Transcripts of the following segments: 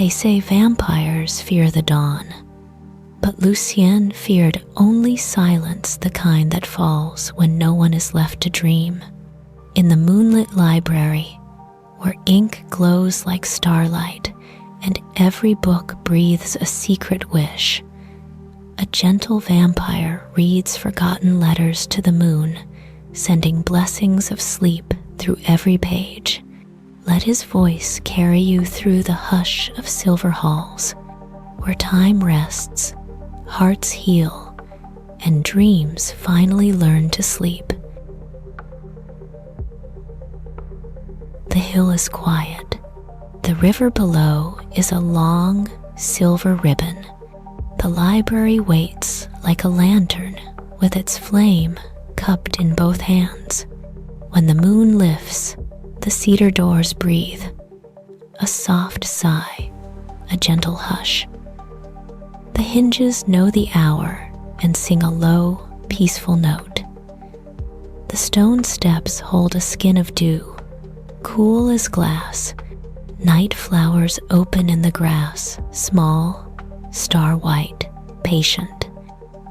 They say vampires fear the dawn, but Lucien feared only silence, the kind that falls when no one is left to dream. In the moonlit library, where ink glows like starlight and every book breathes a secret wish, a gentle vampire reads forgotten letters to the moon, sending blessings of sleep through every page. Let his voice carry you through the hush of silver halls, where time rests, hearts heal, and dreams finally learn to sleep. The hill is quiet. The river below is a long, silver ribbon. The library waits like a lantern with its flame cupped in both hands. When the moon lifts, the cedar doors breathe. A soft sigh, a gentle hush. The hinges know the hour and sing a low, peaceful note. The stone steps hold a skin of dew, cool as glass. Night flowers open in the grass, small, star-white, patient.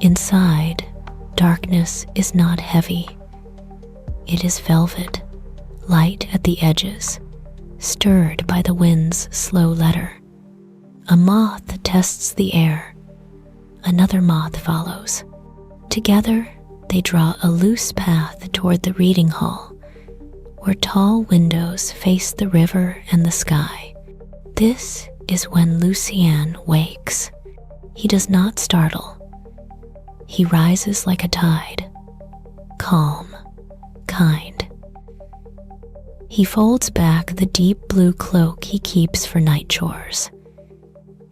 Inside, darkness is not heavy. It is velvet, light at the edges, stirred by the wind's slow letter. A moth tests the air. Another moth follows. Together, they draw a loose path toward the reading hall, where tall windows face the river and the sky. This is when Lucien wakes. He does not startle. He rises like a tide, calm, kind. He folds back the deep blue cloak he keeps for night chores.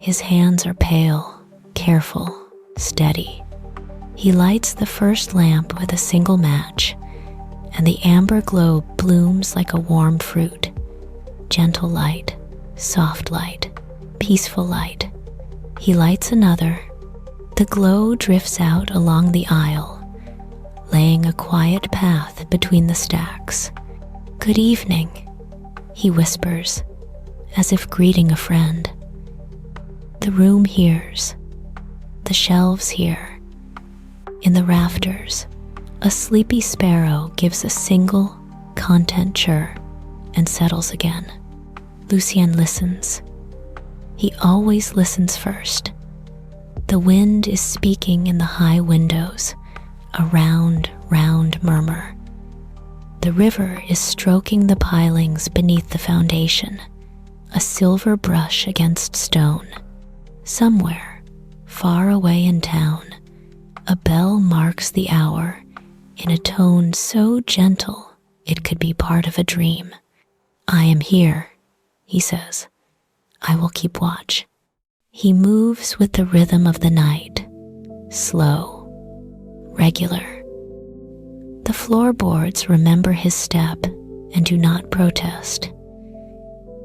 His hands are pale, careful, steady. He lights the first lamp with a single match, and the amber glow blooms like a warm fruit. Gentle light, soft light, peaceful light. He lights another. The glow drifts out along the aisle, laying a quiet path between the stacks. "Good evening," he whispers, as if greeting a friend. The room hears. The shelves hear. In the rafters, a sleepy sparrow gives a single, content chirr and settles again. Lucien listens. He always listens first. The wind is speaking in the high windows, a round, round murmur. The river is stroking the pilings beneath the foundation, a silver brush against stone. Somewhere, far away in town, a bell marks the hour in a tone so gentle it could be part of a dream. "I am here," he says. "I will keep watch." He moves with the rhythm of the night, slow, regular. The floorboards remember his step and do not protest.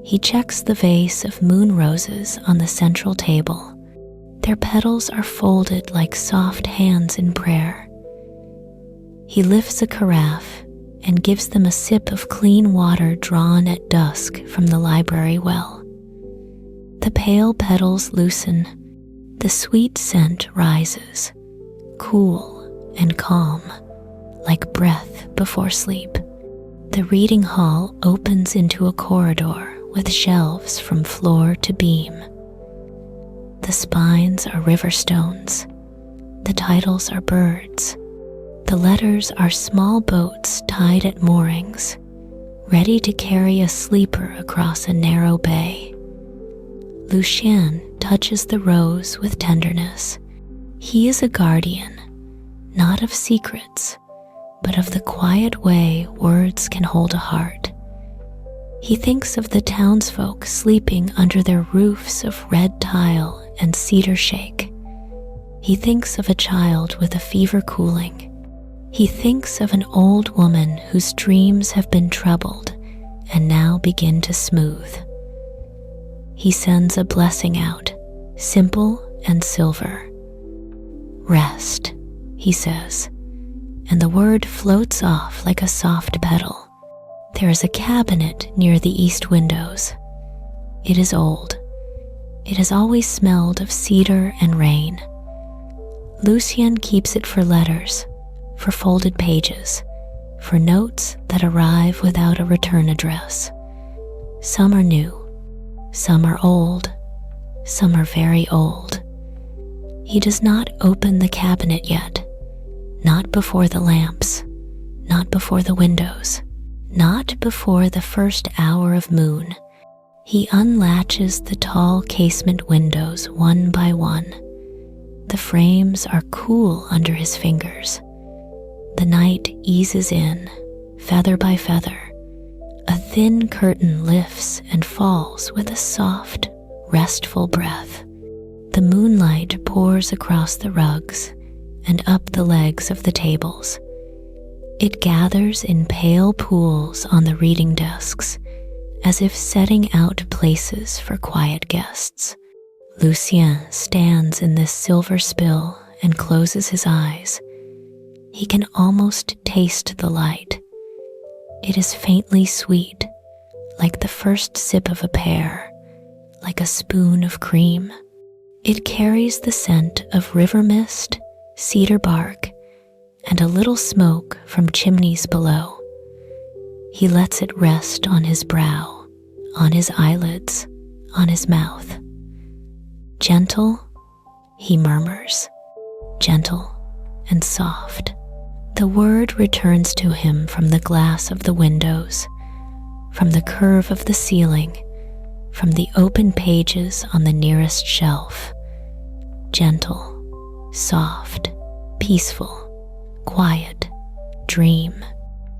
He checks the vase of moon roses on the central table. Their petals are folded like soft hands in prayer. He lifts a carafe and gives them a sip of clean water drawn at dusk from the library well. The pale petals loosen. The sweet scent rises, cool and calm, like breath before sleep. The reading hall opens into a corridor with shelves from floor to beam. The spines are river stones. The titles are birds. The letters are small boats tied at moorings, ready to carry a sleeper across a narrow bay. Lucien touches the rose with tenderness. He is a guardian, not of secrets, but of the quiet way words can hold a heart. He thinks of the townsfolk sleeping under their roofs of red tile and cedar shake. He thinks of a child with a fever cooling. He thinks of an old woman whose dreams have been troubled and now begin to smooth. He sends a blessing out, simple and silver. "Rest," he says, and the word floats off like a soft petal. There is a cabinet near the east windows. It is old. It has always smelled of cedar and rain. Lucien keeps it for letters, for folded pages, for notes that arrive without a return address. Some are new, some are old, some are very old. He does not open the cabinet yet, not before the lamps, not before the windows, not before the first hour of moon. He unlatches the tall casement windows one by one. The frames are cool under his fingers. The night eases in, feather by feather. A thin curtain lifts and falls with a soft, restful breath. The moonlight pours across the rugs and up the legs of the tables. It gathers in pale pools on the reading desks, as if setting out places for quiet guests. Lucien stands in this silver spill and closes his eyes. He can almost taste the light. It is faintly sweet, like the first sip of a pear, like a spoon of cream. It carries the scent of river mist, cedar bark, and a little smoke from chimneys below. He lets it rest on his brow, on his eyelids, on his mouth. Gentle, he murmurs, gentle and soft. The word returns to him from the glass of the windows, from the curve of the ceiling, from the open pages on the nearest shelf. Gentle, soft, peaceful, quiet, dream.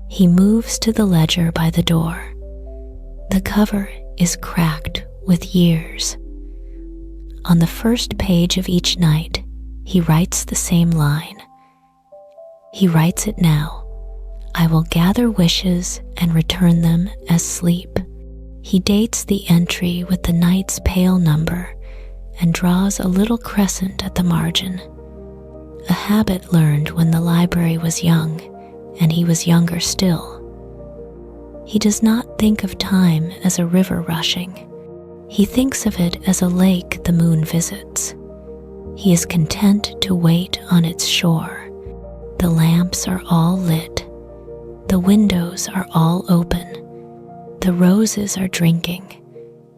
He moves to the ledger by the door. The cover is cracked with years. On the first page of each night, he writes the same line. He writes it now. I will gather wishes and return them as sleep. He dates the entry with the night's pale number and draws a little crescent at the margin. A habit learned when the library was young, and he was younger still. He does not think of time as a river rushing. He thinks of it as a lake the moon visits. He is content to wait on its shore. The lamps are all lit. The windows are all open. The roses are drinking.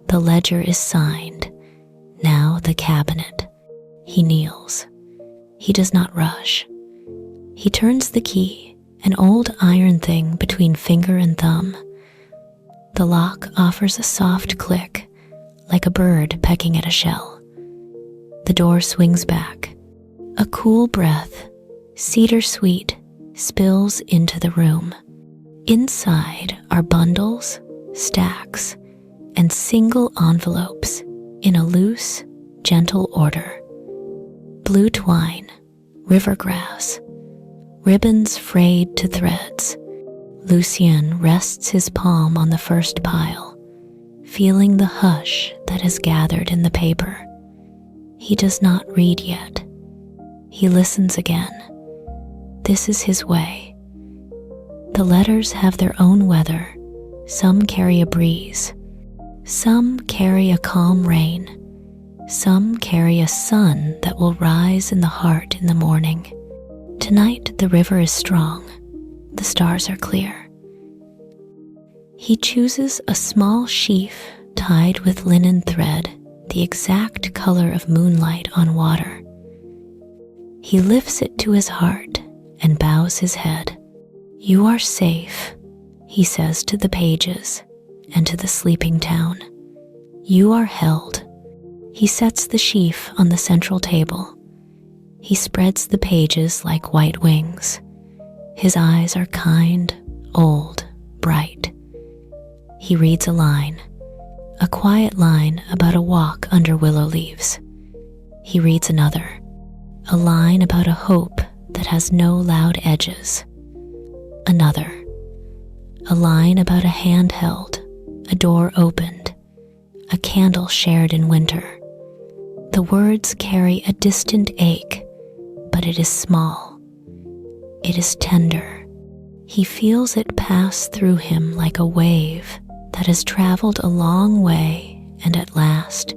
The ledger is signed. Now the cabinet. He kneels. He does not rush. He turns the key, an old iron thing between finger and thumb. The lock offers a soft click, like a bird pecking at a shell. The door swings back. A cool breath, cedar sweet, spills into the room. Inside are bundles, stacks, and single envelopes in a loose, gentle order. Blue twine, river grass, ribbons frayed to threads. Lucien rests his palm on the first pile, feeling the hush that has gathered in the paper. He does not read yet. He listens again. This is his way. The letters have their own weather. Some carry a breeze. Some carry a calm rain. Some carry a sun that will rise in the heart in the morning. Tonight the river is strong. The stars are clear. He chooses a small sheaf tied with linen thread, the exact color of moonlight on water. He lifts it to his heart and bows his head. You are safe, he says to the pages and to the sleeping town. You are held. He sets the sheaf on the central table. He spreads the pages like white wings. His eyes are kind, old, bright. He reads a line, a quiet line about a walk under willow leaves. He reads another, a line about a hope that has no loud edges. Another, a line about a hand held, a door opened, a candle shared in winter. The words carry a distant ache, but it is small. It is tender. He feels it pass through him like a wave that has traveled a long way and at last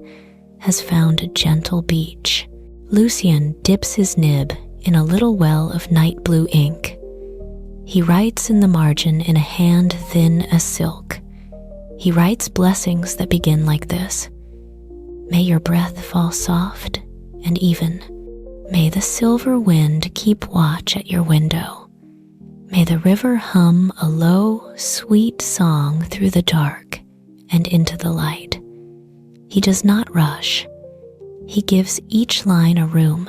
has found a gentle beach. Lucien dips his nib in a little well of night blue ink. He writes in the margin in a hand thin as silk. He writes blessings that begin like this: May your breath fall soft and even. May the silver wind keep watch at your window. May the river hum a low, sweet song through the dark and into the light. He does not rush. He gives each line a room.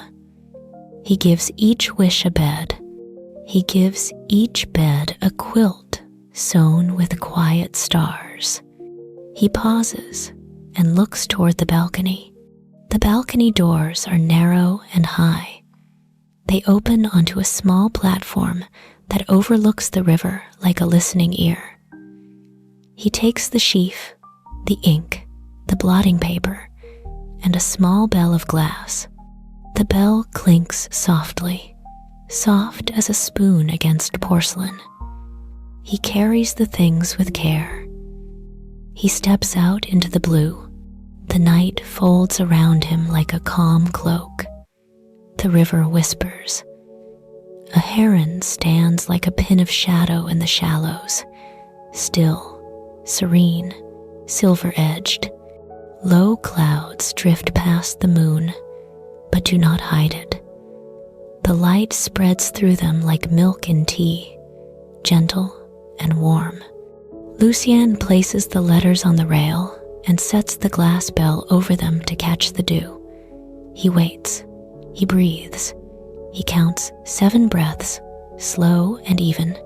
He gives each wish a bed. He gives each bed a quilt sewn with quiet stars. He pauses and looks toward the balcony. The balcony doors are narrow and high. They open onto a small platform that overlooks the river like a listening ear. He takes the sheaf, the ink, the blotting paper, and a small bell of glass. The bell clinks softly, soft as a spoon against porcelain. He carries the things with care. He steps out into the blue. The night folds around him like a calm cloak. The river whispers. A heron stands like a pin of shadow in the shallows, still, serene, silver-edged. Low clouds drift past the moon, but do not hide it. The light spreads through them like milk in tea, gentle and warm. Lucien places the letters on the rail and sets the glass bell over them to catch the dew. He waits. He breathes. He counts 7 breaths, slow and even.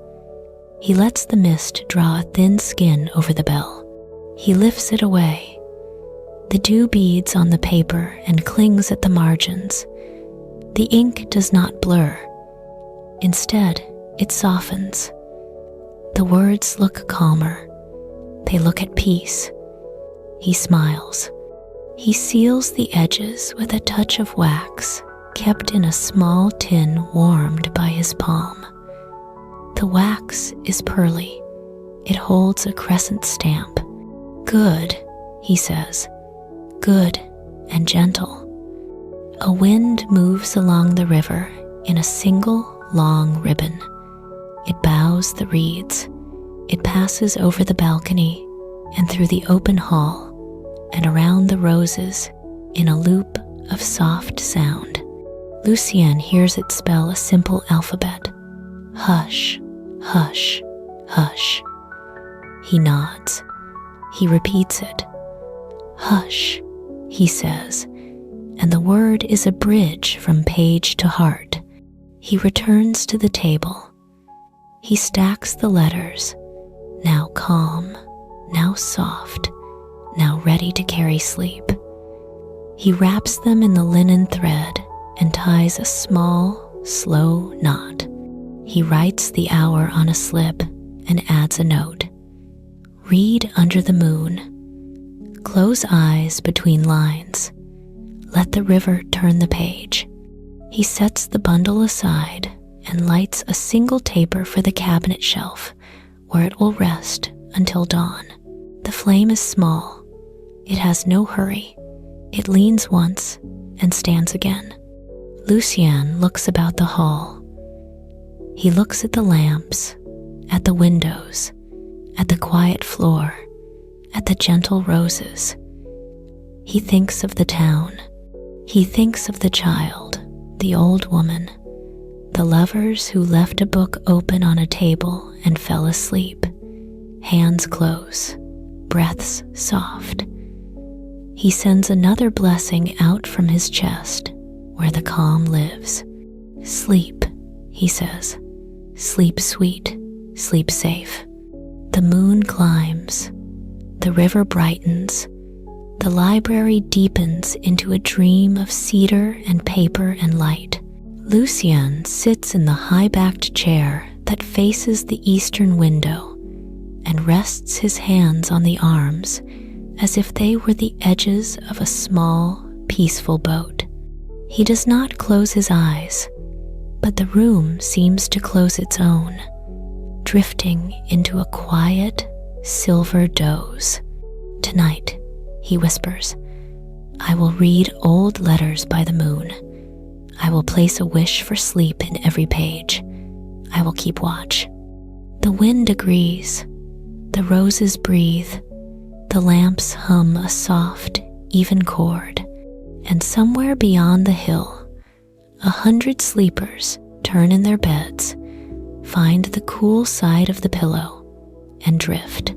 He lets the mist draw a thin skin over the bell. He lifts it away. The dew beads on the paper and clings at the margins. The ink does not blur. Instead, it softens. The words look calmer. They look at peace. He smiles. He seals the edges with a touch of wax kept in a small tin warmed by his palm. The wax is pearly. It holds a crescent stamp. Good, he says. Good and gentle. A wind moves along the river in a single long ribbon. It bows the reeds. It passes over the balcony and through the open hall and around the roses in a loop of soft sound. Lucien hears it spell a simple alphabet. Hush, hush, hush. He nods. He repeats it. Hush, he says, and the word is a bridge from page to heart. He returns to the table. He stacks the letters, now calm, now soft, now ready to carry sleep. He wraps them in the linen thread and ties a small, slow knot. He writes the hour on a slip and adds a note. Read under the moon. Close eyes between lines. Let the river turn the page. He sets the bundle aside and lights a single taper for the cabinet shelf, where it will rest until dawn. The flame is small. It has no hurry. It leans once and stands again. Lucien looks about the hall. He looks at the lamps, at the windows, at the quiet floor, at the gentle roses. He thinks of the town. He thinks of the child, the old woman, the lovers who left a book open on a table and fell asleep, hands close, breaths soft. He sends another blessing out from his chest where the calm lives. Sleep, he says. Sleep sweet, sleep safe. The moon climbs. The river brightens. The library deepens into a dream of cedar and paper and light. Lucien sits in the high-backed chair that faces the eastern window and rests his hands on the arms as if they were the edges of a small, peaceful boat. He does not close his eyes, but the room seems to close its own, drifting into a quiet, silver doze. Tonight, he whispers, I will read old letters by the moon. I will place a wish for sleep in every page. I will keep watch. The wind agrees. The roses breathe. The lamps hum a soft, even chord. And somewhere beyond the hill, 100 sleepers turn in their beds, find the cool side of the pillow, and drift.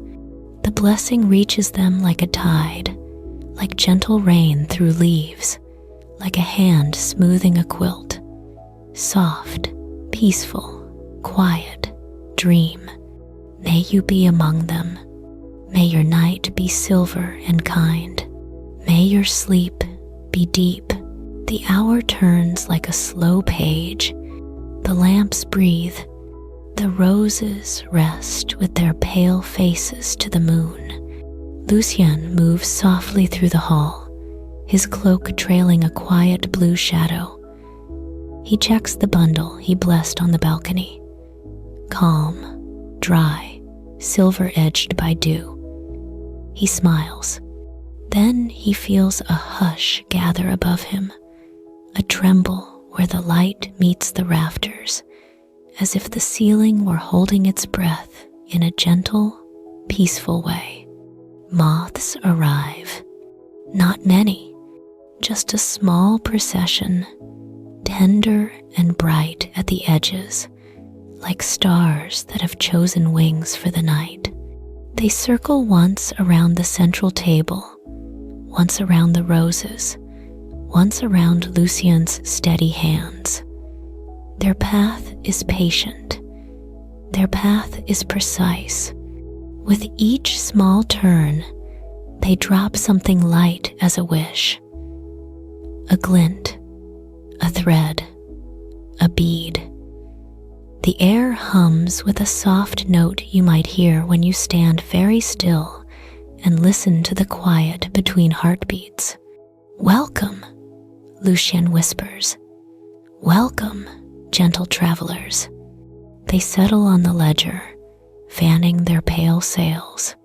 The blessing reaches them like a tide, like gentle rain through leaves, like a hand smoothing a quilt. Soft, peaceful, quiet, dream. May you be among them. May your night be silver and kind. May your sleep be deep. The hour turns like a slow page. The lamps breathe. The roses rest with their pale faces to the moon. Lucien moves softly through the hall, his cloak trailing a quiet blue shadow. He checks the bundle he blessed on the balcony. Calm, dry, silver-edged by dew. He smiles. Then he feels a hush gather above him, a tremble where the light meets the rafters, as if the ceiling were holding its breath in a gentle, peaceful way. Moths arrive. Not many, just a small procession, tender and bright at the edges, like stars that have chosen wings for the night. They circle once around the central table, once around the roses, once around Lucien's steady hands. Their path is patient. Their path is precise. With each small turn, they drop something light as a wish. A glint, a thread, a bead. The air hums with a soft note you might hear when you stand very still and listen to the quiet between heartbeats. "Welcome," Lucien whispers. "Welcome, gentle travelers." They settle on the ledger, fanning their pale sails.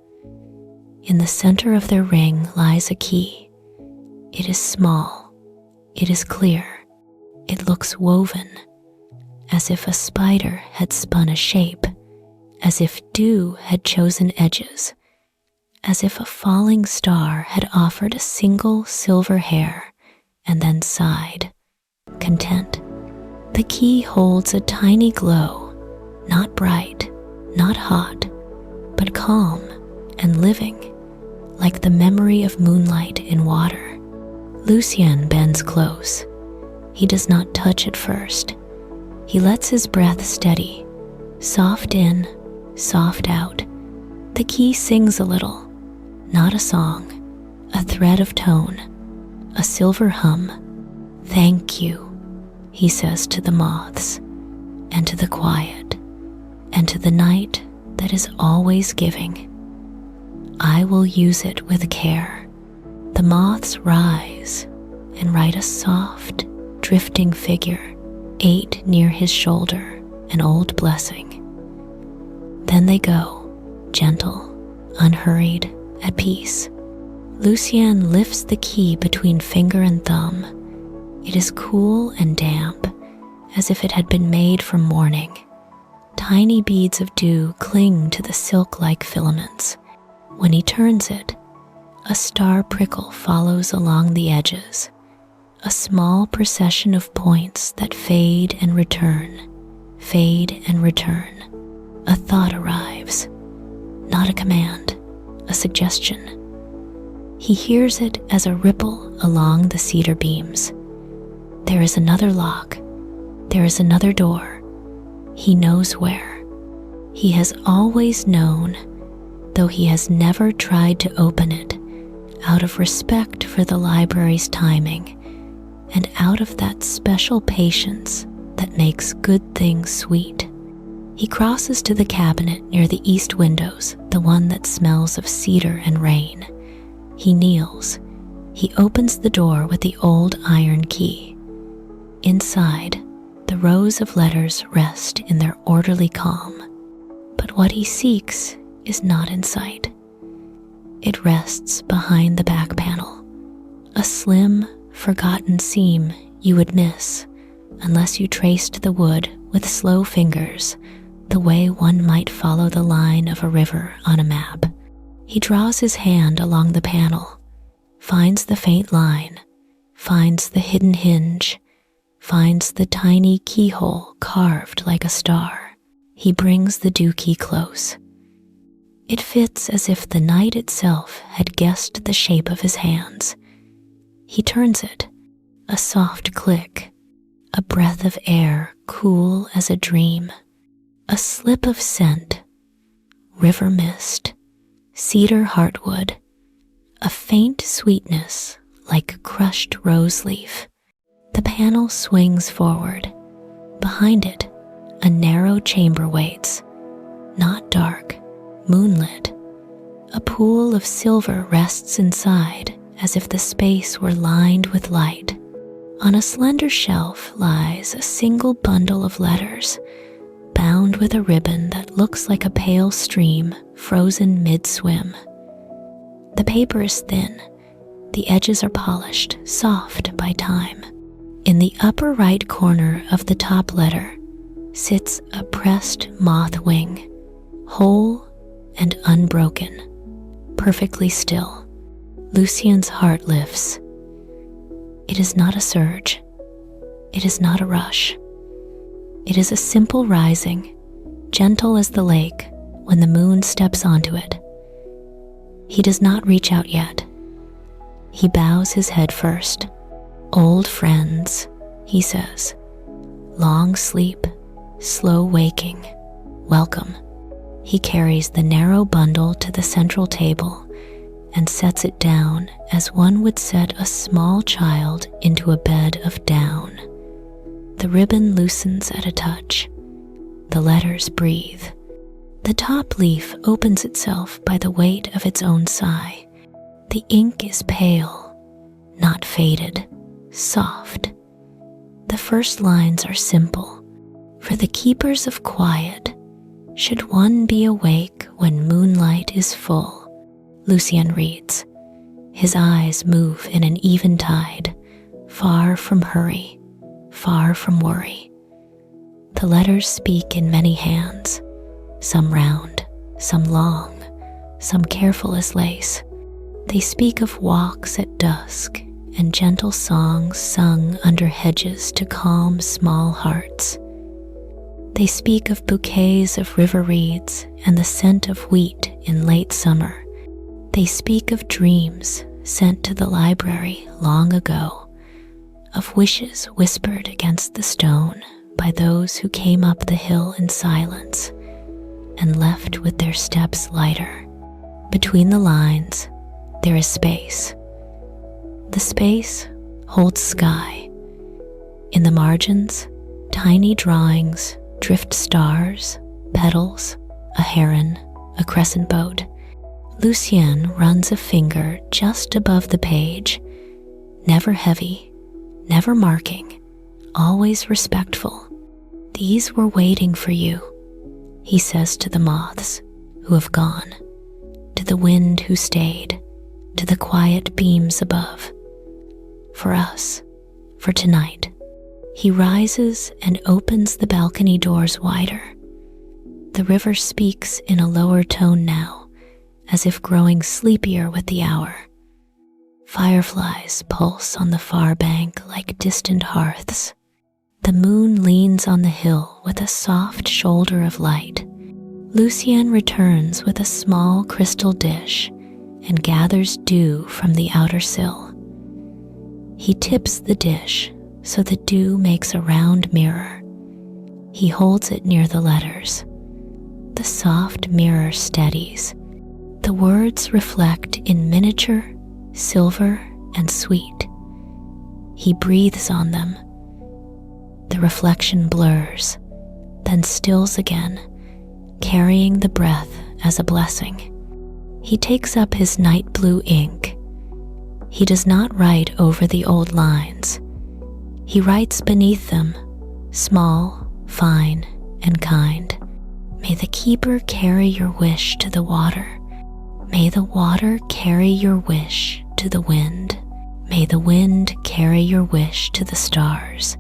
In the center of their ring lies a key. It is small. It is clear. It looks woven, as if a spider had spun a shape, as if dew had chosen edges, as if a falling star had offered a single silver hair and then sighed, content. The key holds a tiny glow, not bright, not hot, but calm and living, like the memory of moonlight in water. Lucien bends close. He does not touch it first. He lets his breath steady, soft in, soft out. The key sings a little, not a song, a thread of tone, a silver hum. "Thank you," he says to the moths, and to the quiet, and to the night that is always giving. "I will use it with care." The moths rise and write a soft, drifting figure, 8 near his shoulder, an old blessing. Then they go, gentle, unhurried, at peace. Lucien lifts the key between finger and thumb. It is cool and damp, as if it had been made from morning. Tiny beads of dew cling to the silk-like filaments. When he turns it, a star prickle follows along the edges, a small procession of points that fade and return, fade and return. A thought arrives, not a command, a suggestion. He hears it as a ripple along the cedar beams. There is another lock. There is another door. He knows where. He has always known, though he has never tried to open it, out of respect for the library's timing, and out of that special patience that makes good things sweet. He crosses to the cabinet near the east windows, the one that smells of cedar and rain. He kneels. He opens the door with the old iron key. Inside, the rows of letters rest in their orderly calm. But what he seeks is not in sight. It rests behind the back panel, a slim, forgotten seam you would miss unless you traced the wood with slow fingers, the way one might follow the line of a river on a map. He draws his hand along the panel, finds the faint line, finds the hidden hinge, finds the tiny keyhole carved like a star. He brings the dookie close. It fits as if the night itself had guessed the shape of his hands. He turns it, a soft click, a breath of air cool as a dream, a slip of scent, river mist, cedar heartwood, a faint sweetness like crushed rose leaf. The panel swings forward. Behind it, a narrow chamber waits, not dark, moonlit. A pool of silver rests inside as if the space were lined with light. On a slender shelf lies a single bundle of letters, bound with a ribbon that looks like a pale stream frozen mid-swim. The paper is thin. The edges are polished, soft by time. In the upper right corner of the top letter sits a pressed moth wing, whole and unbroken, perfectly still. Lucien's heart lifts. It is not a surge. It is not a rush. It is a simple rising, gentle as the lake when the moon steps onto it. He does not reach out yet. He bows his head first. Old friends, he says. Long sleep, slow waking, welcome. He carries the narrow bundle to the central table and sets it down as one would set a small child into a bed of down. The ribbon loosens at a touch. The letters breathe. The top leaf opens itself by the weight of its own sigh. The ink is pale, not faded, soft. The first lines are simple. For the keepers of quiet, should one be awake when moonlight is full? Lucien reads. His eyes move in an even tide, far from hurry, far from worry. The letters speak in many hands, some round, some long, some careful as lace. They speak of walks at dusk and gentle songs sung under hedges to calm small hearts. They speak of bouquets of river reeds and the scent of wheat in late summer. They speak of dreams sent to the library long ago, of wishes whispered against the stone by those who came up the hill in silence and left with their steps lighter. Between the lines, there is space. The space holds sky. In the margins, tiny drawings drift stars, petals, a heron, a crescent boat. Lucien runs a finger just above the page, never heavy, never marking, always respectful. These were waiting for you, he says to the moths who have gone, to the wind who stayed, to the quiet beams above. For us, for tonight. He rises and opens the balcony doors wider. The river speaks in a lower tone now, as if growing sleepier with the hour. Fireflies pulse on the far bank like distant hearths. The moon leans on the hill with a soft shoulder of light. Lucien returns with a small crystal dish and gathers dew from the outer sill. He tips the dish so the dew makes a round mirror. He holds it near the letters. The soft mirror steadies. The words reflect in miniature, silver, and sweet. He breathes on them. The reflection blurs, then stills again, carrying the breath as a blessing. He takes up his night blue ink. He does not write over the old lines. He writes beneath them, small, fine, and kind. May the keeper carry your wish to the water. May the water carry your wish to the wind. May the wind carry your wish to the stars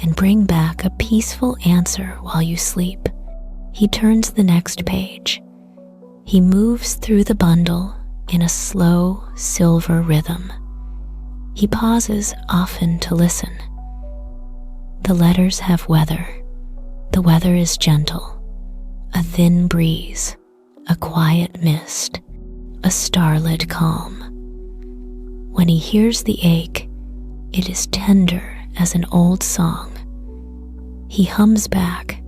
and bring back a peaceful answer while you sleep. He turns the next page. He moves through the bundle in a slow silver rhythm. He pauses often to listen. The letters have weather. The weather is gentle. A thin breeze, a quiet mist, a starlit calm. When he hears the ache, it is tender as an old song. He hums back,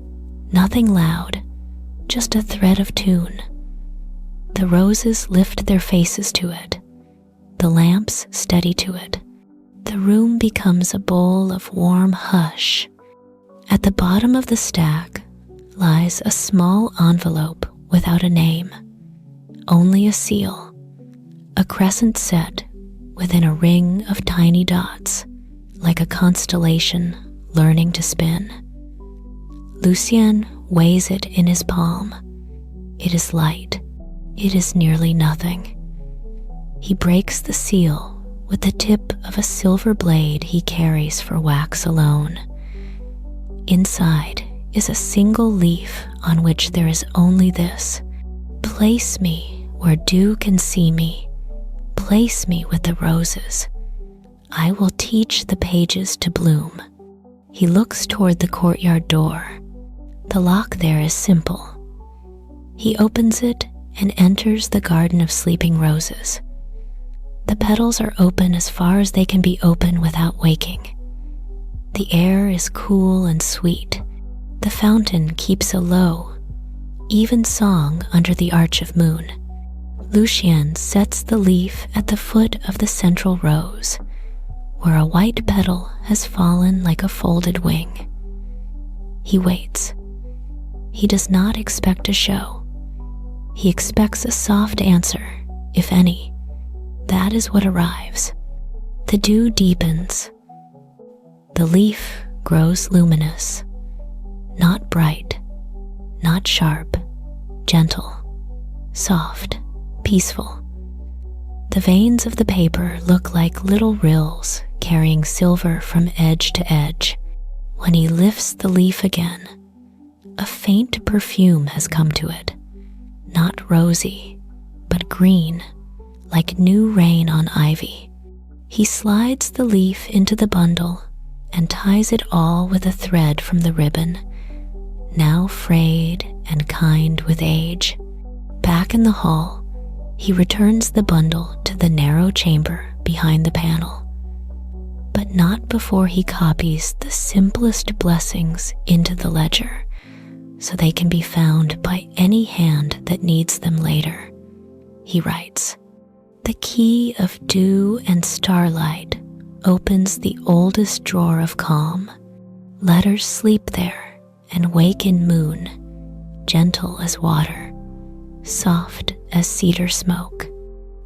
nothing loud, just a thread of tune. The roses lift their faces to it. The lamps steady to it. The room becomes a bowl of warm hush. At the bottom of the stack lies a small envelope without a name, only a seal, a crescent set within a ring of tiny dots, like a constellation learning to spin. Lucien weighs it in his palm. It is light. It is nearly nothing. He breaks the seal with the tip of a silver blade he carries for wax alone. Inside is a single leaf on which there is only this: place me where dew can see me. Place me with the roses. I will teach the pages to bloom. He looks toward the courtyard door. The lock there is simple. He opens it and enters the garden of sleeping roses. The petals are open as far as they can be open without waking. The air is cool and sweet. The fountain keeps a low, even song under the arch of moon. Lucien sets the leaf at the foot of the central rose, where a white petal has fallen like a folded wing. He waits. He does not expect a show. He expects a soft answer, if any. That is what arrives. The dew deepens. The leaf grows luminous, not bright, not sharp, gentle, soft, peaceful. The veins of the paper look like little rills carrying silver from edge to edge. When he lifts the leaf again, a faint perfume has come to it, not rosy, but green, like new rain on ivy. He slides the leaf into the bundle and ties it all with a thread from the ribbon, now frayed and kind with age. Back in the hall, he returns the bundle to the narrow chamber behind the panel, but not before he copies the simplest blessings into the ledger, so they can be found by any hand that needs them later. He writes, "The key of dew and starlight opens the oldest drawer of calm. Letters sleep there and wake in moon, gentle as water, soft as cedar smoke.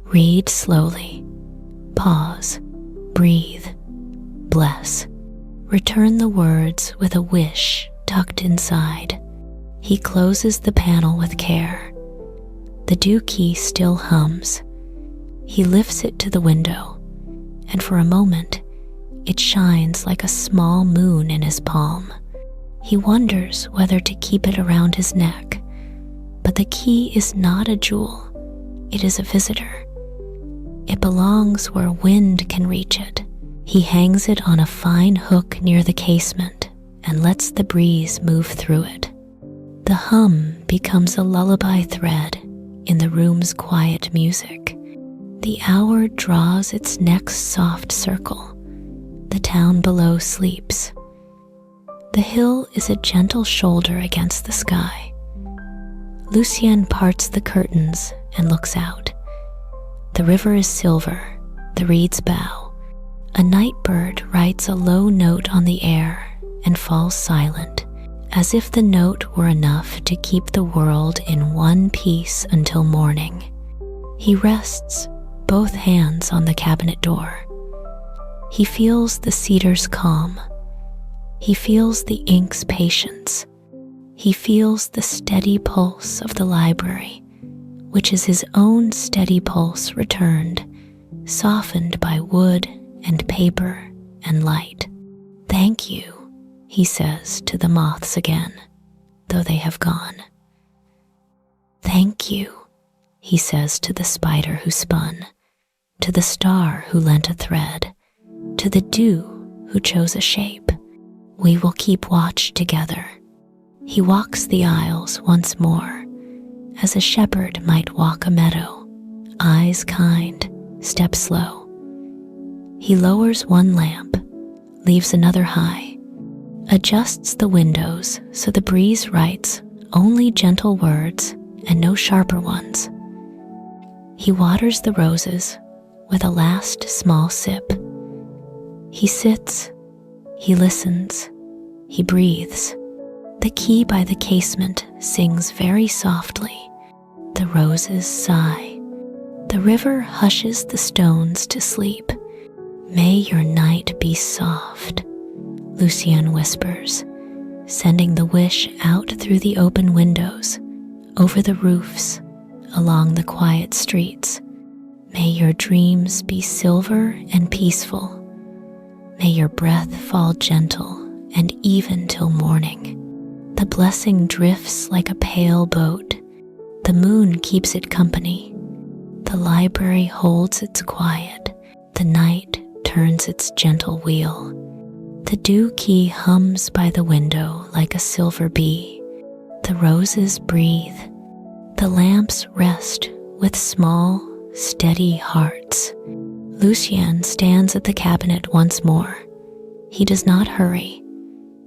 Read slowly, pause, breathe, bless. Return the words with a wish tucked inside." He closes the panel with care. The dew key still hums. He lifts it to the window, and for a moment, it shines like a small moon in his palm. He wonders whether to keep it around his neck, but the key is not a jewel. It is a visitor. It belongs where wind can reach it. He hangs it on a fine hook near the casement and lets the breeze move through it. The hum becomes a lullaby thread in the room's quiet music. The hour draws its next soft circle. The town below sleeps. The hill is a gentle shoulder against the sky. Lucien parts the curtains and looks out. The river is silver, the reeds bow. A night bird writes a low note on the air and falls silent, as if the note were enough to keep the world in one piece until morning. He rests both hands on the cabinet door. He feels the cedar's calm. He feels the ink's patience. He feels the steady pulse of the library, which is his own steady pulse returned, softened by wood and paper and light. "Thank you," he says to the moths again, though they have gone. "Thank you," he says to the spider who spun, to the star who lent a thread, to the dew who chose a shape. "We will keep watch together." He walks the aisles once more, as a shepherd might walk a meadow, eyes kind, step slow. He lowers one lamp, leaves another high, adjusts the windows so the breeze writes only gentle words and no sharper ones. He waters the roses with a last small sip. He sits, he listens, he breathes. The key by the casement sings very softly. The roses sigh. The river hushes the stones to sleep. "May your night be soft," Lucien whispers, sending the wish out through the open windows, over the roofs, along the quiet streets. "May your dreams be silver and peaceful. May your breath fall gentle and even till morning." The blessing drifts like a pale boat. The moon keeps it company. The library holds its quiet. The night turns its gentle wheel. The dew key hums by the window like a silver bee. The roses breathe. The lamps rest with small, steady hearts. Lucien stands at the cabinet once more. He does not hurry.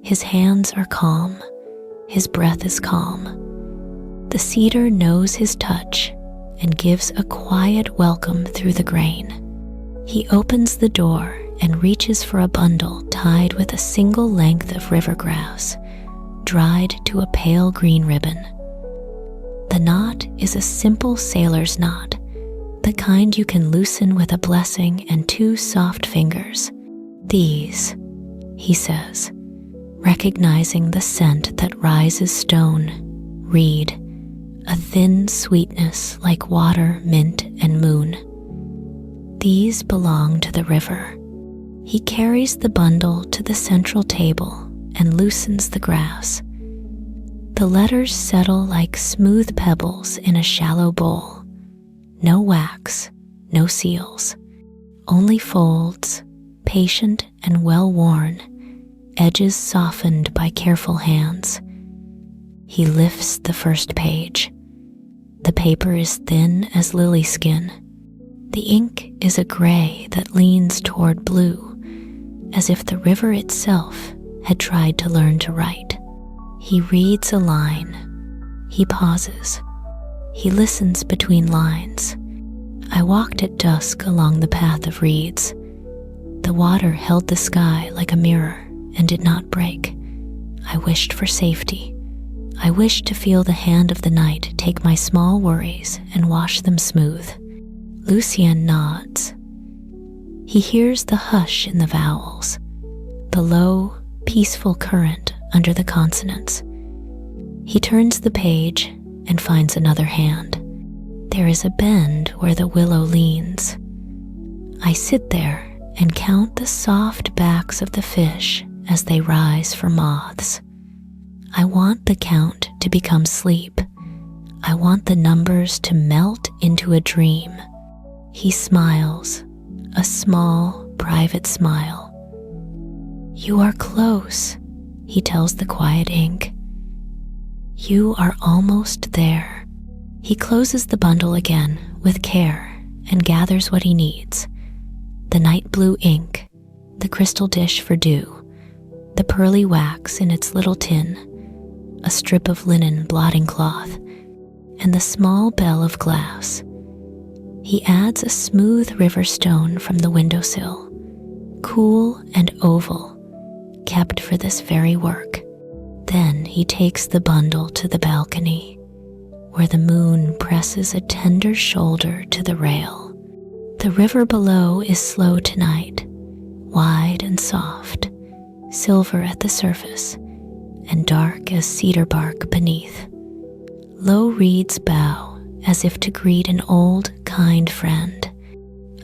His hands are calm. His breath is calm. The cedar knows his touch and gives a quiet welcome through the grain. He opens the door and reaches for a bundle tied with a single length of river grass, dried to a pale green ribbon. The knot is a simple sailor's knot, the kind you can loosen with a blessing and two soft fingers. "These," he says, recognizing the scent that rises stone, reed, a thin sweetness like water, mint, and moon. "These belong to the river." He carries the bundle to the central table and loosens the grass. The letters settle like smooth pebbles in a shallow bowl. No wax, no seals, only folds, patient and well worn, edges softened by careful hands. He lifts the first page. The paper is thin as lily skin. The ink is a gray that leans toward blue, as if the river itself had tried to learn to write. He reads a line. He pauses. He listens between lines. "I walked at dusk along the path of reeds. The water held the sky like a mirror and did not break. I wished for safety. I wished to feel the hand of the night take my small worries and wash them smooth." Lucien nods. He hears the hush in the vowels, the low, peaceful current under the consonants. He turns the page and finds another hand. There is a bend where the willow leans. I sit there and count the soft backs of the fish as they rise for moths. I want the count to become sleep. I want the numbers to melt into a dream. He smiles, a small, private smile. "You are close," he tells the quiet ink. "You are almost there." He closes the bundle again with care and gathers what he needs. The night blue ink, the crystal dish for dew, the pearly wax in its little tin, a strip of linen blotting cloth, and the small bell of glass. He adds a smooth river stone from the windowsill, cool and oval, kept for this very work. Then he takes the bundle to the balcony, where the moon presses a tender shoulder to the rail. The river below is slow tonight, wide and soft, silver at the surface, and dark as cedar bark beneath. Low reeds bow as if to greet an old, kind friend.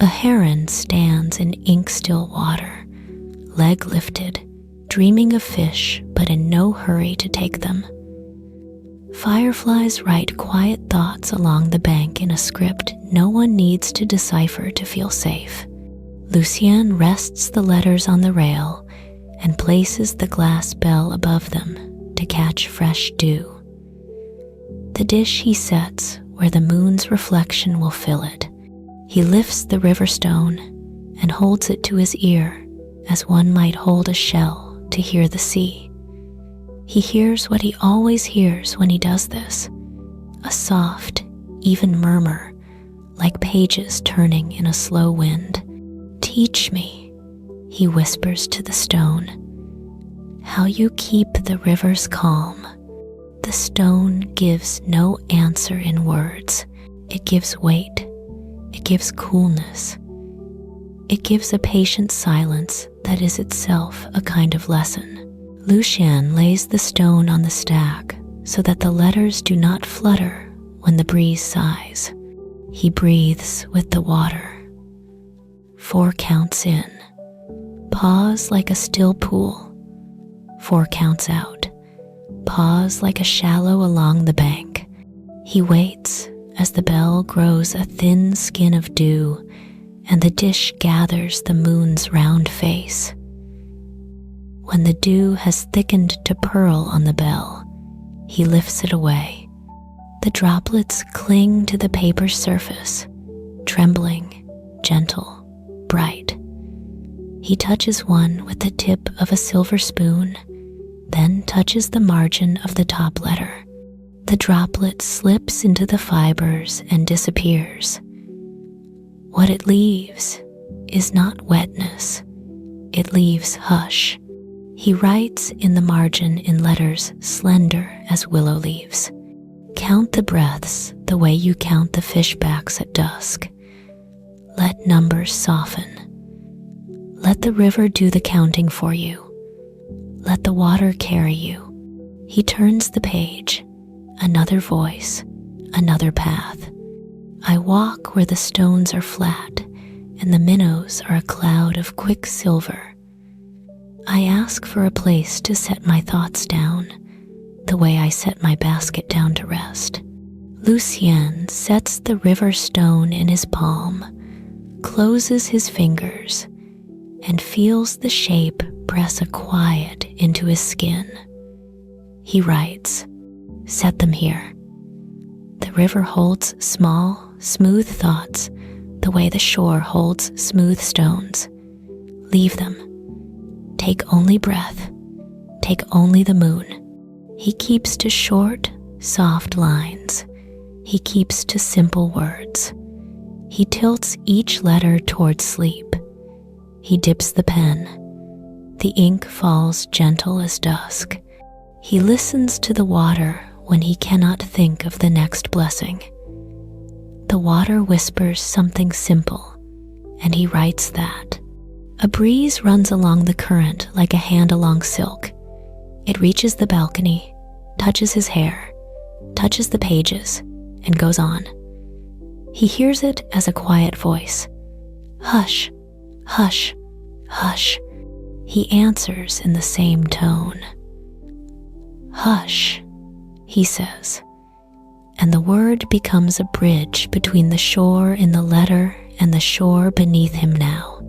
A heron stands in ink-still water, leg lifted, dreaming of fish but in no hurry to take them. Fireflies write quiet thoughts along the bank in a script no one needs to decipher to feel safe. Lucien rests the letters on the rail and places the glass bell above them to catch fresh dew. The dish he sets where the moon's reflection will fill it. He lifts the river stone and holds it to his ear as one might hold a shell to hear the sea. He hears what he always hears when he does this, a soft, even murmur, like pages turning in a slow wind. "Teach me," he whispers to the stone, "how you keep the rivers calm." The stone gives no answer in words. It gives weight. It gives coolness. It gives a patient silence that is itself a kind of lesson. Lucien lays the stone on the stack so that the letters do not flutter when the breeze sighs. He breathes with the water. 4 counts in. Pause like a still pool. 4 counts out. Pause like a shallow along the bank. He waits as the bell grows a thin skin of dew and the dish gathers the moon's round face. When the dew has thickened to pearl on the bell, he lifts it away. The droplets cling to the paper's surface, trembling, gentle, bright. He touches one with the tip of a silver spoon, then touches the margin of the top letter. The droplet slips into the fibers and disappears. What it leaves is not wetness. It leaves hush. He writes in the margin in letters slender as willow leaves. Count the breaths the way you count the fishbacks at dusk. Let numbers soften. Let the river do the counting for you. Let the water carry you. He turns the page. Another voice, another path. I walk where the stones are flat and the minnows are a cloud of quicksilver. I ask for a place to set my thoughts down, the way I set my basket down to rest. Lucien sets the river stone in his palm, closes his fingers, and feels the shape press a quiet into his skin. He writes, "Set them here." The river holds small, smooth thoughts the way the shore holds smooth stones. Leave them. Take only breath. Take only the moon. He keeps to short, soft lines. He keeps to simple words. He tilts each letter toward sleep. He dips the pen. The ink falls gentle as dusk. He listens to the water when he cannot think of the next blessing. The water whispers something simple, and he writes that. A breeze runs along the current like a hand along silk. It reaches the balcony, touches his hair, touches the pages, and goes on. He hears it as a quiet voice. Hush, hush, hush. He answers in the same tone. Hush, he says, and the word becomes a bridge between the shore in the letter and the shore beneath him now.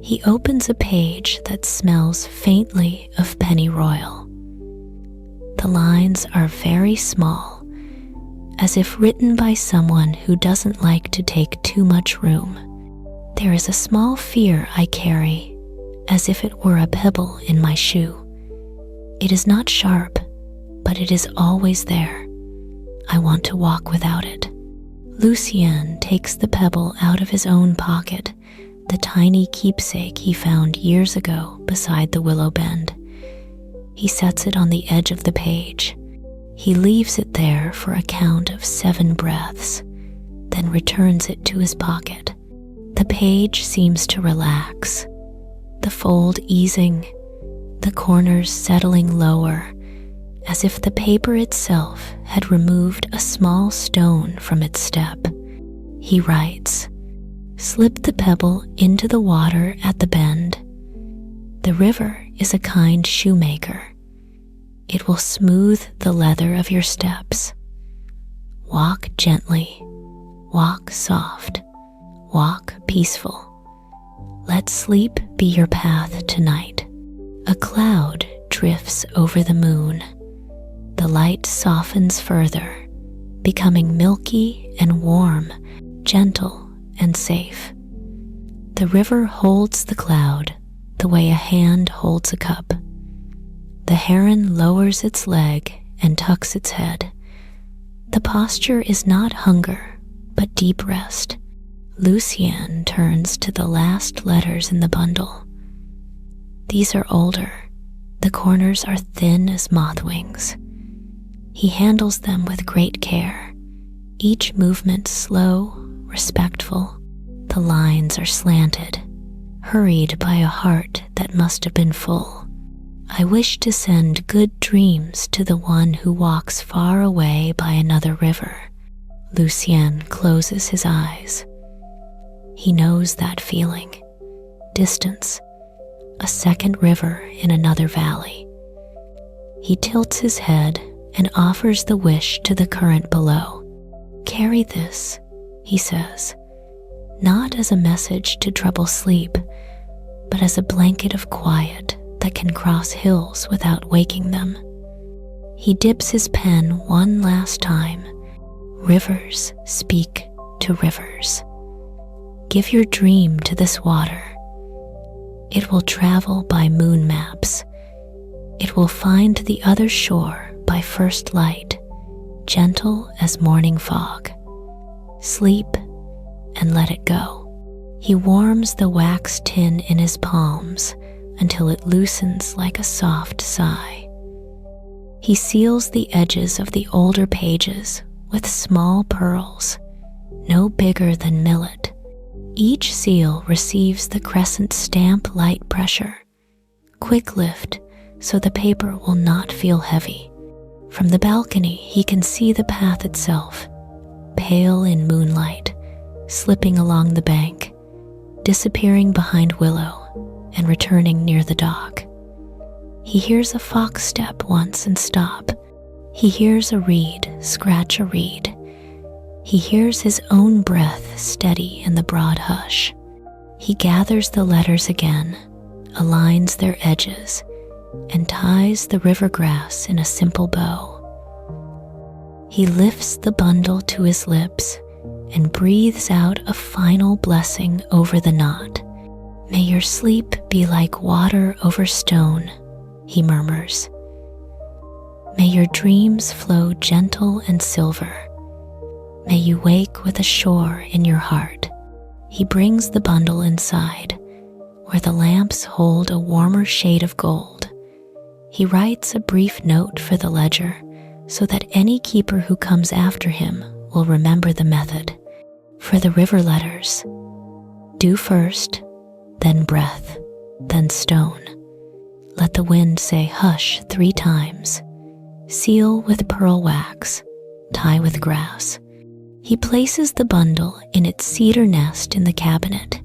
He opens a page that smells faintly of pennyroyal. The lines are very small, as if written by someone who doesn't like to take too much room. There is a small fear I carry, as if it were a pebble in my shoe. It is not sharp, but it is always there. I want to walk without it. Lucien takes the pebble out of his own pocket, the tiny keepsake he found years ago beside the willow bend. He sets it on the edge of the page. He leaves it there for a count of 7 breaths, then returns it to his pocket. The page seems to relax, the fold easing, the corners settling lower, as if the paper itself had removed a small stone from its step. He writes, Slip the pebble into the water at the bend. The river is a kind shoemaker. It will smooth the leather of your steps. Walk gently, walk soft, walk peaceful. Let sleep be your path tonight. A cloud drifts over the moon. The light softens further, becoming milky and warm, gentle and safe. The river holds the cloud the way a hand holds a cup. The heron lowers its leg and tucks its head. The posture is not hunger, but deep rest. Lucien turns to the last letters in the bundle. These are older. The corners are thin as moth wings. He handles them with great care, each movement slow, respectful. The lines are slanted, hurried by a heart that must have been full. I wish to send good dreams to the one who walks far away by another river. Lucien closes his eyes. He knows that feeling. Distance, a second river in another valley. He tilts his head and offers the wish to the current below. Carry this, he says, not as a message to trouble sleep, but as a blanket of quiet that can cross hills without waking them. He dips his pen one last time. Rivers speak to rivers. Give your dream to this water. It will travel by moon maps. It will find the other shore by first light, gentle as morning fog. Sleep and let it go. He warms the wax tin in his palms until it loosens like a soft sigh. He seals the edges of the older pages with small pearls, no bigger than millet. Each seal receives the crescent stamp light pressure. Quick lift so the paper will not feel heavy. From the balcony, he can see the path itself, pale in moonlight, slipping along the bank, disappearing behind willow and returning near the dock. He hears a fox step once and stop. He hears a reed scratch a reed. He hears his own breath steady in the broad hush. He gathers the letters again, aligns their edges, and ties the river grass in a simple bow. He lifts the bundle to his lips and breathes out a final blessing over the knot. May your sleep be like water over stone, he murmurs. May your dreams flow gentle and silver. May you wake with a shore in your heart. He brings the bundle inside, where the lamps hold a warmer shade of gold. He writes a brief note for the ledger so that any keeper who comes after him will remember the method. For the river letters, dew first, then breath, then stone. Let the wind say hush 3 times. Seal with pearl wax, tie with grass. He places the bundle in its cedar nest in the cabinet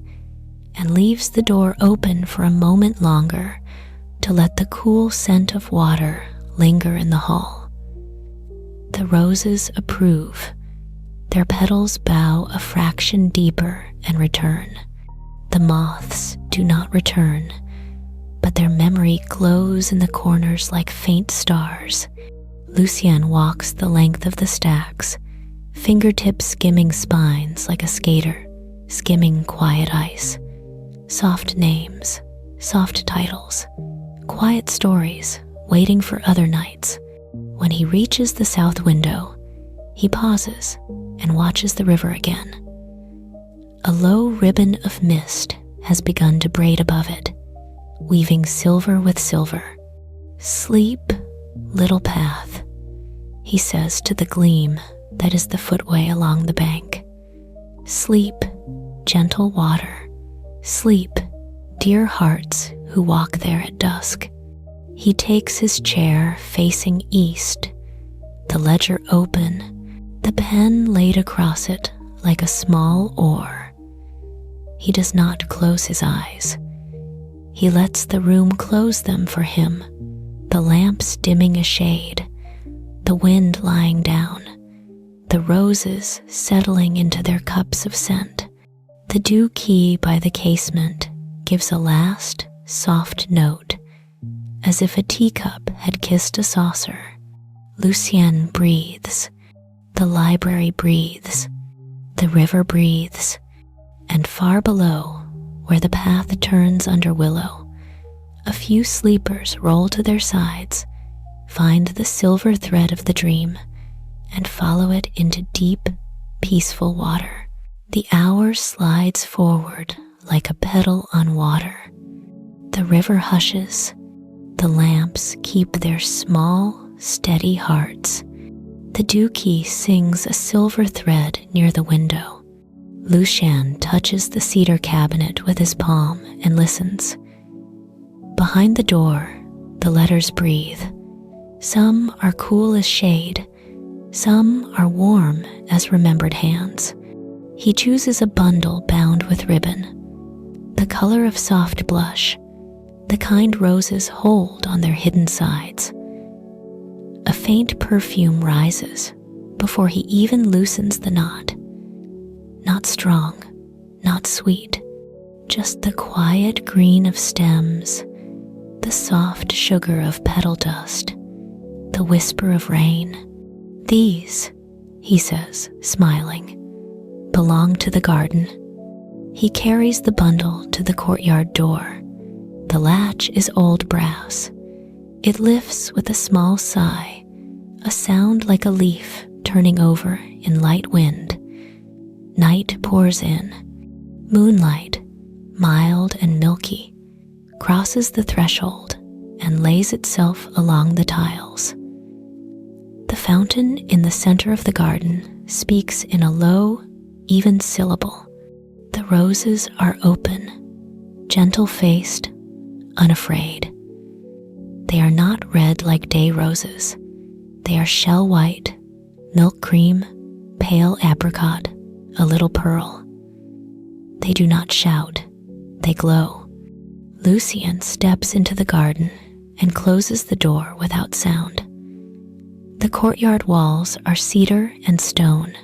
and leaves the door open for a moment longer to let the cool scent of water linger in the hall. The roses approve. Their petals bow a fraction deeper and return. The moths do not return, but their memory glows in the corners like faint stars. Lucien walks the length of the stacks, fingertips skimming spines like a skater, skimming quiet ice. Soft names, soft titles, quiet stories waiting for other nights. When he reaches the south window, he pauses and watches the river again. A low ribbon of mist has begun to braid above it, weaving silver with silver. Sleep, little path, he says to the gleam that is the footway along the bank. Sleep, gentle water. Sleep, dear hearts who walk there at dusk. He takes his chair facing east, the ledger open, the pen laid across it like a small oar. he does not close his eyes. He lets the room close them for him, the lamps dimming a shade, the wind lying down, the roses settling into their cups of scent. The dew key by the casement gives a last, soft note, as if a teacup had kissed a saucer. Lucien breathes, the library breathes, the river breathes, and far below, where the path turns under willow, a few sleepers roll to their sides, find the silver thread of the dream, and follow it into deep, peaceful water. The hour slides forward like a petal on water. The river hushes. The lamps keep their small, steady hearts. The dookie sings a silver thread near the window. Lucien touches the cedar cabinet with his palm and listens. Behind the door, the letters breathe. Some are cool as shade. Some are warm as remembered hands. He chooses a bundle bound with ribbon, the color of soft blush, the kind roses hold on their hidden sides. A faint perfume rises before he even loosens the knot. Not strong, not sweet, just the quiet green of stems, the soft sugar of petal dust, the whisper of rain. These, he says, smiling, belong to the garden. He carries the bundle to the courtyard door. The latch is old brass. It lifts with a small sigh, a sound like a leaf turning over in light wind. Night pours in. Moonlight, mild and milky, crosses the threshold and lays itself along the tiles. The fountain in the center of the garden speaks in a low, even syllable. The roses are open, gentle-faced, unafraid. They are not red like day roses. They are shell white, milk cream, pale apricot, a little pearl. They do not shout, they glow. Lucien steps into the garden and closes the door without sound. The courtyard walls are cedar and stone.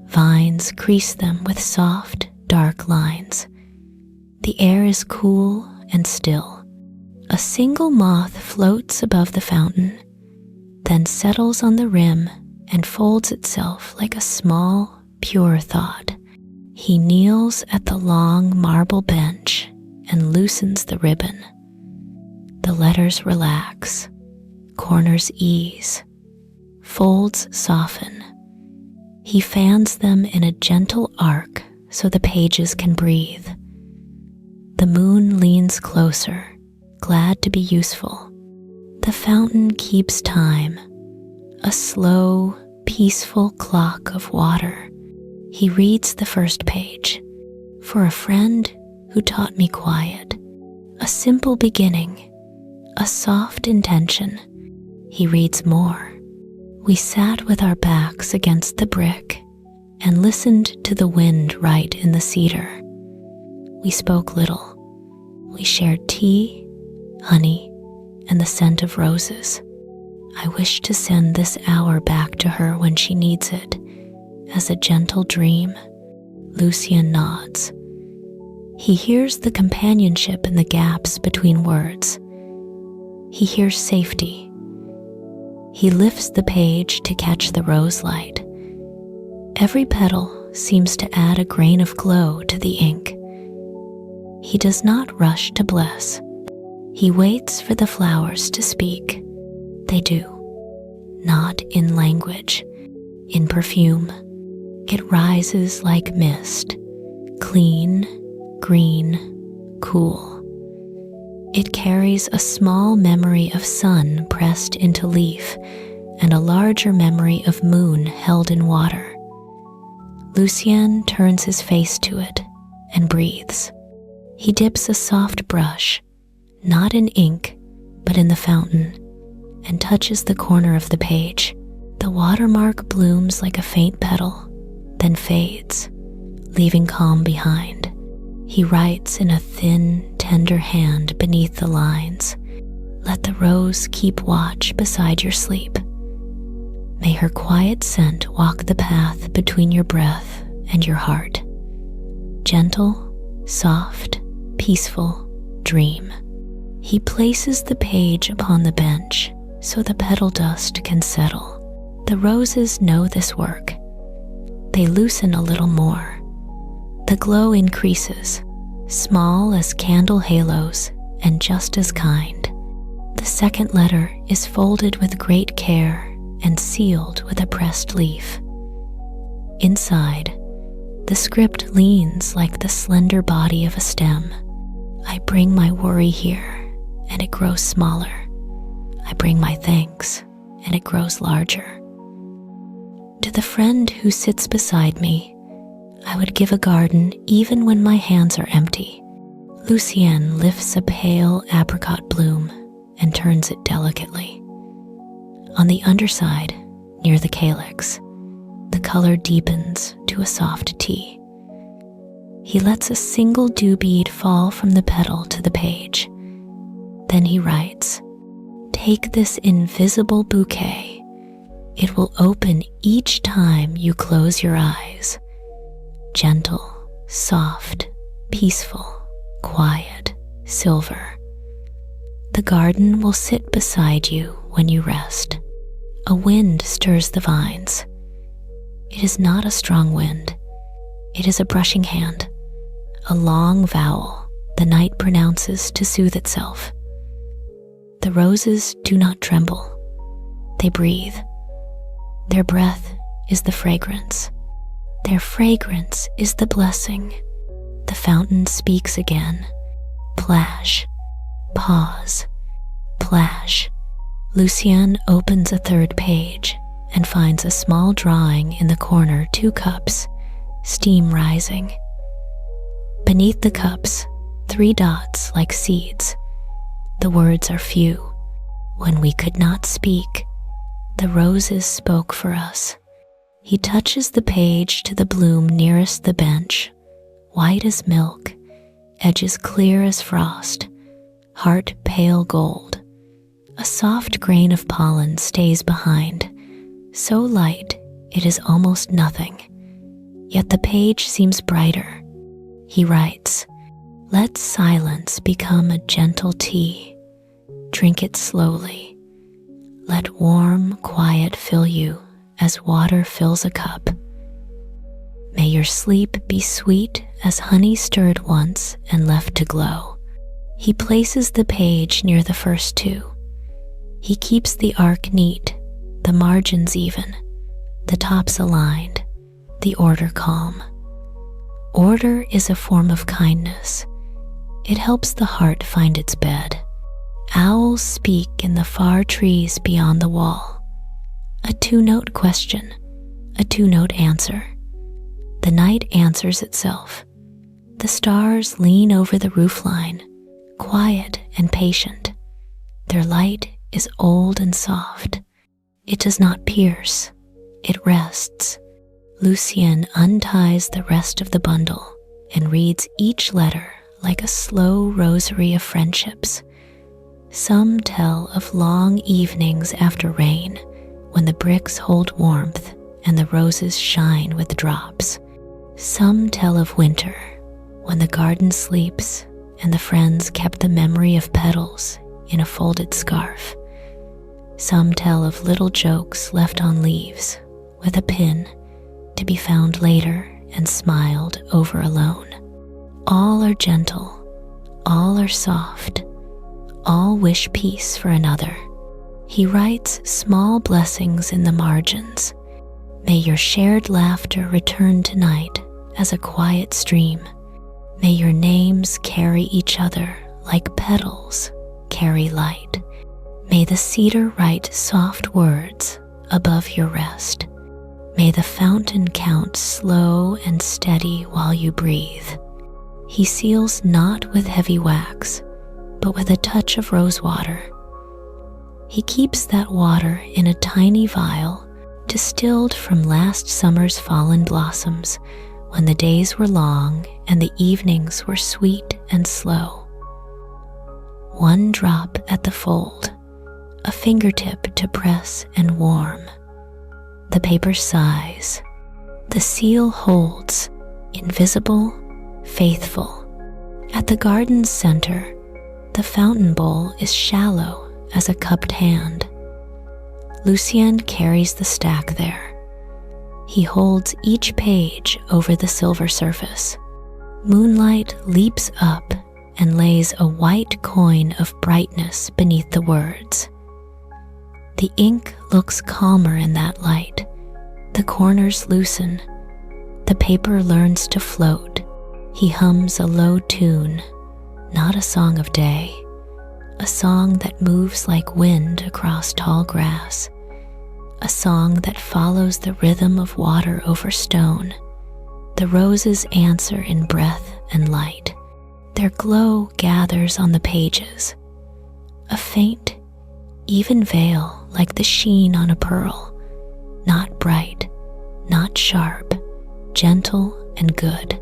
Vines crease them with soft, dark lines. The air is cool and still. A single moth floats above the fountain, then settles on the rim and folds itself like a small, pure thought. He kneels at the long marble bench and loosens the ribbon. The letters relax, corners ease, folds soften. He fans them in a gentle arc so the pages can breathe. The moon leans closer, glad to be useful. The fountain keeps time, a slow, peaceful clock of water. He reads the first page. For a friend who taught me quiet, a simple beginning, a soft intention. He reads more. We sat with our backs against the brick and listened to the wind right in the cedar. We spoke little. We shared tea, honey, and the scent of roses. I wish to send this hour back to her when she needs it, as a gentle dream. Lucien nods. He hears the companionship in the gaps between words. He hears safety. He lifts the page to catch the rose light. Every petal seems to add a grain of glow to the ink. He does not rush to bless. He waits for the flowers to speak. They do. Not in language, in perfume. It rises like mist, clean, green, cool. It carries a small memory of sun pressed into leaf and a larger memory of moon held in water. Lucien turns his face to it and breathes. He dips a soft brush, not in ink, but in the fountain, and touches the corner of the page. The watermark blooms like a faint petal, then fades, leaving calm behind. He writes in a thin, tender hand beneath the lines, "Let the rose keep watch beside your sleep. May her quiet scent walk the path between your breath and your heart. Gentle, soft, peaceful, dream." He places the page upon the bench so the petal dust can settle. The roses know this work. They loosen a little more. The glow increases, small as candle halos and just as kind. The second letter is folded with great care and sealed with a pressed leaf. Inside, the script leans like the slender body of a stem. I bring my worry here, and it grows smaller. I bring my thanks, and it grows larger. To the friend who sits beside me, I would give a garden even when my hands are empty. Lucien lifts a pale apricot bloom and turns it delicately. On the underside, near the calyx, the color deepens to a soft tea. He lets a single dew bead fall from the petal to the page. Then he writes, "Take this invisible bouquet. It will open each time you close your eyes. Gentle, soft, peaceful, quiet, silver. The garden will sit beside you when you rest. A wind stirs the vines. It is not a strong wind. It is a brushing hand, a long vowel the night pronounces to soothe itself. The roses do not tremble. They breathe. Their breath is the fragrance. Their fragrance is the blessing. The fountain speaks again. Plash, pause, plash." Lucien opens a third page and finds a small drawing in the corner, 2 cups, steam rising. Beneath the cups, 3 dots like seeds. The words are few. When we could not speak, the roses spoke for us. He touches the page to the bloom nearest the bench, white as milk, edges clear as frost, heart pale gold. A soft grain of pollen stays behind, so light it is almost nothing, yet the page seems brighter. He writes, "Let silence become a gentle tea. Drink it slowly. Let warm quiet fill you as water fills a cup. May your sleep be sweet as honey stirred once and left to glow." He places the page near the first 2. He keeps the arc neat, the margins even, the tops aligned, the order calm. Order is a form of kindness. It helps the heart find its bed. Owls speak in the far trees beyond the wall. A 2-note question, a 2-note answer. The night answers itself. The stars lean over the roofline, quiet and patient. Their light is old and soft. It does not pierce. It rests. Lucien unties the rest of the bundle and reads each letter like a slow rosary of friendships. Some tell of long evenings after rain, when the bricks hold warmth and the roses shine with drops. Some tell of winter, when the garden sleeps and the friends kept the memory of petals in a folded scarf. Some tell of little jokes left on leaves with a pin to be found later and smiled over alone. All are gentle, all are soft, all wish peace for another. He writes small blessings in the margins. May your shared laughter return tonight as a quiet stream. May your names carry each other like petals carry light. May the cedar write soft words above your rest. May the fountain count slow and steady while you breathe. He seals not with heavy wax, but with a touch of rose water. He keeps that water in a tiny vial, distilled from last summer's fallen blossoms, when the days were long and the evenings were sweet and slow. One drop at the fold, a fingertip to press and warm. The paper sighs. The seal holds, invisible, faithful. At the garden's center, the fountain bowl is shallow as a cupped hand. Lucien carries the stack there. He holds each page over the silver surface. Moonlight leaps up and lays a white coin of brightness beneath the words. The ink looks calmer in that light. The corners loosen. The paper learns to float. He hums a low tune, not a song of day, a song that moves like wind across tall grass, a song that follows the rhythm of water over stone. The roses answer in breath and light. Their glow gathers on the pages, a faint, even veil like the sheen on a pearl, not bright, not sharp, gentle and good.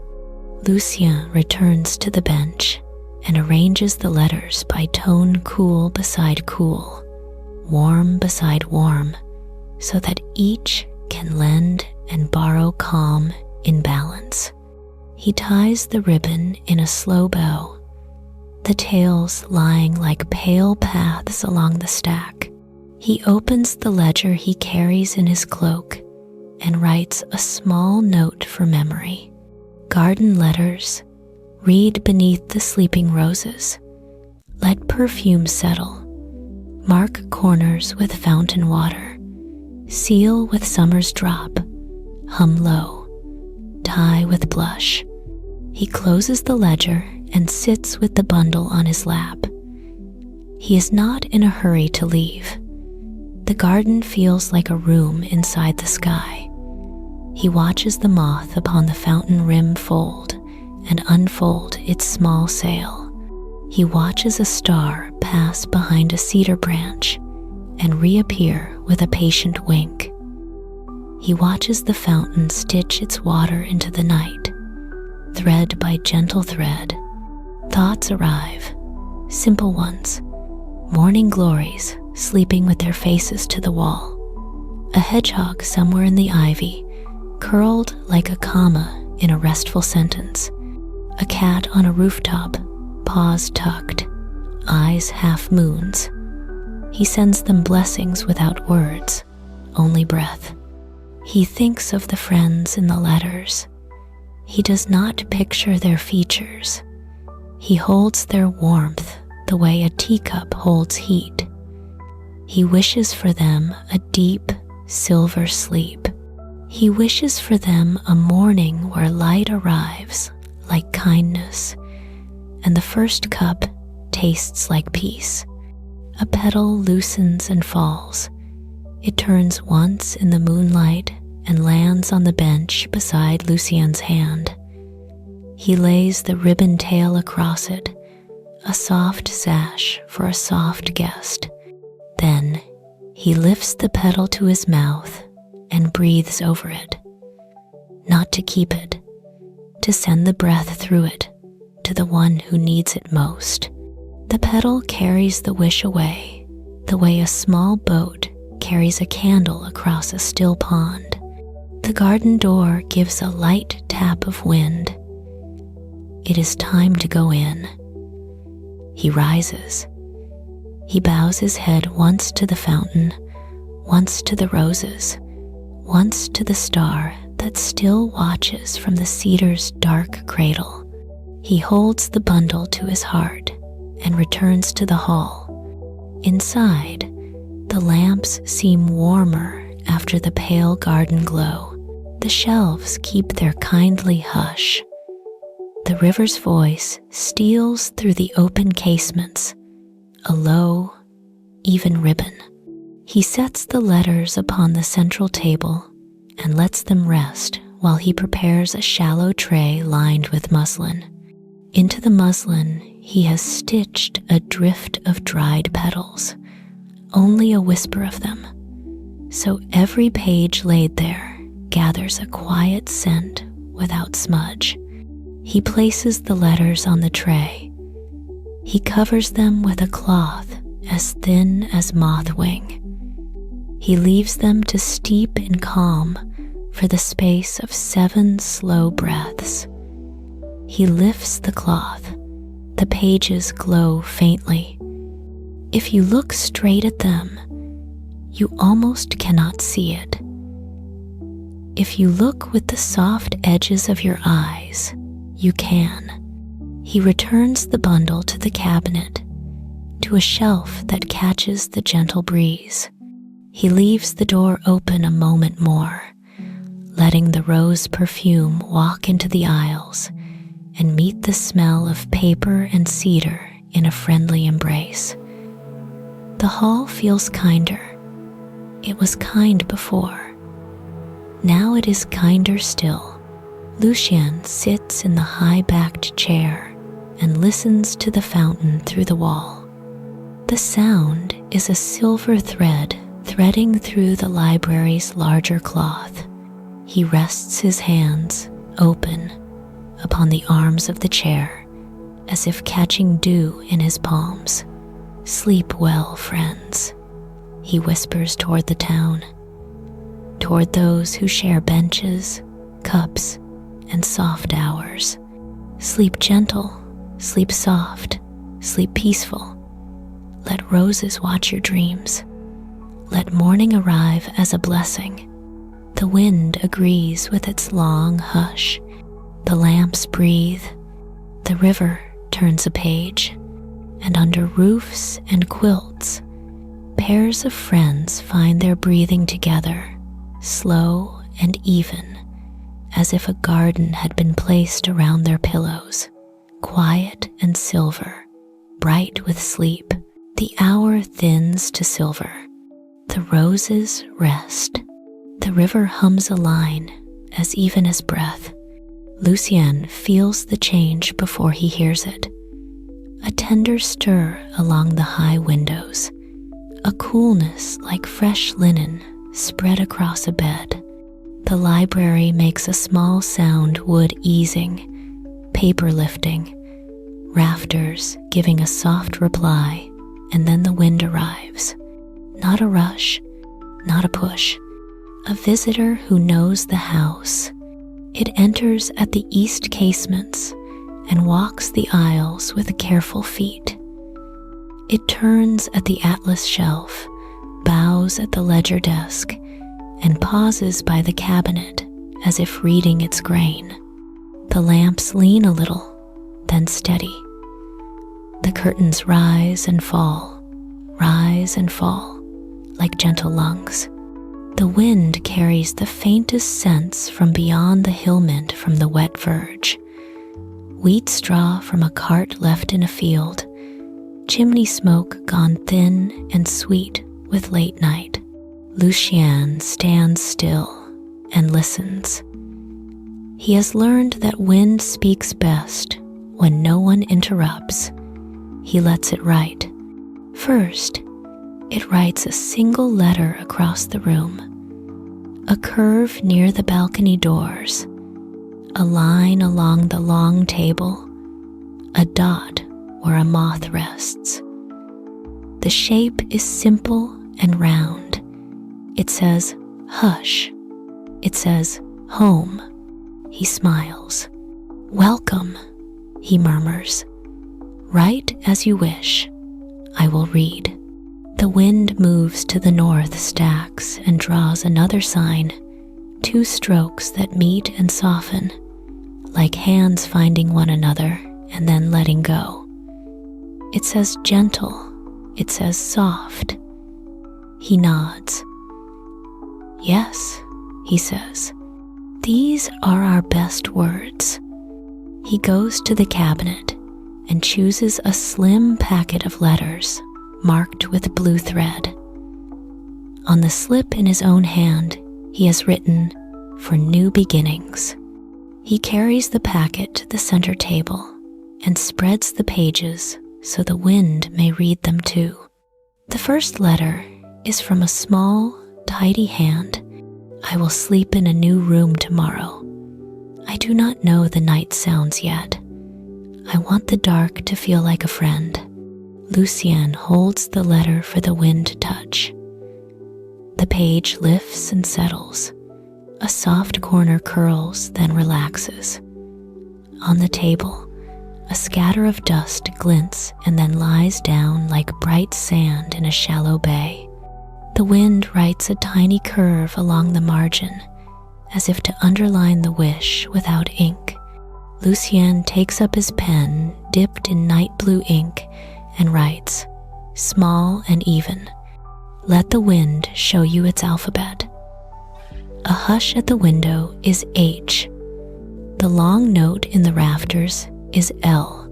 Lucien returns to the bench and arranges the letters by tone cool beside cool, warm beside warm, so that each can lend and borrow calm in balance. He ties the ribbon in a slow bow, the tails lying like pale paths along the stack. He opens the ledger he carries in his cloak and writes a small note for memory. Garden letters, read beneath the sleeping roses. Let perfume settle. Mark corners with fountain water. Seal with summer's drop. Hum low. Tie with blush. He closes the ledger and sits with the bundle on his lap. He is not in a hurry to leave. The garden feels like a room inside the sky. He watches the moth upon the fountain rim fold and unfold its small sail. He watches a star pass behind a cedar branch and reappear with a patient wink. He watches the fountain stitch its water into the night, thread by gentle thread. Thoughts arrive, simple ones, morning glories sleeping with their faces to the wall. A hedgehog somewhere in the ivy, curled like a comma in a restful sentence. A cat on a rooftop, paws tucked, eyes half moons. He sends them blessings without words, only breath. He thinks of the friends in the letters. He does not picture their features. He holds their warmth the way a teacup holds heat. He wishes for them a deep, silver sleep. He wishes for them a morning where light arrives like kindness, and the first cup tastes like peace. A petal loosens and falls. It turns once in the moonlight and lands on the bench beside Lucien's hand. He lays the ribbon tail across it, a soft sash for a soft guest. Then he lifts the petal to his mouth and breathes over it, not to keep it, to send the breath through it to the one who needs it most. The petal carries the wish away, the way a small boat carries a candle across a still pond. The garden door gives a light tap of wind. It is time to go in. He rises. He bows his head once to the fountain, once to the roses, once to the star that still watches from the cedar's dark cradle. He holds the bundle to his heart and returns to the hall. Inside, the lamps seem warmer after the pale garden glow. The shelves keep their kindly hush. The river's voice steals through the open casements, a low, even ribbon. He sets the letters upon the central table and lets them rest while he prepares a shallow tray lined with muslin. Into the muslin, he has stitched a drift of dried petals, only a whisper of them. So every page laid there gathers a quiet scent without smudge. He places the letters on the tray. He covers them with a cloth as thin as moth wing. He leaves them to steep in calm for the space of 7 slow breaths. He lifts the cloth. The pages glow faintly. If you look straight at them, you almost cannot see it. If you look with the soft edges of your eyes, you can. He returns the bundle to the cabinet, to a shelf that catches the gentle breeze. He leaves the door open a moment more, letting the rose perfume walk into the aisles and meet the smell of paper and cedar in a friendly embrace. The hall feels kinder. It was kind before. Now it is kinder still. Lucien sits in the high-backed chair and listens to the fountain through the wall. The sound is a silver thread threading through the library's larger cloth. He rests his hands, open, upon the arms of the chair, as if catching dew in his palms. "Sleep well, friends," he whispers toward the town, toward those who share benches, cups, and soft hours. Sleep gentle, sleep soft, sleep peaceful. Let roses watch your dreams. Let morning arrive as a blessing. The wind agrees with its long hush. The lamps breathe. The river turns a page. And under roofs and quilts, pairs of friends find their breathing together, slow and even, as if a garden had been placed around their pillows, quiet and silver, bright with sleep. The hour thins to silver. The roses rest. The river hums a line, as even as breath. Lucien feels the change before he hears it. A tender stir along the high windows, a coolness like fresh linen spread across a bed. The library makes a small sound, wood easing, paper lifting, rafters giving a soft reply, and then the wind arrives. Not a rush, not a push. A visitor who knows the house. It enters at the east casements and walks the aisles with careful feet. It turns at the atlas shelf, bows at the ledger desk, and pauses by the cabinet as if reading its grain. The lamps lean a little, then steady. The curtains rise and fall, like gentle lungs. The wind carries the faintest scents from beyond the hill mint from the wet verge. Wheat straw from a cart left in a field, chimney smoke gone thin and sweet with late night. Lucien stands still and listens. He has learned that wind speaks best when no one interrupts. He lets it write. First, it writes a single letter across the room, a curve near the balcony doors, a line along the long table, a dot where a moth rests. The shape is simple and round. It says, hush. It says, home. He smiles. Welcome, he murmurs. Write as you wish. I will read. The wind moves to the north stacks and draws another sign, 2 strokes that meet and soften, like hands finding one another and then letting go. It says gentle. It says soft. He nods. Yes, he says. These are our best words. He goes to the cabinet and chooses a slim packet of letters marked with blue thread. On the slip in his own hand, he has written, "For new beginnings." He carries the packet to the center table and spreads the pages so the wind may read them too. The first letter is from a small, tidy hand. I will sleep in a new room tomorrow. I do not know the night sounds yet. I want the dark to feel like a friend. Lucien holds the letter for the wind to touch. The page lifts and settles. A soft corner curls, then relaxes. On the table, a scatter of dust glints and then lies down like bright sand in a shallow bay. The wind writes a tiny curve along the margin, as if to underline the wish without ink. Lucien takes up his pen, dipped in night blue ink, and writes, small and even, "Let the wind show you its alphabet." A hush at the window is H. The long note in the rafters is L.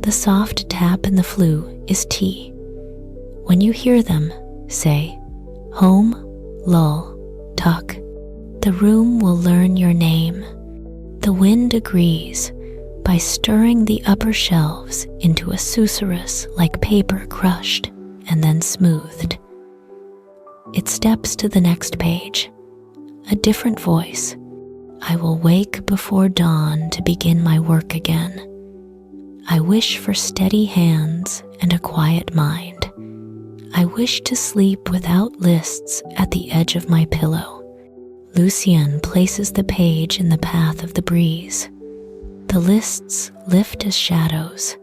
The soft tap in the flue is T. When you hear them, say, home, lull, tuck. The room will learn your name. The wind agrees by stirring the upper shelves into a susurrus like paper crushed and then smoothed. It steps to the next page. A different voice. I will wake before dawn to begin my work again. I wish for steady hands and a quiet mind. I wish to sleep without lists at the edge of my pillow. Lucien places the page in the path of the breeze. The lists lift as shadows,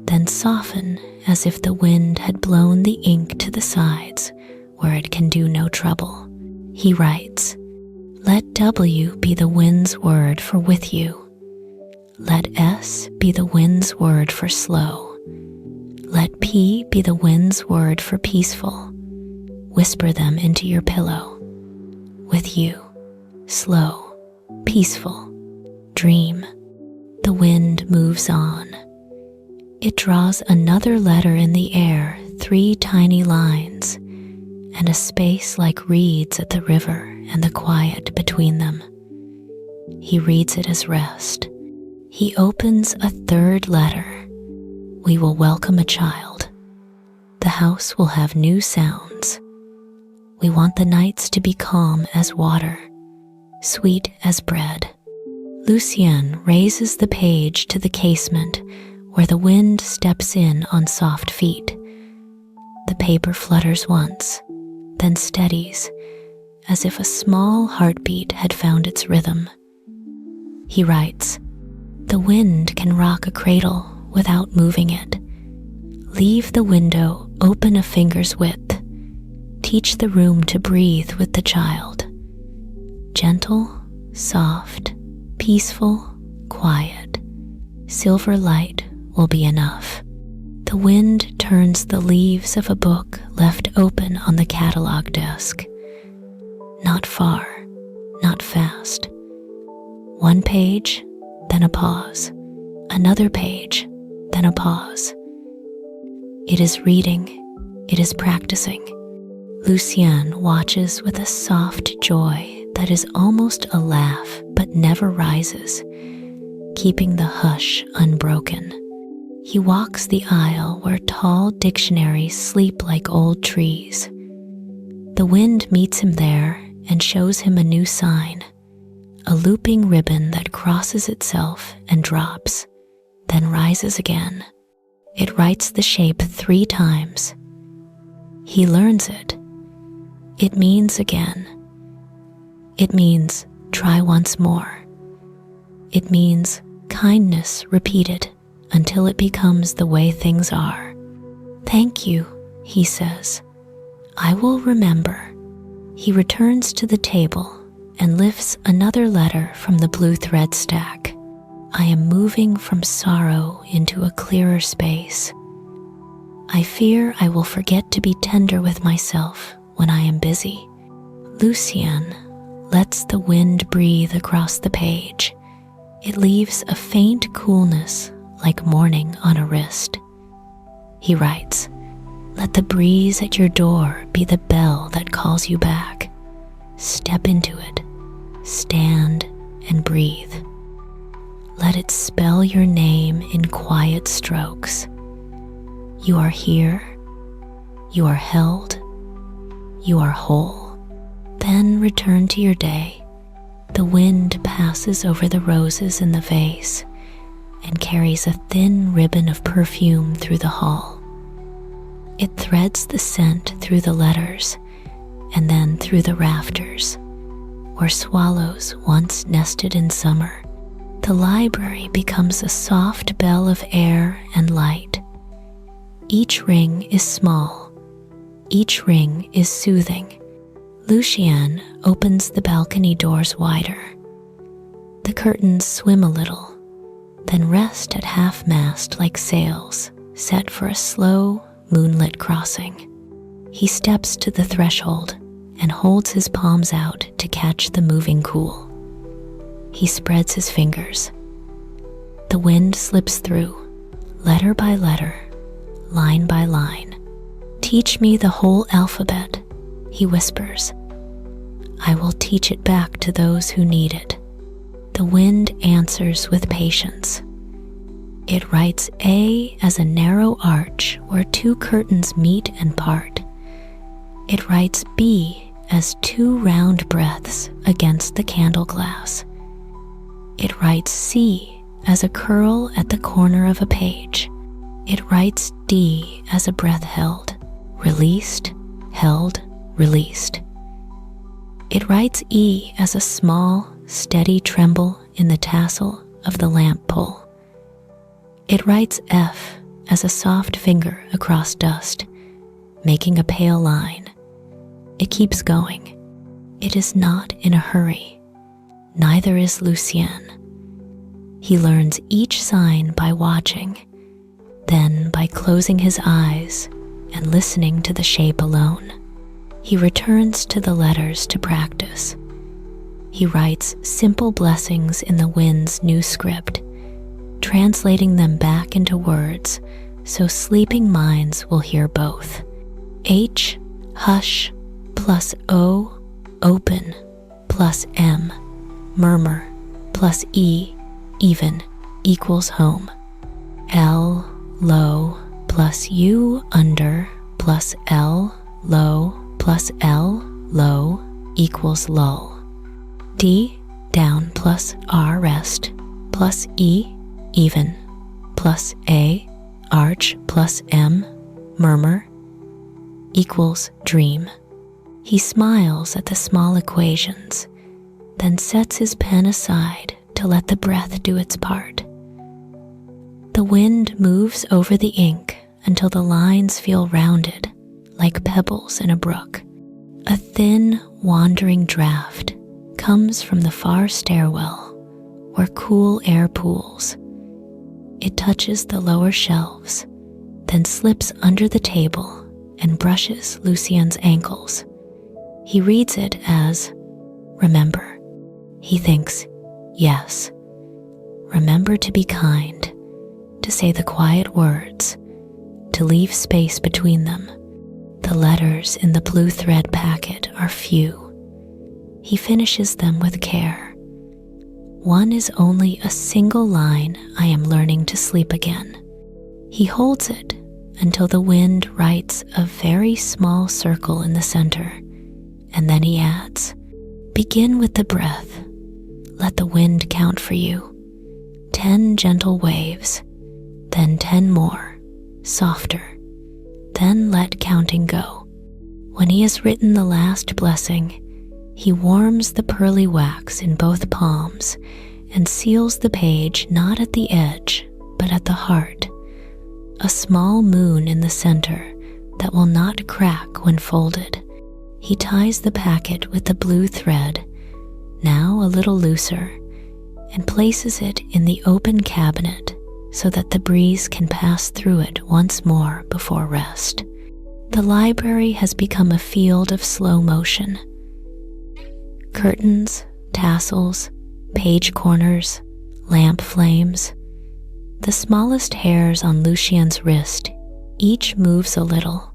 then soften as if the wind had blown the ink to the sides where it can do no trouble. He writes, let W be the wind's word for with you. Let S be the wind's word for slow. Let P be the wind's word for peaceful. Whisper them into your pillow. With you, slow, peaceful, dream. The wind moves on. It draws another letter in the air, 3 tiny lines, and a space like reeds at the river and the quiet between them. He reads it as rest. He opens a 3rd letter. We will welcome a child. The house will have new sounds. We want the nights to be calm as water, sweet as bread. Lucien raises the page to the casement where the wind steps in on soft feet. The paper flutters once, then steadies, as if a small heartbeat had found its rhythm. He writes, the wind can rock a cradle without moving it. Leave the window open a finger's width. Teach the room to breathe with the child. Gentle, soft, peaceful, quiet. Silver light will be enough. The wind turns the leaves of a book left open on the catalog desk. Not far, not fast. 1 page, then a pause. Another page, then a pause. It is reading. It is practicing. Lucien watches with a soft joy that is almost a laugh but never rises, keeping the hush unbroken. He walks the aisle where tall dictionaries sleep like old trees. The wind meets him there and shows him a new sign, a looping ribbon that crosses itself and drops, then rises again. It writes the shape 3 times. He learns it. It means again. It means try once more. It means kindness repeated until it becomes the way things are. Thank you, he says. I will remember. He returns to the table and lifts another letter from the blue thread stack. I am moving from sorrow into a clearer space. I fear I will forget to be tender with myself when I am busy. Lucien lets the wind breathe across the page. It leaves a faint coolness like morning on a wrist. He writes, let the breeze at your door be the bell that calls you back. Step into it. Stand and breathe. Let it spell your name in quiet strokes. You are here. You are held. You are whole. Then return to your day. The wind passes over the roses in the vase and carries a thin ribbon of perfume through the hall. It threads the scent through the letters and then through the rafters, where swallows once nested in summer. The library becomes a soft bell of air and light. Each ring is small. Each ring is soothing. Lucien opens the balcony doors wider. The curtains swim a little, then rest at half-mast like sails set for a slow, moonlit crossing. He steps to the threshold and holds his palms out to catch the moving cool. He spreads his fingers. The wind slips through, letter by letter, line by line. "Teach me the whole alphabet," he whispers. "I will teach it back to those who need it." The wind answers with patience. It writes A as a narrow arch where two curtains meet and part. It writes B as two round breaths against the candle glass. It writes C as a curl at the corner of a page. It writes D as a breath held, released, held, released. It writes E as a small, steady tremble in the tassel of the lamp pole. It writes F as a soft finger across dust, making a pale line. It keeps going. It is not in a hurry. Neither is Lucien. He learns each sign by watching, then by closing his eyes and listening to the shape alone. He returns to the letters to practice. He writes simple blessings in the wind's new script, translating them back into words so sleeping minds will hear both. H, hush, plus O, open, plus M, murmur, plus E, even, equals home. L, low, plus U, under, plus L, low, plus L, low, equals lull. D, down, plus R, rest, plus E, even, plus A, arch, plus M, murmur, equals dream. He smiles at the small equations, then sets his pen aside to let the breath do its part. The wind moves over the ink until the lines feel rounded, like pebbles in a brook. A thin, wandering draft comes from the far stairwell where cool air pools. It touches the lower shelves, then slips under the table and brushes Lucien's ankles. He reads it as, remember. He thinks, yes. Remember to be kind, to say the quiet words, to leave space between them. The letters in the blue thread packet are few. He finishes them with care. One is only a single line, I am learning to sleep again. He holds it until the wind writes a very small circle in the center, and then he adds, begin with the breath. Let the wind count for you. 10 gentle waves, then 10 more, softer. Then let counting go. When he has written the last blessing, he warms the pearly wax in both palms and seals the page not at the edge, but at the heart, a small moon in the center that will not crack when folded. He ties the packet with the blue thread, now a little looser, and places it in the open cabinet so that the breeze can pass through it once more before rest. The library has become a field of slow motion. Curtains, tassels, page corners, lamp flames. The smallest hairs on Lucien's wrist each moves a little,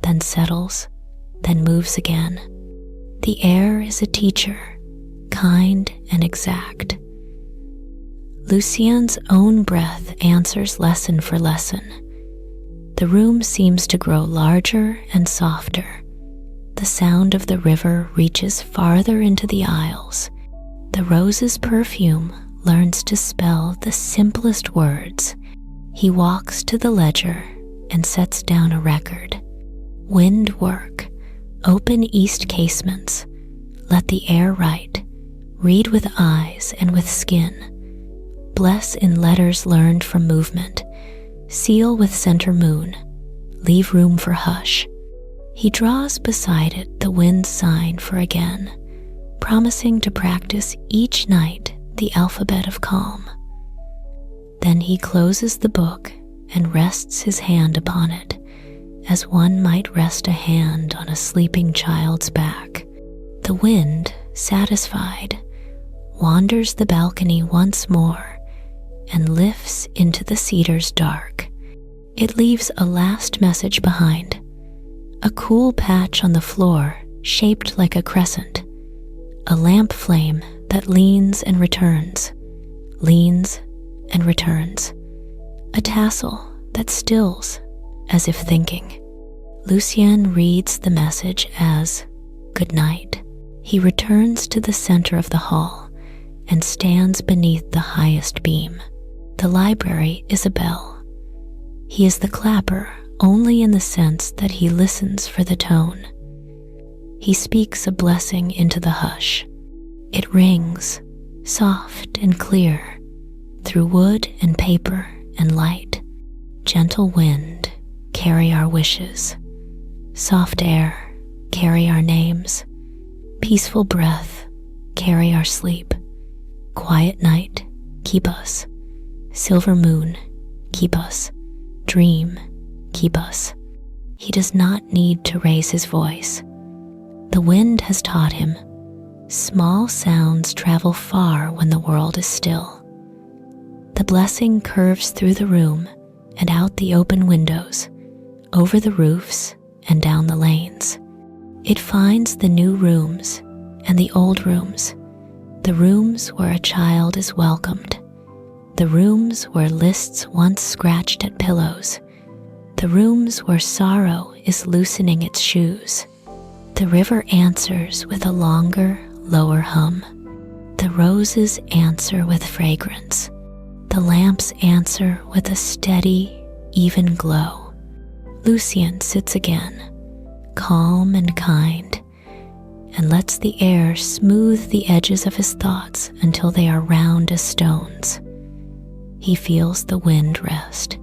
then settles, then moves again. The air is a teacher, kind and exact. Lucien's own breath answers lesson for lesson. The room seems to grow larger and softer. The sound of the river reaches farther into the aisles. The rose's perfume learns to spell the simplest words. He walks to the ledger and sets down a record. Wind work, open east casements, let the air write, read with eyes and with skin, bless in letters learned from movement, seal with center moon, leave room for hush. He draws beside it the wind's sign for again, promising to practice each night the alphabet of calm. Then he closes the book and rests his hand upon it, as one might rest a hand on a sleeping child's back. The wind, satisfied, wanders the balcony once more and lifts into the cedar's dark. It leaves a last message behind, a cool patch on the floor shaped like a crescent, a lamp flame that leans and returns, leans and returns, a tassel that stills as if thinking. Lucien reads the message as good night. He returns to the center of the hall and stands beneath the highest beam. The library is a bell. He is the clapper only in the sense that he listens for the tone. He speaks a blessing into the hush. It rings, soft and clear, through wood and paper and light. Gentle wind, carry our wishes. Soft air, carry our names. Peaceful breath, carry our sleep. Quiet night, keep us. Silver moon, keep us. Dream, keep us. He does not need to raise his voice. The wind has taught him. Small sounds travel far when the world is still. The blessing curves through the room and out the open windows, over the roofs and down the lanes. It finds the new rooms and the old rooms, the rooms where a child is welcomed, the rooms where lists once scratched at pillows, the rooms where sorrow is loosening its shoes. The river answers with a longer, lower hum. The roses answer with fragrance. The lamps answer with a steady, even glow. Lucien sits again, calm and kind, and lets the air smooth the edges of his thoughts until they are round as stones. He feels the wind rest.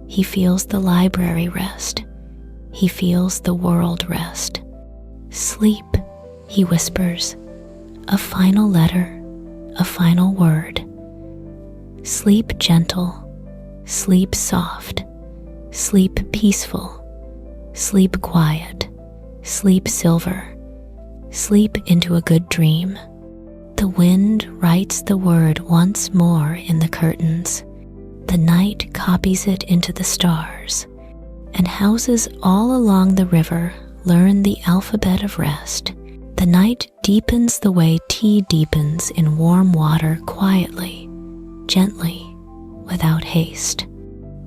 He feels the library rest. He feels the world rest. Sleep, he whispers, a final letter, a final word. Sleep gentle, sleep soft, sleep peaceful, sleep quiet, sleep silver, sleep into a good dream. The wind writes the word once more in the curtains. The night copies it into the stars, and houses all along the river learn the alphabet of rest. The night deepens the way tea deepens in warm water quietly, gently, without haste.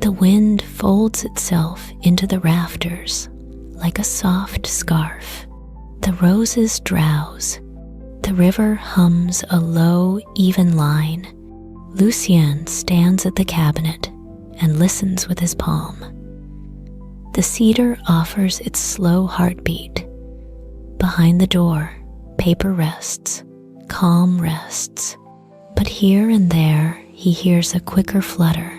The wind folds itself into the rafters like a soft scarf. The roses drowse. The river hums a low, even line. Lucien stands at the cabinet and listens with his palm. The cedar offers its slow heartbeat. Behind the door, paper rests, calm rests. But here and there he hears a quicker flutter,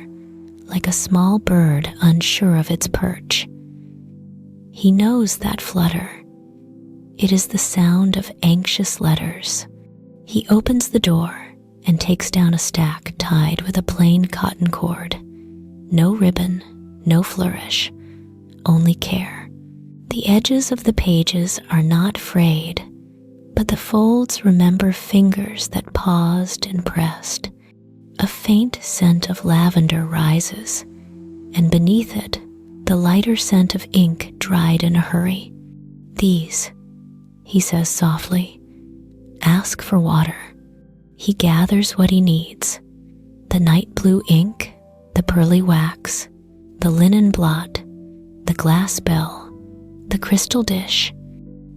like a small bird unsure of its perch. He knows that flutter. It is the sound of anxious letters. He opens the door and takes down a stack tied with a plain cotton cord. No ribbon, no flourish, only care. The edges of the pages are not frayed, but the folds remember fingers that paused and pressed. A faint scent of lavender rises, and beneath it, the lighter scent of ink dried in a hurry. These, he says softly, ask for water. He gathers what he needs: the night blue ink, the pearly wax, the linen blot, the glass bell, the crystal dish.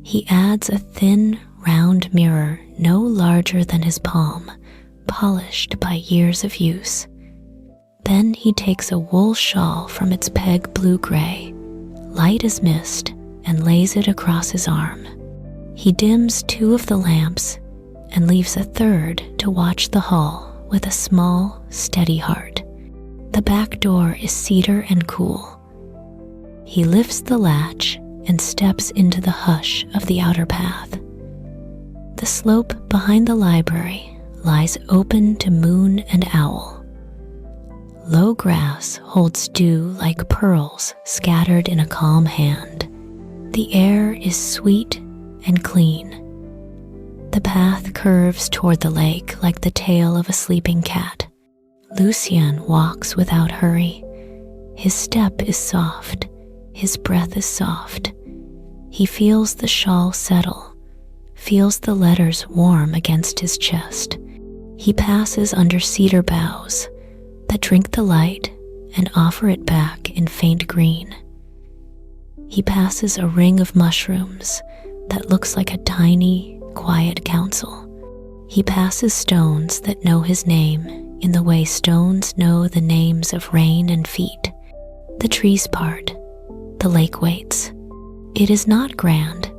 He adds a thin, round mirror no larger than his palm, polished by years of use. Then he takes a wool shawl from its peg blue-gray, light as mist, and lays it across his arm. He dims 2 of the lamps and leaves a third to watch the hall with a small, steady heart. The back door is cedar and cool. He lifts the latch and steps into the hush of the outer path. The slope behind the library lies open to moon and owl. Low grass holds dew like pearls scattered in a calm hand. The air is sweet and clean. The path curves toward the lake like the tail of a sleeping cat. Lucien walks without hurry. His step is soft. His breath is soft. He feels the shawl settle, feels the letters warm against his chest. He passes under cedar boughs that drink the light and offer it back in faint green. He passes a ring of mushrooms that looks like a tiny, quiet council. He passes stones that know his name in the way stones know the names of rain and feet. The trees part. The lake waits. It is not grand.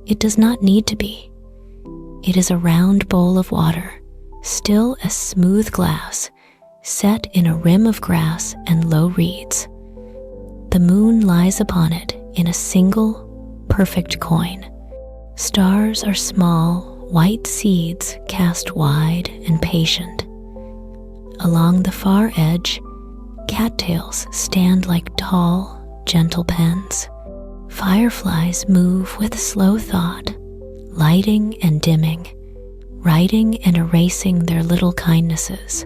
It does not need to be. It is a round bowl of water, still as smooth glass, set in a rim of grass and low reeds. The moon lies upon it in a single, perfect coin. Stars are small, white seeds cast wide and patient. Along the far edge, cattails stand like tall, gentle pens. Fireflies move with slow thought, lighting and dimming, writing and erasing their little kindnesses.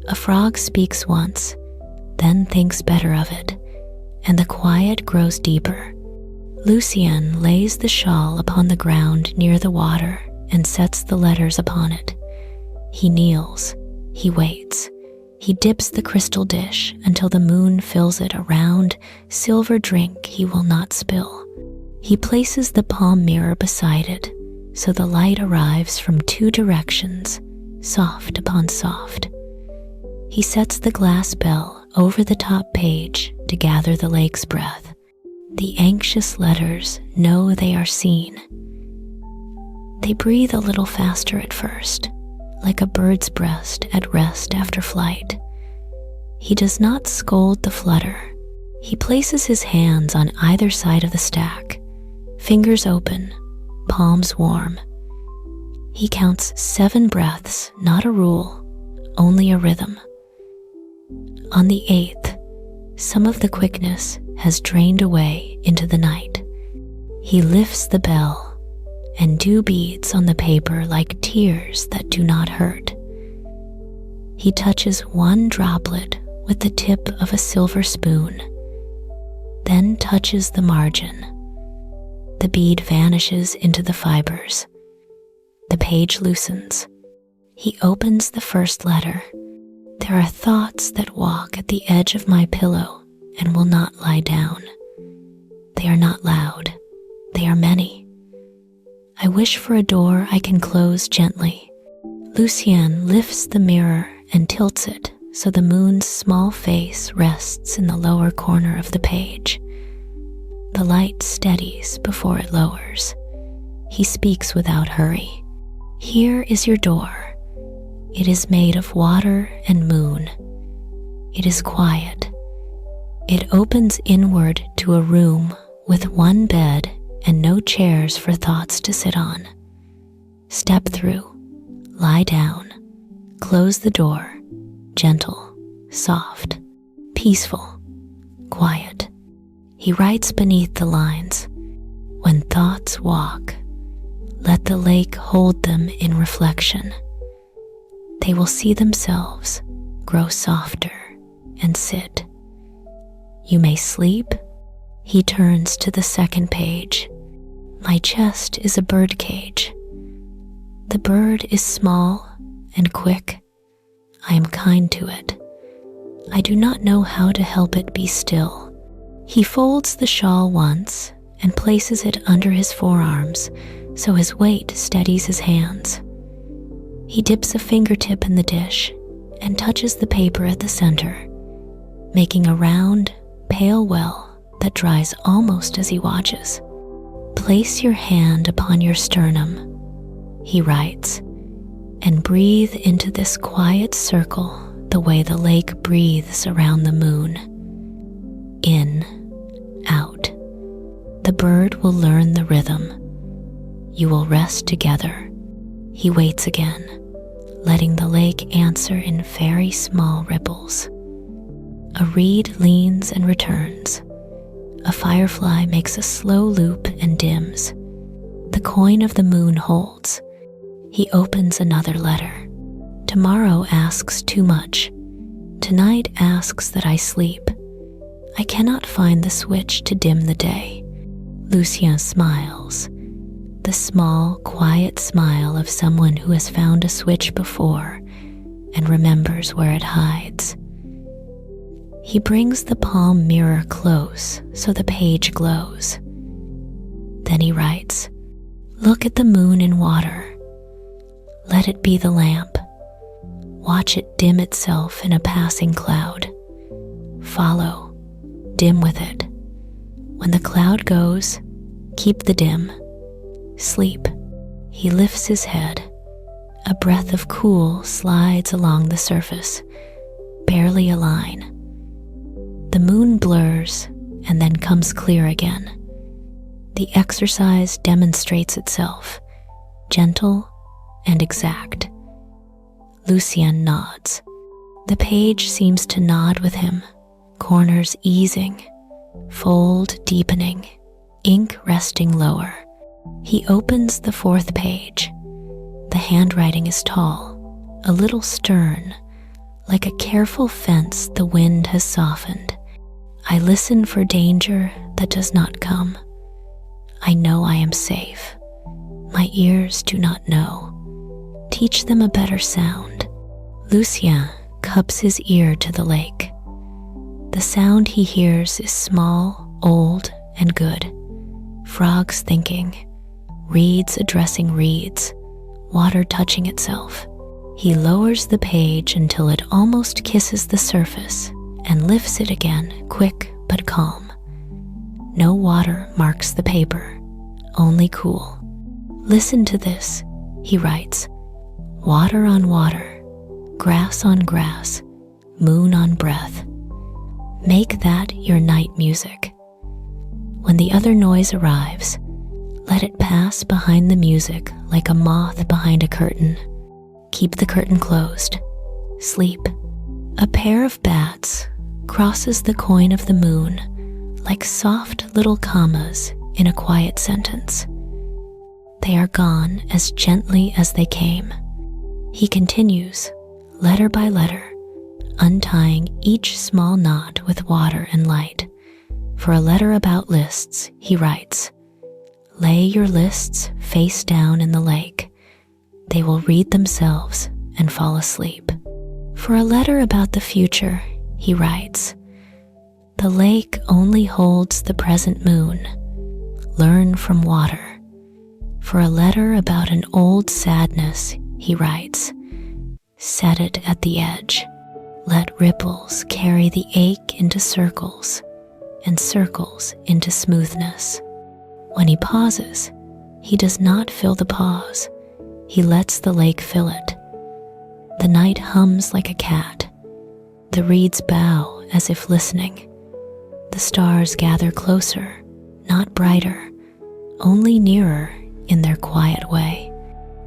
A frog speaks once, then thinks better of it, and the quiet grows deeper. Lucien lays the shawl upon the ground near the water and sets the letters upon it. He kneels, he waits. He dips the crystal dish until the moon fills it a round, silver drink he will not spill. He places the palm mirror beside it, so the light arrives from 2 directions, soft upon soft. He sets the glass bell over the top page to gather the lake's breath. The anxious letters know they are seen. They breathe a little faster at first, like a bird's breast at rest after flight. He does not scold the flutter. He places his hands on either side of the stack, fingers open, palms warm. He counts 7 breaths, not a rule, only a rhythm. On the 8th, some of the quickness has drained away into the night. He lifts the bell, and dew beads on the paper like tears that do not hurt. He touches 1 droplet with the tip of a silver spoon, then touches the margin. The bead vanishes into the fibers. The page loosens. He opens the first letter. There are thoughts that walk at the edge of my pillow and will not lie down. They are not loud. They are many. I wish for a door I can close gently. Lucien lifts the mirror and tilts it so the moon's small face rests in the lower corner of the page. The light steadies before it lowers. He speaks without hurry. Here is your door. It is made of water and moon. It is quiet. It opens inward to a room with 1 bed and no chairs for thoughts to sit on. Step through, lie down, close the door, gentle, soft, peaceful, quiet. He writes beneath the lines, when thoughts walk, let the lake hold them in reflection. They will see themselves grow softer and sit. You may sleep. He turns to the 2nd page. My chest is a bird cage. The bird is small and quick. I am kind to it. I do not know how to help it be still. He folds the shawl once and places it under his forearms so his weight steadies his hands. He dips a fingertip in the dish and touches the paper at the center, making a round, pale well that dries almost as he watches. Place your hand upon your sternum, he writes, and breathe into this quiet circle the way the lake breathes around the moon. In, out. The bird will learn the rhythm. You will rest together. He waits again, letting the lake answer in very small ripples. A reed leans and returns. A firefly makes a slow loop and dims. The coin of the moon holds. He opens another letter. Tomorrow asks too much. Tonight asks that I sleep. I cannot find the switch to dim the day. Lucien smiles. The small, quiet smile of someone who has found a switch before and remembers where it hides. He brings the palm mirror close so the page glows. Then he writes, "Look at the moon in water. Let it be the lamp. Watch it dim itself in a passing cloud. Follow, dim with it. When the cloud goes, keep the dim. Sleep." He lifts his head. A breath of cool slides along the surface, barely a line. The moon blurs and then comes clear again. The exercise demonstrates itself, gentle and exact. Lucien nods. The page seems to nod with him, corners easing, fold deepening, ink resting lower. He opens the fourth page. The handwriting is tall, a little stern, like a careful fence the wind has softened. I listen for danger that does not come. I know I am safe. My ears do not know. Teach them a better sound. Lucien cups his ear to the lake. The sound he hears is small, old, and good. Frogs thinking, reeds addressing reeds, water touching itself. He lowers the page until it almost kisses the surface and lifts it again, quick but calm. No water marks the paper, only cool. Listen to this, he writes. Water on water, grass on grass, moon on breath. Make that your night music. When the other noise arrives, let it pass behind the music like a moth behind a curtain. Keep the curtain closed. Sleep. A pair of bats crosses the coin of the moon like soft little commas in a quiet sentence. They are gone as gently as they came. He continues, letter by letter, untying each small knot with water and light. For a letter about lists, he writes, lay your lists face down in the lake. They will read themselves and fall asleep. For a letter about the future, he writes, the lake only holds the present moon. Learn from water. For a letter about an old sadness, he writes, set it at the edge. Let ripples carry the ache into circles, and circles into smoothness. When he pauses, he does not fill the pause. He lets the lake fill it. The night hums like a cat. The reeds bow as if listening. The stars gather closer, not brighter, only nearer in their quiet way.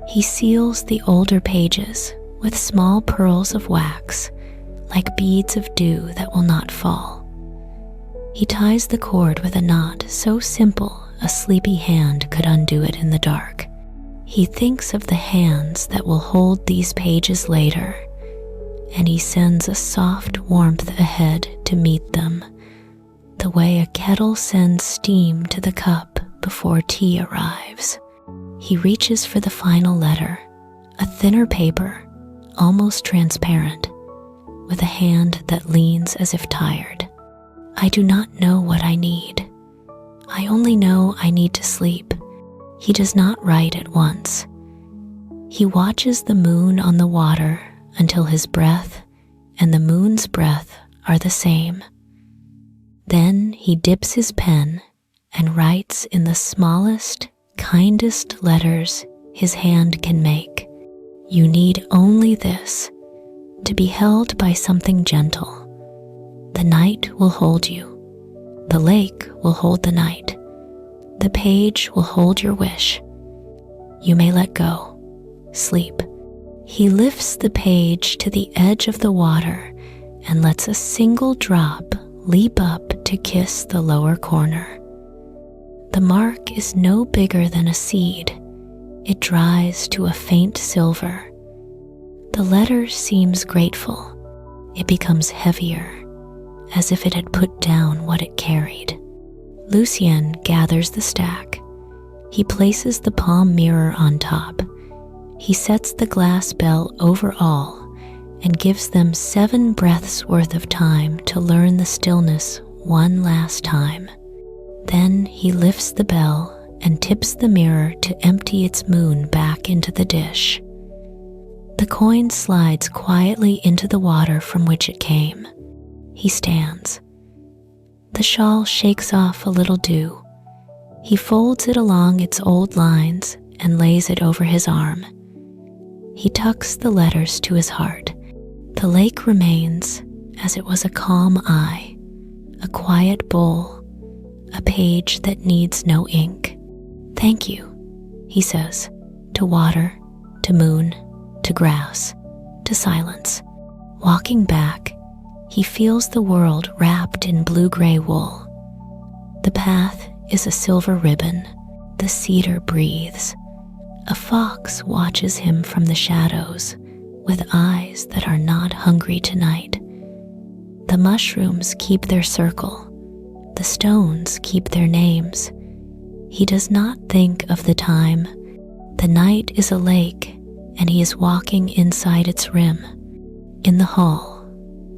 He seals the older pages with small pearls of wax, like beads of dew that will not fall. He ties the cord with a knot so simple a sleepy hand could undo it in the dark. He thinks of the hands that will hold these pages later, and he sends a soft warmth ahead to meet them, the way a kettle sends steam to the cup before tea arrives. He reaches for the final letter, a thinner paper, almost transparent, with a hand that leans as if tired. I do not know what I need. I only know I need to sleep. He does not write at once. He watches the moon on the water until his breath and the moon's breath are the same. Then he dips his pen and writes in the smallest, kindest letters his hand can make. You need only this, to be held by something gentle. The night will hold you. The lake will hold the night. The page will hold your wish. You may let go. Sleep. He lifts the page to the edge of the water and lets a single drop leap up to kiss the lower corner. The mark is no bigger than a seed. It dries to a faint silver. The letter seems grateful. It becomes heavier, as if it had put down what it carried. Lucien gathers the stack. He places the palm mirror on top. He sets the glass bell over all and gives them 7 breaths worth of time to learn the stillness one last time. Then he lifts the bell and tips the mirror to empty its moon back into the dish. The coin slides quietly into the water from which it came. He stands. The shawl shakes off a little dew. He folds it along its old lines and lays it over his arm. He tucks the letters to his heart. The lake remains as it was, a calm eye, a quiet bowl, a page that needs no ink. Thank you, he says, to water, to moon, to grass, to silence. Walking back, he feels the world wrapped in blue-gray wool. The path is a silver ribbon. The cedar breathes. A fox watches him from the shadows with eyes that are not hungry tonight. The mushrooms keep their circle. The stones keep their names. He does not think of the time. The night is a lake, and he is walking inside its rim. In the hall,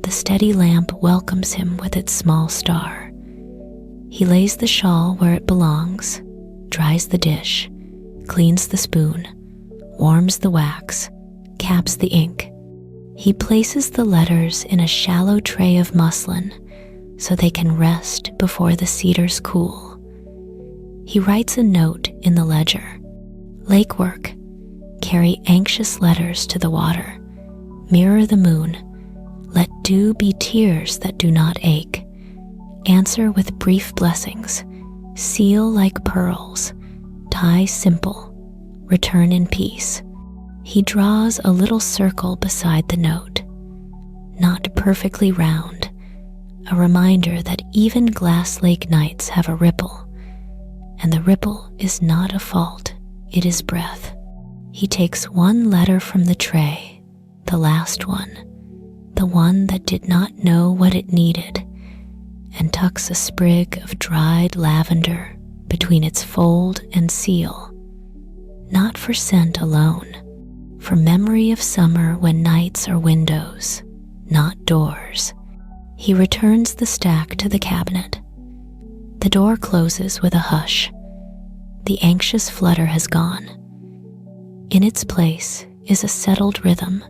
the steady lamp welcomes him with its small star. He lays the shawl where it belongs, dries the dish, cleans the spoon, warms the wax, caps the ink. He places the letters in a shallow tray of muslin so they can rest before the cedars cool. He writes a note in the ledger. Lake work. Carry anxious letters to the water. Mirror the moon. Let dew be tears that do not ache. Answer with brief blessings. Seal like pearls. Tie simple. Return in peace. He draws a little circle beside the note. Not perfectly round. A reminder that even Glass Lake nights have a ripple. And the ripple is not a fault. It is breath. He takes one letter from the tray, the last one, the one that did not know what it needed, and tucks a sprig of dried lavender between its fold and seal, not for scent alone, for memory of summer when nights are windows, not doors. He returns the stack to the cabinet. The door closes with a hush. The anxious flutter has gone. In its place is a settled rhythm,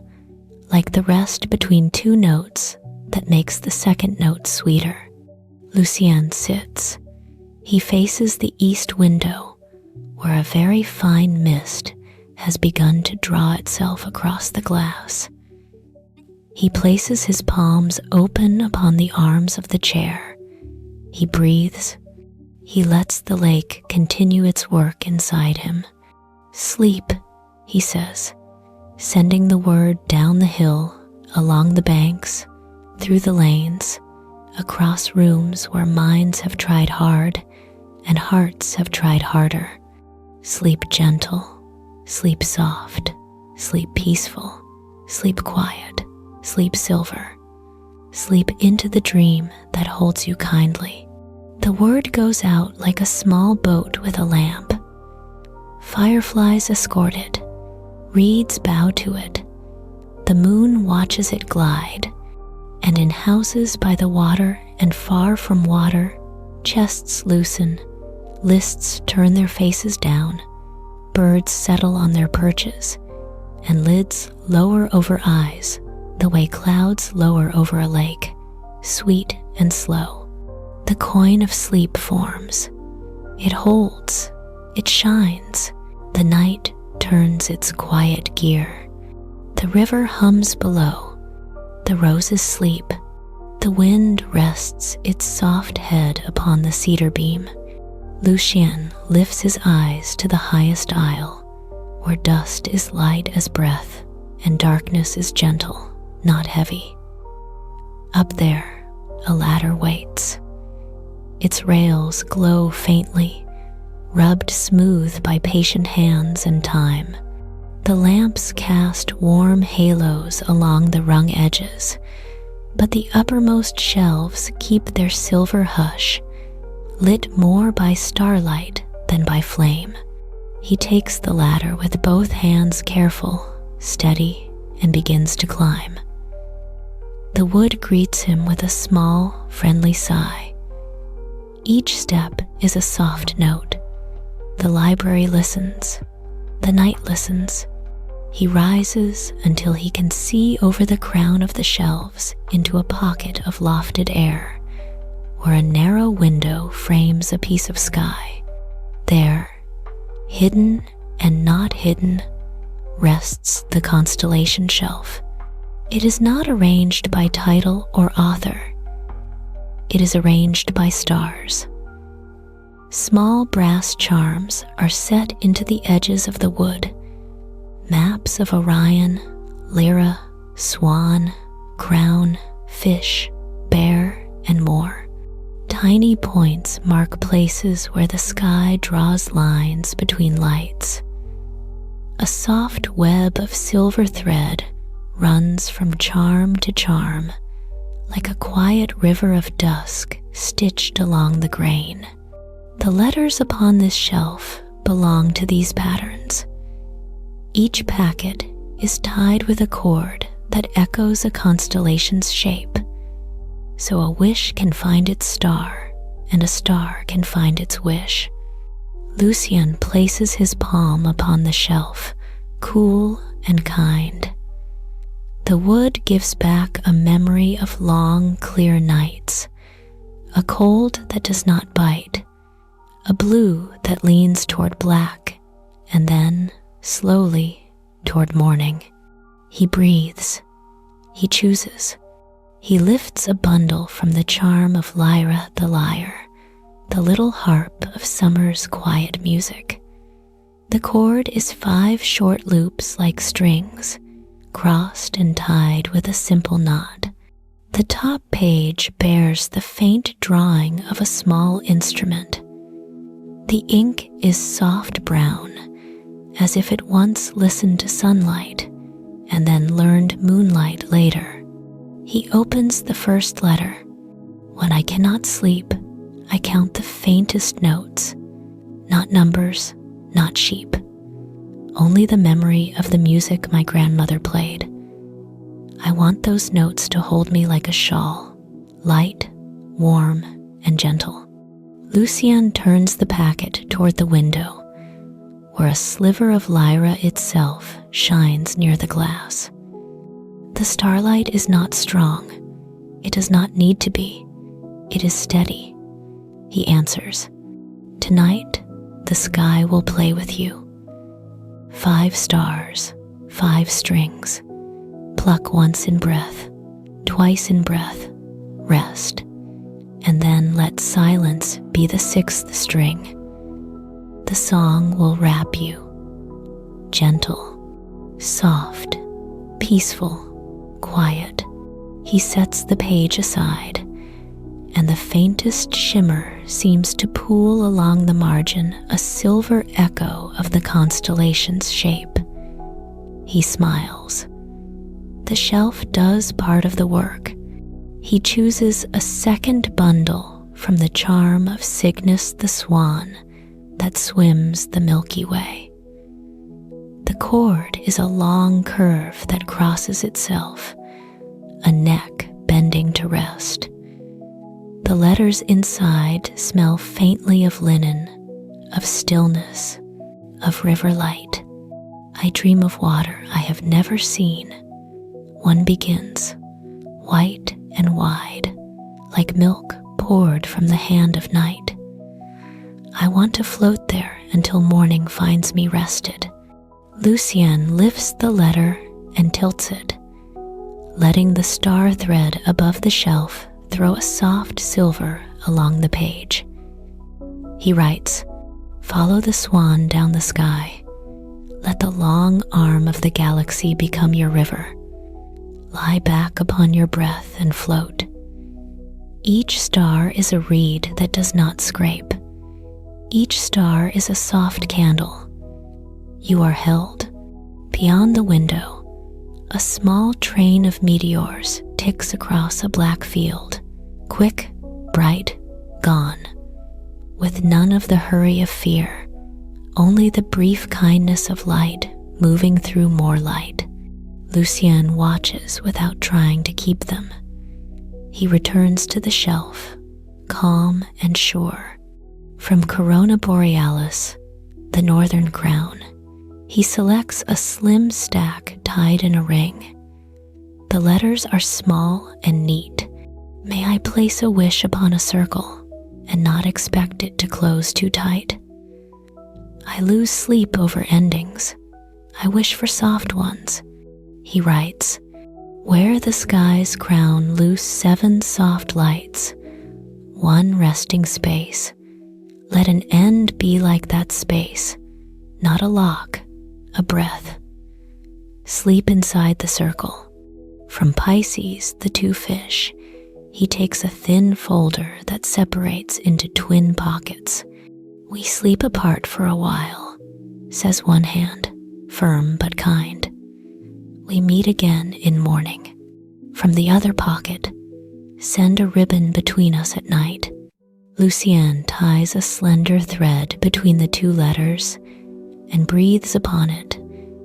like the rest between two notes that makes the second note sweeter. Lucien sits. He faces the east window, where a very fine mist has begun to draw itself across the glass. He places his palms open upon the arms of the chair. He breathes. He lets the lake continue its work inside him. Sleep, he says, sending the word down the hill, along the banks, through the lanes, across rooms where minds have tried hard and hearts have tried harder. Sleep gentle, sleep soft, sleep peaceful, sleep quiet, sleep silver. Sleep into the dream that holds you kindly. The word goes out like a small boat with a lamp. Fireflies escort it. Reeds bow to it. The moon watches it glide. And in houses by the water and far from water, chests loosen, lists turn their faces down, Birds settle on their perches, and lids lower over eyes the way clouds lower over a lake, sweet and slow. The coin of sleep forms. It holds, it shines. The night turns its quiet gear. The river hums below. The roses sleep. The wind rests its soft head upon the cedar beam. Lucien lifts his eyes to the highest isle, where dust is light as breath and darkness is gentle, not heavy. Up there, a ladder waits. Its rails glow faintly, rubbed smooth by patient hands and time. The lamps cast warm halos along the rung edges, but the uppermost shelves keep their silver hush, lit more by starlight than by flame. He takes the ladder with both hands careful, steady, and begins to climb. The wood greets him with a small, friendly sigh. Each step is a soft note. The library listens. The night listens. He rises until he can see over the crown of the shelves into a pocket of lofted air, where a narrow window frames a piece of sky. There, hidden and not hidden, rests the Constellation Shelf. It is not arranged by title or author. It is arranged by stars. Small brass charms are set into the edges of the wood. Maps of Orion, Lyra, Swan, Crown, Fish, Bear, and more. Tiny points mark places where the sky draws lines between lights. A soft web of silver thread runs from charm to charm, like a quiet river of dusk stitched along the grain. The letters upon this shelf belong to these patterns. Each packet is tied with a cord that echoes a constellation's shape, so a wish can find its star, and a star can find its wish. Lucien places his palm upon the shelf, cool and kind. The wood gives back a memory of long, clear nights, a cold that does not bite, a blue that leans toward black, and then, slowly, toward morning. He breathes. He chooses. He lifts a bundle from the charm of Lyra the lyre, the little harp of summer's quiet music. The cord is 5 short loops like strings, crossed and tied with a simple knot. The top page bears the faint drawing of a small instrument. The ink is soft brown, as if it once listened to sunlight and then learned moonlight later. He opens the first letter. When I cannot sleep, I count the faintest notes, not numbers, not sheep, only the memory of the music my grandmother played. I want those notes to hold me like a shawl, light, warm, and gentle. Lucien turns the packet toward the window, where a sliver of Lyra itself shines near the glass. The starlight is not strong. It does not need to be. It is steady. He answers, "Tonight, the sky will play with you. 5 stars, 5 strings. Pluck once in breath, twice in breath, rest, and then let silence be the 6th string. The song will wrap you, gentle, soft, peaceful, quiet." He sets the page aside, and the faintest shimmer seems to pool along the margin a silver echo of the constellation's shape. He smiles. The shelf does part of the work. He chooses a second bundle from the charm of Cygnus the swan that swims the Milky Way. The cord is a long curve that crosses itself, a neck bending to rest. The letters inside smell faintly of linen, of stillness, of river light. I dream of water I have never seen. One begins, white and wide, like milk poured from the hand of night. I want to float there until morning finds me rested. Lucien lifts the letter and tilts it, letting the star thread above the shelf throw a soft silver along the page. He writes, "Follow the swan down the sky. Let the long arm of the galaxy become your river. Lie back upon your breath and float. Each star is a reed that does not scrape. Each star is a soft candle. You are held. Beyond the window, a small train of meteors ticks across a black field, quick, bright, gone, with none of the hurry of fear, only the brief kindness of light moving through more light. Lucien watches without trying to keep them. He returns to the shelf, calm and sure. From Corona Borealis, the northern crown, he selects a slim stack tied in a ring. The letters are small and neat. May I place a wish upon a circle and not expect it to close too tight? I lose sleep over endings. I wish for soft ones. He writes, where the skies crown loose 7 soft lights, one resting space. Let an end be like that space, not a lock, a breath. Sleep inside the circle. From Pisces, the 2 fish, he takes a thin folder that separates into twin pockets. We sleep apart for a while, says one hand, firm but kind. We meet again in morning. From the other pocket, send a ribbon between us at night. Lucien ties a slender thread between the 2 letters and breathes upon it,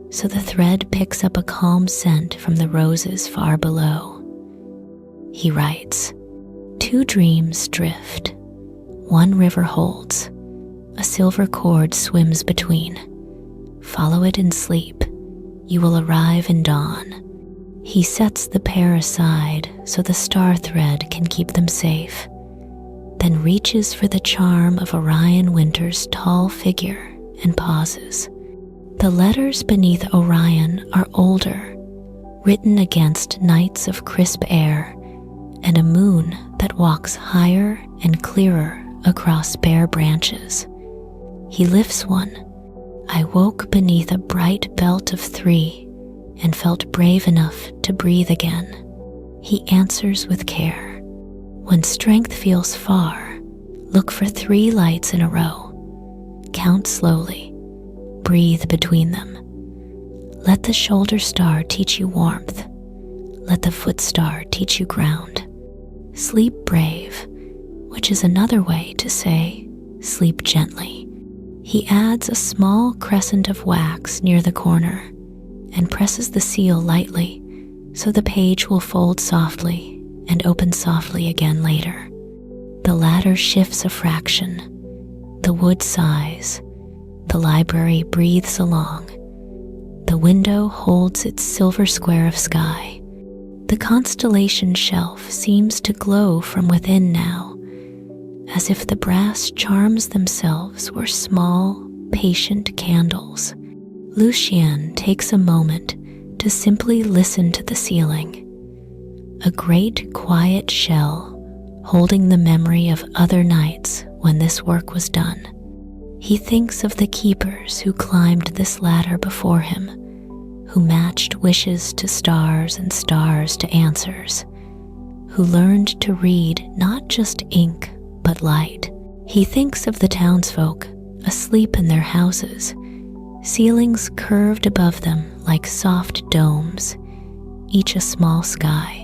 so the thread picks up a calm scent from the roses far below. He writes, 2 dreams drift. One river holds. A silver cord swims between. Follow it in sleep. You will arrive in dawn. He sets the pair aside so the star thread can keep them safe, then reaches for the charm of Orion Winter's tall figure and pauses. The letters beneath Orion are older, written against nights of crisp air and a moon that walks higher and clearer across bare branches. He lifts one. I woke beneath a bright belt of 3 and felt brave enough to breathe again. He answers with care. When strength feels far, look for 3 lights in a row. Count slowly. Breathe between them. Let the shoulder star teach you warmth. Let the foot star teach you ground. Sleep brave, which is another way to say sleep gently. He adds a small crescent of wax near the corner and presses the seal lightly so the page will fold softly and open softly again later. The ladder shifts a fraction. The wood sighs. The library breathes along. The window holds its silver square of sky. The Constellation Shelf seems to glow from within now, as if the brass charms themselves were small, patient candles. Lucien takes a moment to simply listen to the ceiling. A great quiet shell holding the memory of other nights when this work was done. He thinks of the keepers who climbed this ladder before him, who matched wishes to stars and stars to answers, who learned to read not just ink but light. He thinks of the townsfolk asleep in their houses, ceilings curved above them like soft domes, each a small sky.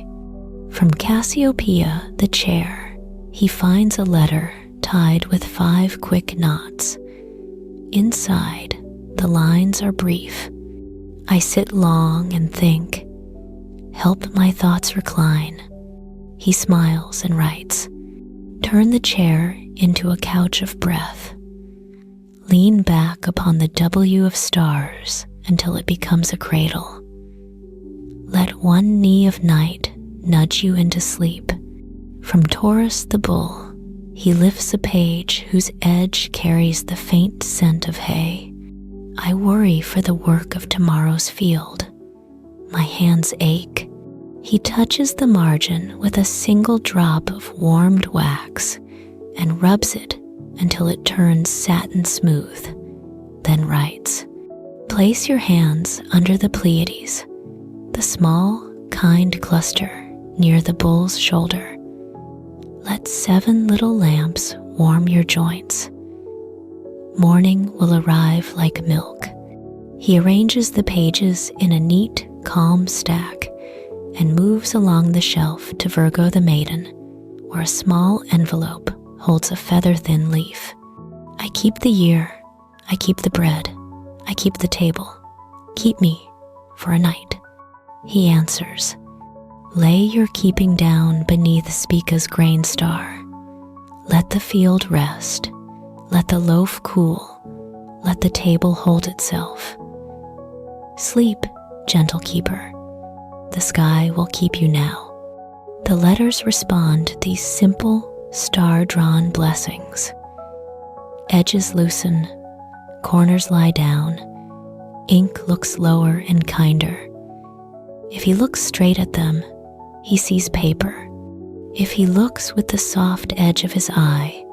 From Cassiopeia, the chair, he finds a letter tied with 5 quick knots. Inside, the lines are brief. I sit long and think. Help my thoughts recline. He smiles and writes, turn the chair into a couch of breath. Lean back upon the W of stars until it becomes a cradle. Let one knee of night nudge you into sleep. From Taurus the bull, he lifts a page whose edge carries the faint scent of hay. I worry for the work of tomorrow's field. My hands ache. He touches the margin with a single drop of warmed wax and rubs it until it turns satin smooth, then writes, "Place your hands under the Pleiades, the small, kind cluster near the bull's shoulder. Let 7 little lamps warm your joints. Morning will arrive like milk." He arranges the pages in a neat, calm stack and moves along the shelf to Virgo the maiden, where a small envelope holds a feather-thin leaf. I keep the year, I keep the bread, I keep the table. Keep me for a night. He answers, "Lay your keeping down beneath Spica's grain star. Let the field rest, let the loaf cool, let the table hold itself. Sleep, gentle keeper. The sky will keep you now." The letters respond to these simple, star-drawn blessings. Edges loosen, corners lie down, ink looks lower and kinder. If he looks straight at them, he sees paper. If he looks with the soft edge of his eye,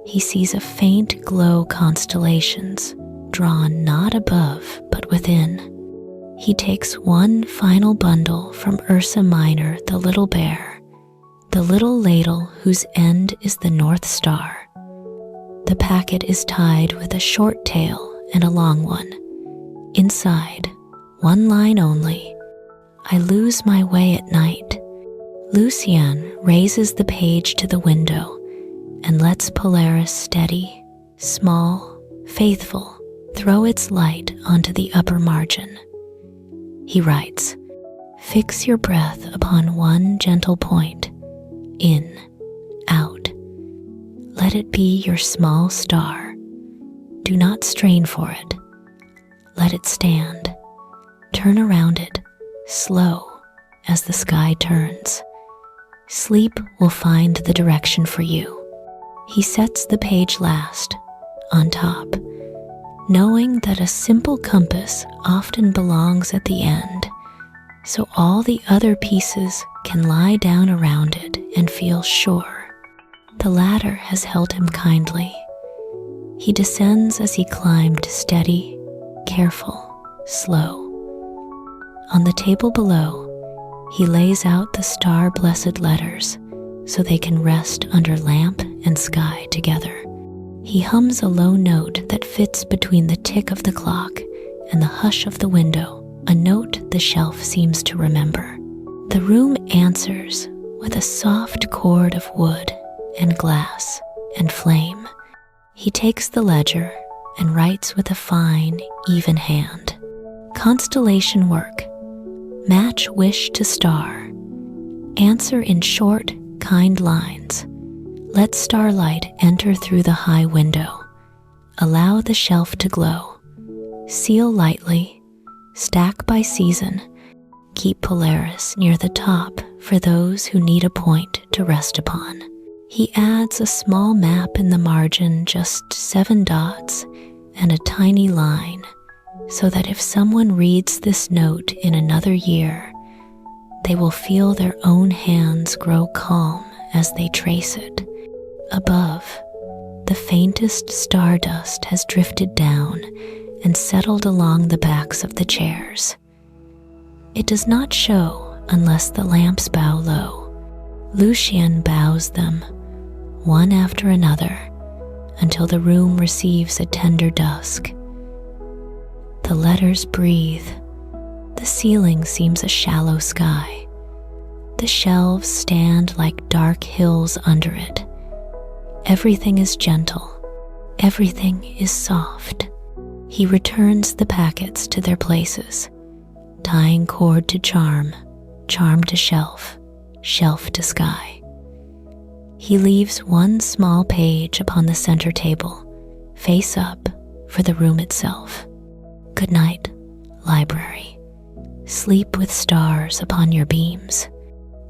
he sees a faint glow constellations drawn not above but within. He takes one final bundle from Ursa Minor, the little bear, the little ladle whose end is the North Star. The packet is tied with a short tail and a long one. Inside, one line only, "I lose my way at night." Lucien raises the page to the window and lets Polaris steady, small, faithful, throw its light onto the upper margin. He writes, "Fix your breath upon one gentle point, in, out. Let it be your small star. Do not strain for it. Let it stand. Turn around it, slow, as the sky turns. Sleep will find the direction for you." He sets the page last, on top, knowing that a simple compass often belongs at the end, so all the other pieces can lie down around it and feel sure. The ladder has held him kindly. He descends as he climbed, steady, careful, slow. On the table below, he lays out the star-blessed letters so they can rest under lamp and sky together. He hums a low note that fits between the tick of the clock and the hush of the window, a note the shelf seems to remember. The room answers with a soft chord of wood and glass and flame. He takes the ledger and writes with a fine, even hand. Constellation work. Match wish to star. Answer in short, kind lines. Let starlight enter through the high window. Allow the shelf to glow. Seal lightly. Stack by season. Keep Polaris near the top for those who need a point to rest upon. He adds a small map in the margin, just 7 dots and a tiny line, so that if someone reads this note in another year, they will feel their own hands grow calm as they trace it. Above, the faintest stardust has drifted down and settled along the backs of the chairs. It does not show unless the lamps bow low. Lucien bows them, one after another, until the room receives a tender dusk. The letters breathe. The ceiling seems a shallow sky. The shelves stand like dark hills under it. Everything is gentle. Everything is soft. He returns the packets to their places, tying cord to charm, charm to shelf, shelf to sky. He leaves one small page upon the center table, face up for the room itself. Good night, library. Sleep with stars upon your beams.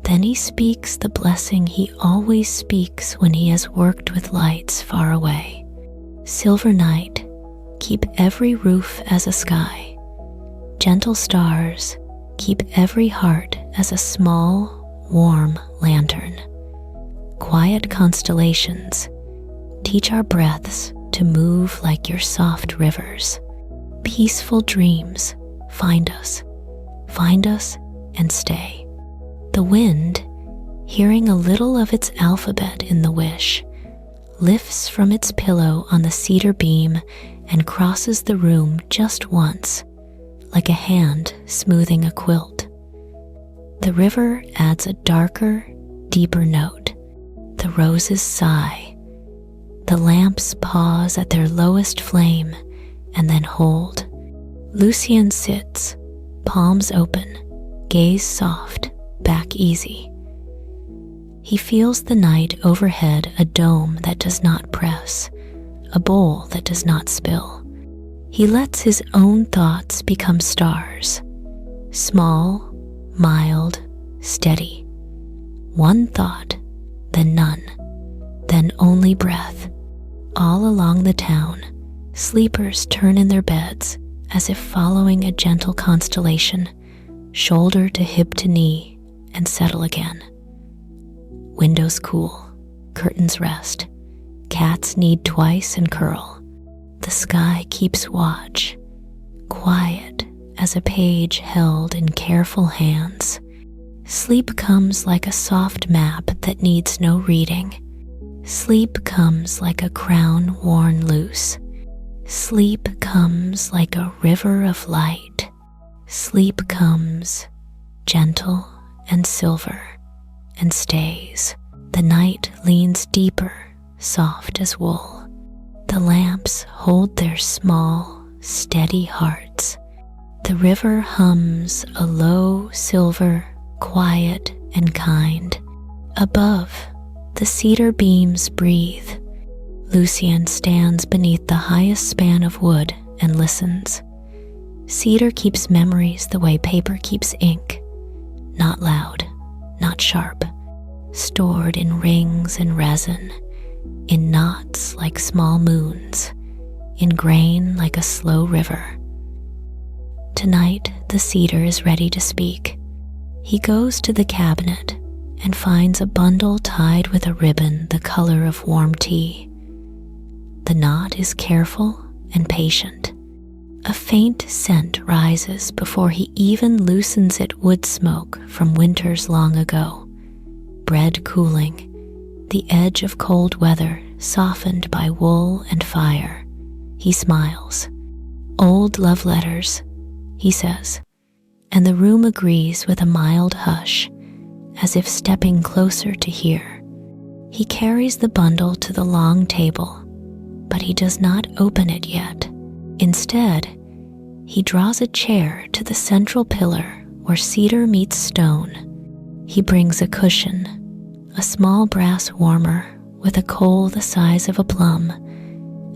Then he speaks the blessing he always speaks when he has worked with lights far away. Silver night, keep every roof as a sky. Gentle stars, keep every heart as a small, warm lantern. Quiet constellations, teach our breaths to move like your soft rivers. Peaceful dreams, find us and stay. The wind, hearing a little of its alphabet in the wish, lifts from its pillow on the cedar beam and crosses the room just once, like a hand smoothing a quilt. The river adds a darker, deeper note. The roses sigh. The lamps pause at their lowest flame and then hold. Lucien sits, palms open, gaze soft, back easy. He feels the night overhead, a dome that does not press, a bowl that does not spill. He lets his own thoughts become stars, small, mild, steady. One thought, then none, then only breath. All along the town, sleepers turn in their beds as if following a gentle constellation, shoulder to hip to knee, and settle again. Windows cool, curtains rest, cats knead twice and curl. The sky keeps watch, quiet as a page held in careful hands. Sleep comes like a soft map that needs no reading. Sleep comes like a crown worn loose. Sleep comes like a river of light. Sleep comes gentle and silver and stays. The night leans deeper, soft as wool. The lamps hold their small, steady hearts. The river hums a low silver, quiet and kind. Above, the cedar beams breathe. Lucien stands beneath the highest span of wood and listens. Cedar keeps memories the way paper keeps ink. Not loud, not sharp, stored in rings and resin, in knots like small moons, in grain like a slow river. Tonight, the cedar is ready to speak. He goes to the cabinet and finds a bundle tied with a ribbon the color of warm tea. The knot is careful and patient. A faint scent rises before he even loosens it, wood smoke from winters long ago. Bread cooling, the edge of cold weather softened by wool and fire. He smiles. Old love letters, he says, and the room agrees with a mild hush, as if stepping closer to hear. He carries the bundle to the long table, but he does not open it yet. Instead, he draws a chair to the central pillar where cedar meets stone. He brings a cushion, a small brass warmer with a coal the size of a plum,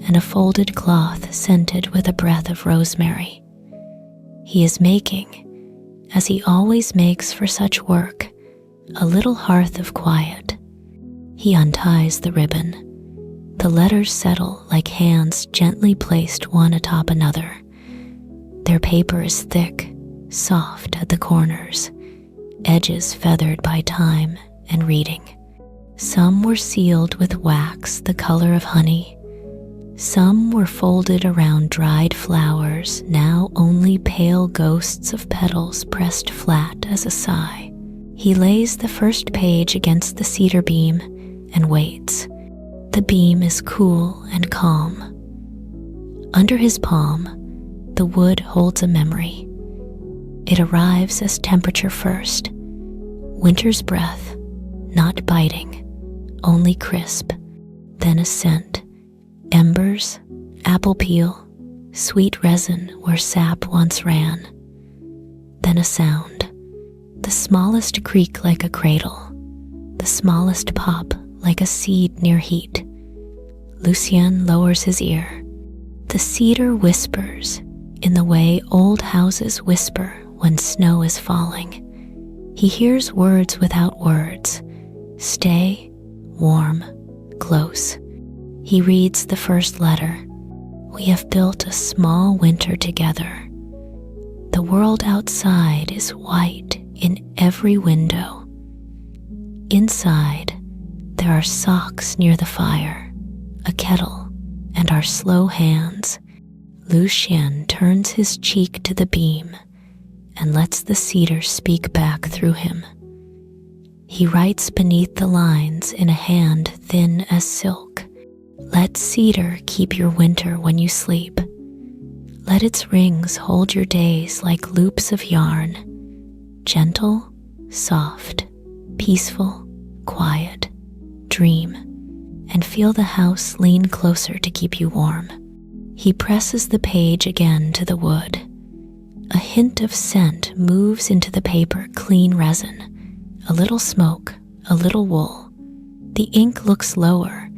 and a folded cloth scented with a breath of rosemary. He is making, as he always makes for such work, a little hearth of quiet. He unties the ribbon. The letters settle like hands gently placed one atop another. Their paper is thick, soft at the corners, edges feathered by time and reading. Some were sealed with wax the color of honey. Some were folded around dried flowers, now only pale ghosts of petals pressed flat as a sigh. He lays the first page against the cedar beam and waits. The beam is cool and calm. Under his palm, the wood holds a memory. It arrives as temperature first, winter's breath, not biting, only crisp, then a scent, embers, apple peel, sweet resin where sap once ran. Then a sound, the smallest creak like a cradle, the smallest pop like a seed near heat. Lucien lowers his ear. The cedar whispers in the way old houses whisper when snow is falling. He hears words without words. Stay, warm, close. He reads the first letter. We have built a small winter together. The world outside is white in every window. Inside, there are socks near the fire, a kettle, and our slow hands. Lucien turns his cheek to the beam and lets the cedar speak back through him. He writes beneath the lines in a hand thin as silk. Let cedar keep your winter when you sleep. Let its rings hold your days like loops of yarn. Gentle, soft, peaceful, quiet. Dream, and feel the house lean closer to keep you warm. He presses the page again to the wood. A hint of scent moves into the paper, clean resin. A little smoke, a little wool. The ink looks lower,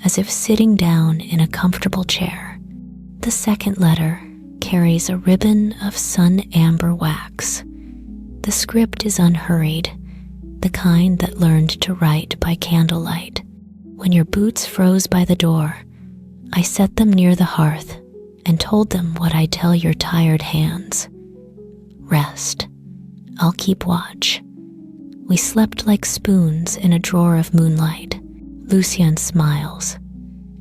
as if sitting down in a comfortable chair. The second letter carries a ribbon of sun amber wax. The script is unhurried, the kind that learned to write by candlelight. When your boots froze by the door, I set them near the hearth and told them what I tell your tired hands. Rest. I'll keep watch. We slept like spoons in a drawer of moonlight. Lucien smiles.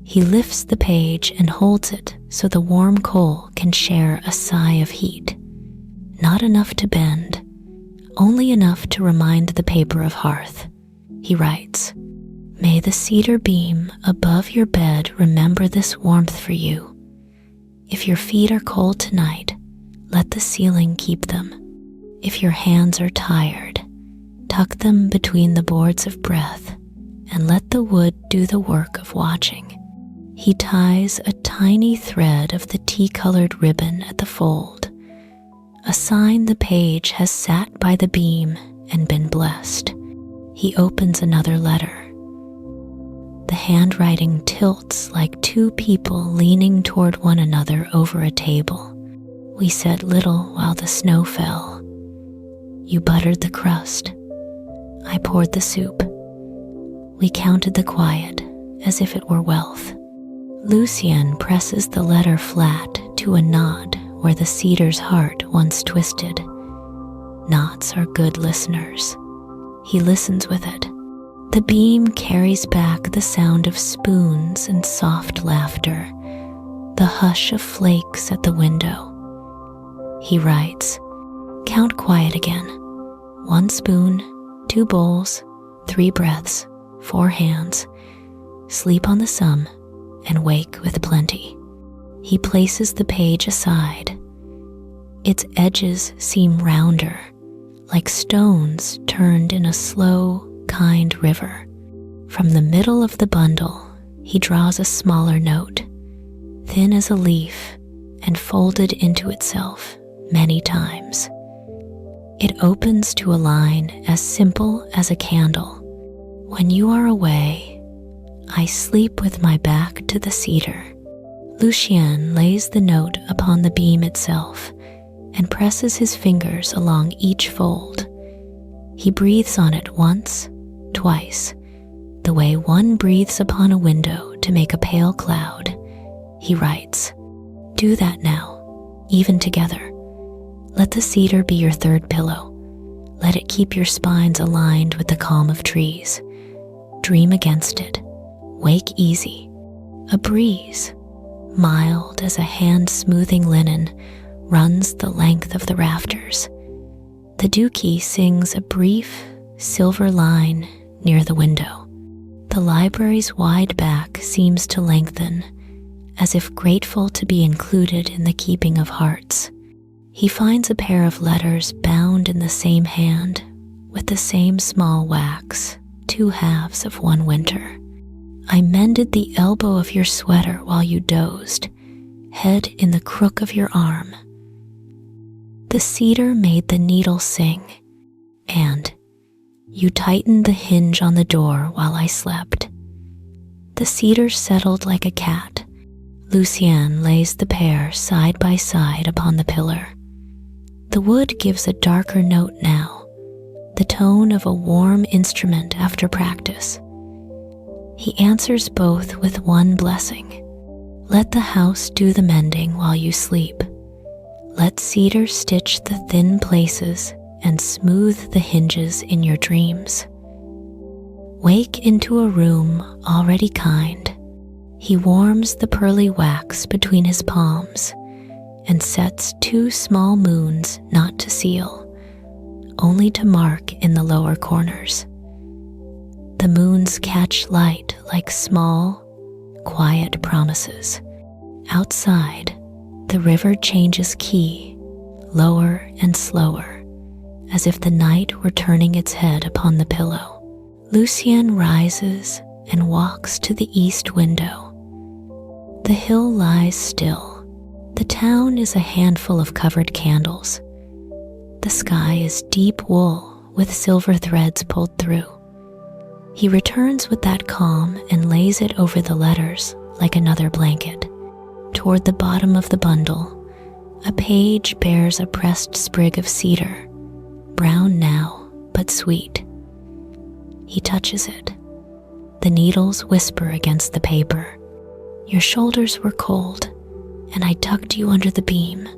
He lifts the page and holds it so the warm coal can share a sigh of heat. Not enough to bend, only enough to remind the paper of hearth. He writes, May the cedar beam above your bed remember this warmth for you. If your feet are cold tonight, let the ceiling keep them. If your hands are tired, tuck them between the boards of breath and let the wood do the work of watching. He ties a tiny thread of the tea-colored ribbon at the fold, a sign the page has sat by the beam and been blessed. He opens another letter. The handwriting tilts like two people leaning toward one another over a table. We said little while the snow fell. You buttered the crust. I poured the soup. We counted the quiet as if it were wealth. Lucien presses the letter flat to a knot where the cedar's heart once twisted. Knots are good listeners. He listens with it. The beam carries back the sound of spoons and soft laughter, the hush of flakes at the window. He writes, Count quiet again. 1 spoon, 2 bowls, 3 breaths, 4 hands. Sleep on the sum and wake with plenty. He places the page aside. Its edges seem rounder, like stones turned in a slow, kind river. From the middle of the bundle, he draws a smaller note, thin as a leaf and folded into itself many times. It opens to a line as simple as a candle. When you are away, I sleep with my back to the cedar. Lucien lays the note upon the beam itself and presses his fingers along each fold. He breathes on it once, twice, the way one breathes upon a window to make a pale cloud. He writes, Do that now, even together. Let the cedar be your third pillow. Let it keep your spines aligned with the calm of trees. Dream against it. Wake easy. A breeze, mild as a hand smoothing linen, runs the length of the rafters. The dookie sings a brief, silver line near the window. The library's wide back seems to lengthen, as if grateful to be included in the keeping of hearts. He finds a pair of letters bound in the same hand, with the same small wax, 2 halves of one winter. I mended the elbow of your sweater while you dozed, head in the crook of your arm. The cedar made the needle sing, and you tightened the hinge on the door while I slept. The cedar settled like a cat, Lucien lays the pair side by side upon the pillar. The wood gives a darker note now, the tone of a warm instrument after practice. He answers both with one blessing. Let the house do the mending while you sleep. Let Cedar stitch the thin places and smooth the hinges in your dreams. Wake into a room already kind. He warms the pearly wax between his palms and sets 2 small moons not to seal, only to mark in the lower corners. The moons catch light like small, quiet promises. Outside, the river changes key, lower and slower, as if the night were turning its head upon the pillow. Lucien rises and walks to the east window. The hill lies still. The town is a handful of covered candles. The sky is deep wool with silver threads pulled through. He returns with that calm and lays it over the letters like another blanket. Toward the bottom of the bundle, a page bears a pressed sprig of cedar, brown now but sweet. He touches it. The needles whisper against the paper. Your shoulders were cold, and I tucked you under the beam.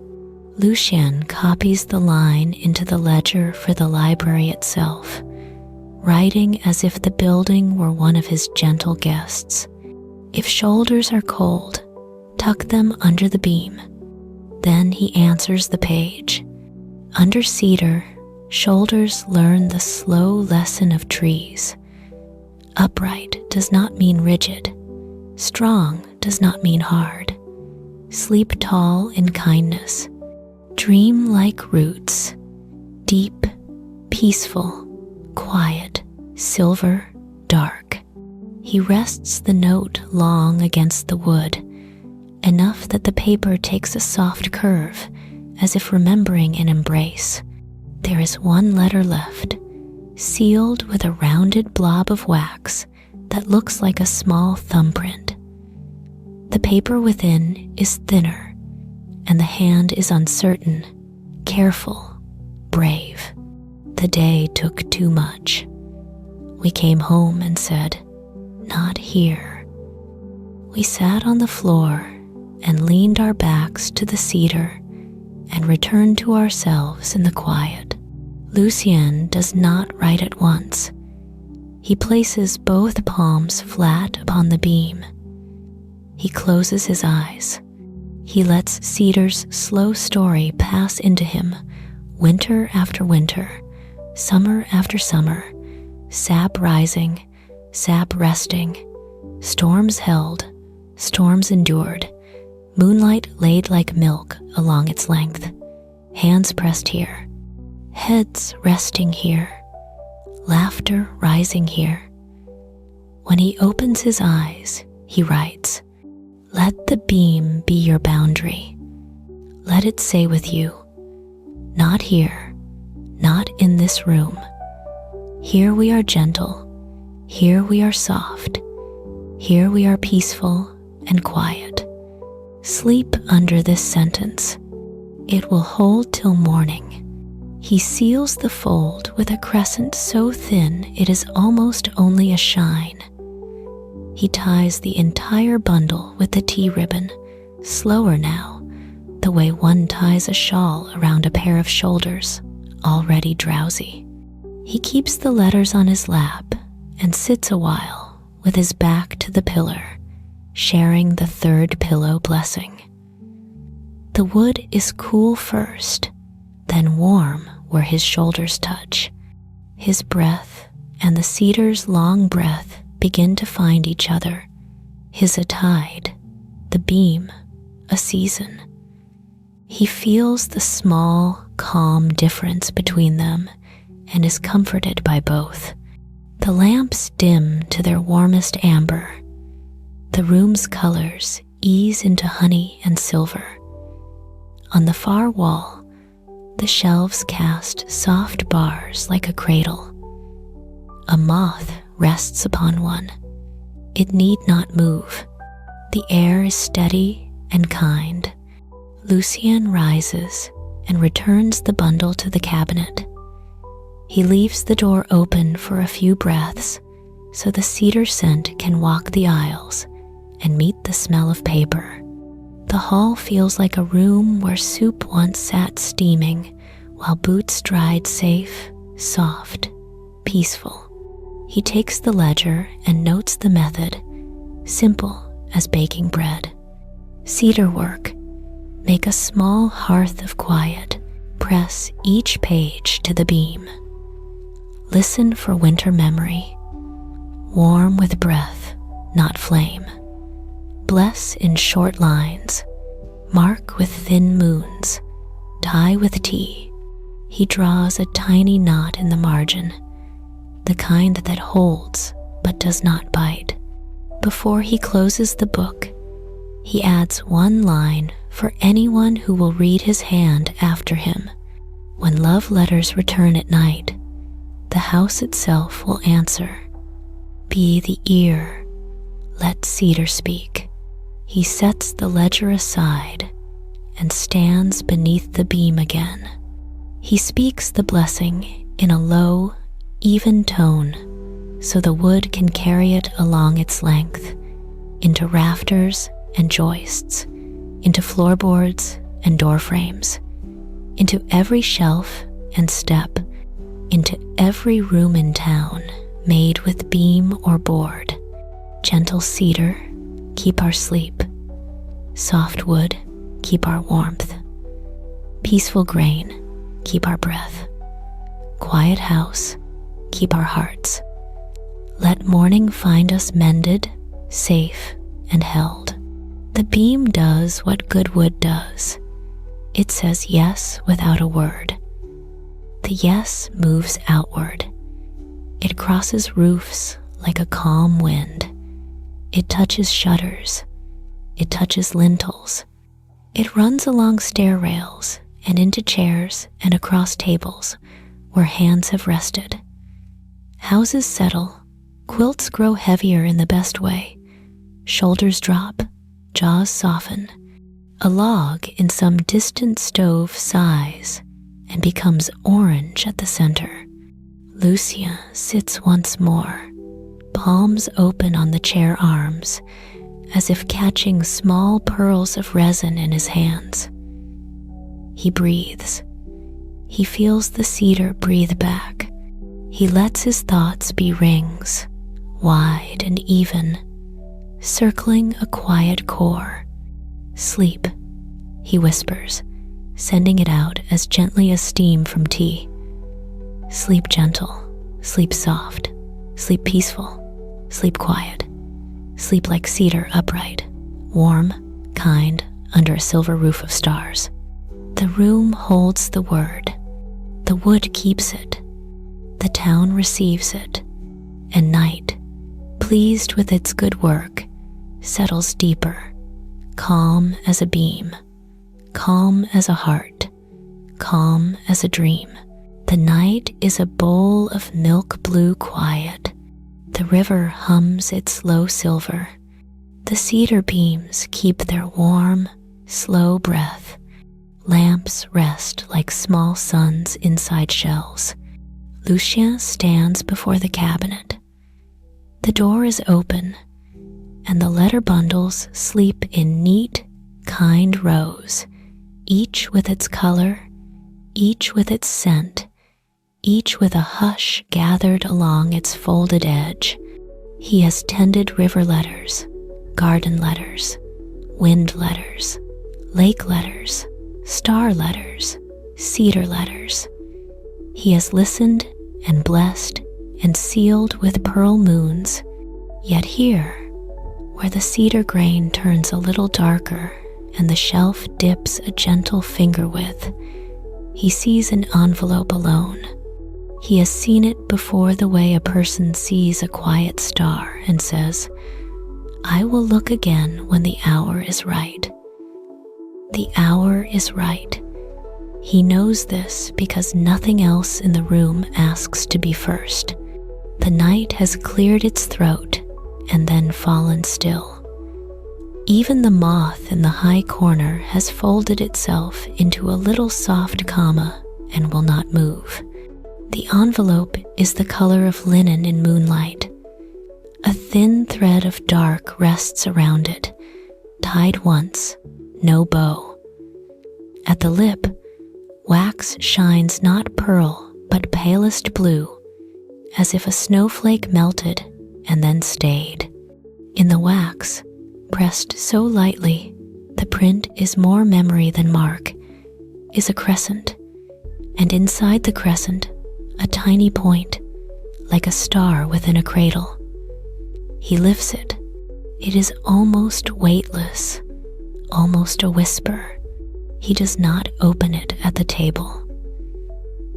Lucien copies the line into the ledger for the library itself, writing as if the building were one of his gentle guests. If shoulders are cold, tuck them under the beam. Then he answers the page. Under cedar, shoulders learn the slow lesson of trees. Upright does not mean rigid. Strong does not mean hard. Sleep tall in kindness. Dream like roots. Deep, peaceful, quiet, silver, dark. He rests the note long against the wood, enough that the paper takes a soft curve, as if remembering an embrace. There is one letter left, sealed with a rounded blob of wax that looks like a small thumbprint. The paper within is thinner, and the hand is uncertain, careful, brave. The day took too much. We came home and said, "Not here." We sat on the floor and leaned our backs to the cedar and returned to ourselves in the quiet. Lucien does not write at once. He places both palms flat upon the beam. He closes his eyes. He lets Cedar's slow story pass into him, winter after winter, summer after summer, sap rising, sap resting, storms held, storms endured, moonlight laid like milk along its length, hands pressed here, heads resting here, laughter rising here. When he opens his eyes, he writes, "Let the beam be your boundary. Let it say with you, not here, not in this room. Here we are gentle, here we are soft, here we are peaceful and quiet. Sleep under this sentence. It will hold till morning." He seals the fold with a crescent so thin it is almost only a shine. He ties the entire bundle with the tea ribbon, slower now, the way one ties a shawl around a pair of shoulders, already drowsy. He keeps the letters on his lap and sits a while with his back to the pillar, sharing the third pillow blessing. The wood is cool first, then warm where his shoulders touch. His breath and the cedar's long breath begin to find each other. His a tide, the beam, a season. He feels the small, calm difference between them and is comforted by both. The lamps dim to their warmest amber. The room's colors ease into honey and silver. On the far wall, the shelves cast soft bars like a cradle. A moth rests upon one. It need not move. The air is steady and kind. Lucien rises and returns the bundle to the cabinet. He leaves the door open for a few breaths so the cedar scent can walk the aisles and meet the smell of paper. The hall feels like a room where soup once sat steaming while boots dried safe, soft, peaceful. He takes the ledger and notes the method, simple as baking bread. Cedar work. Make a small hearth of quiet. Press each page to the beam. Listen for winter memory. Warm with breath, not flame. Bless in short lines. Mark with thin moons. Tie with tea. He draws a tiny knot in the margin, the kind that holds but does not bite. Before he closes the book, he adds one line for anyone who will read his hand after him. When love letters return at night, the house itself will answer. Be the ear. Let Cedar speak. He sets the ledger aside and stands beneath the beam again. He speaks the blessing in a low, even tone so the wood can carry it along its length, into rafters and joists, into floorboards and door frames, into every shelf and step, into every room in town made with beam or board. Gentle cedar, keep our sleep. Soft wood, keep our warmth. Peaceful grain, keep our breath. Quiet house, keep our hearts. Let morning find us mended, safe, and held. The beam does what good wood does. It says yes without a word. The yes moves outward. It crosses roofs like a calm wind. It touches shutters. It touches lintels. It runs along stair rails and into chairs and across tables where hands have rested. Houses settle. Quilts grow heavier in the best way. Shoulders drop. Jaws soften. A log in some distant stove sighs and becomes orange at the center. Lucien sits once more, palms open on the chair arms, as if catching small pearls of resin in his hands. He breathes. He feels the cedar breathe back. He lets his thoughts be rings, wide and even, circling a quiet core. Sleep, he whispers, sending it out as gently as steam from tea. Sleep gentle, sleep soft, sleep peaceful, sleep quiet. Sleep like cedar upright, warm, kind, under a silver roof of stars. The room holds the word. The wood keeps it. The town receives it. And night, pleased with its good work, settles deeper, calm as a beam, calm as a heart, calm as a dream. The night is a bowl of milk blue quiet. The river hums its low silver. The cedar beams keep their warm, slow breath. Lamps rest like small suns inside shells. Lucien stands before the cabinet. The door is open, and the letter bundles sleep in neat, kind rows, each with its color, each with its scent, each with a hush gathered along its folded edge. He has tended river letters, garden letters, wind letters, lake letters, star letters, cedar letters. He has listened and blessed and sealed with pearl moons. Yet here, where the cedar grain turns a little darker and the shelf dips a gentle finger width, he sees an envelope alone. He has seen it before the way a person sees a quiet star and says, "I will look again when the hour is right." The hour is right. He knows this because nothing else in the room asks to be first. The night has cleared its throat and then fallen still. Even the moth in the high corner has folded itself into a little soft comma and will not move. The envelope is the color of linen in moonlight. A thin thread of dark rests around it, tied once, no bow. At the lip, wax shines not pearl but palest blue, as if a snowflake melted and then stayed. In the wax, pressed so lightly, the print is more memory than mark, is a crescent, and inside the crescent, a tiny point, like a star within a cradle. He lifts it. It is almost weightless, almost a whisper. He does not open it at the table.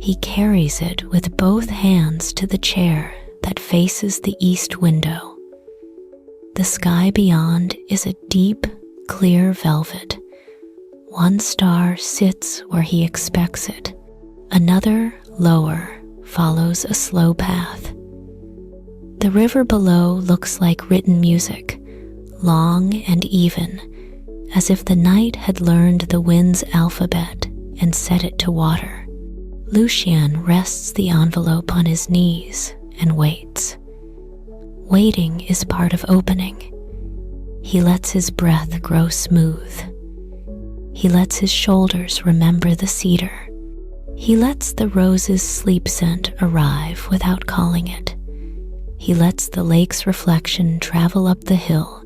He carries it with both hands to the chair that faces the east window. The sky beyond is a deep, clear velvet. One star sits where he expects it. Another, lower, follows a slow path. The river below looks like written music, long and even, as if the night had learned the wind's alphabet and set it to water. Lucien rests the envelope on his knees and waits. Waiting is part of opening. He lets his breath grow smooth. He lets his shoulders remember the cedar. He lets the rose's sleep scent arrive without calling it. He lets the lake's reflection travel up the hill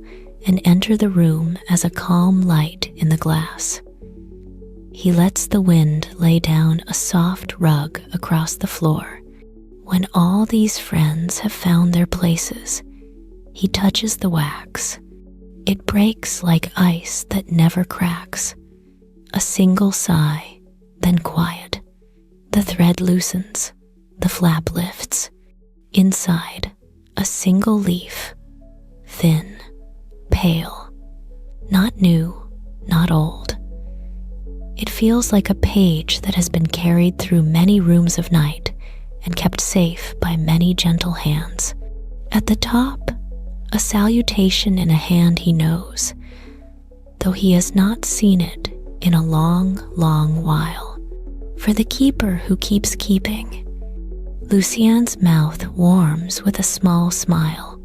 and enter the room as a calm light in the glass. He lets the wind lay down a soft rug across the floor. When all these friends have found their places, he touches the wax. It breaks like ice that never cracks. A single sigh, then quiet. The thread loosens, the flap lifts. Inside, a single leaf, thin, pale, not new, not old. It feels like a page that has been carried through many rooms of night and kept safe by many gentle hands. At the top, a salutation in a hand he knows, though he has not seen it in a long, long while. For the keeper who keeps keeping. Lucien's mouth warms with a small smile.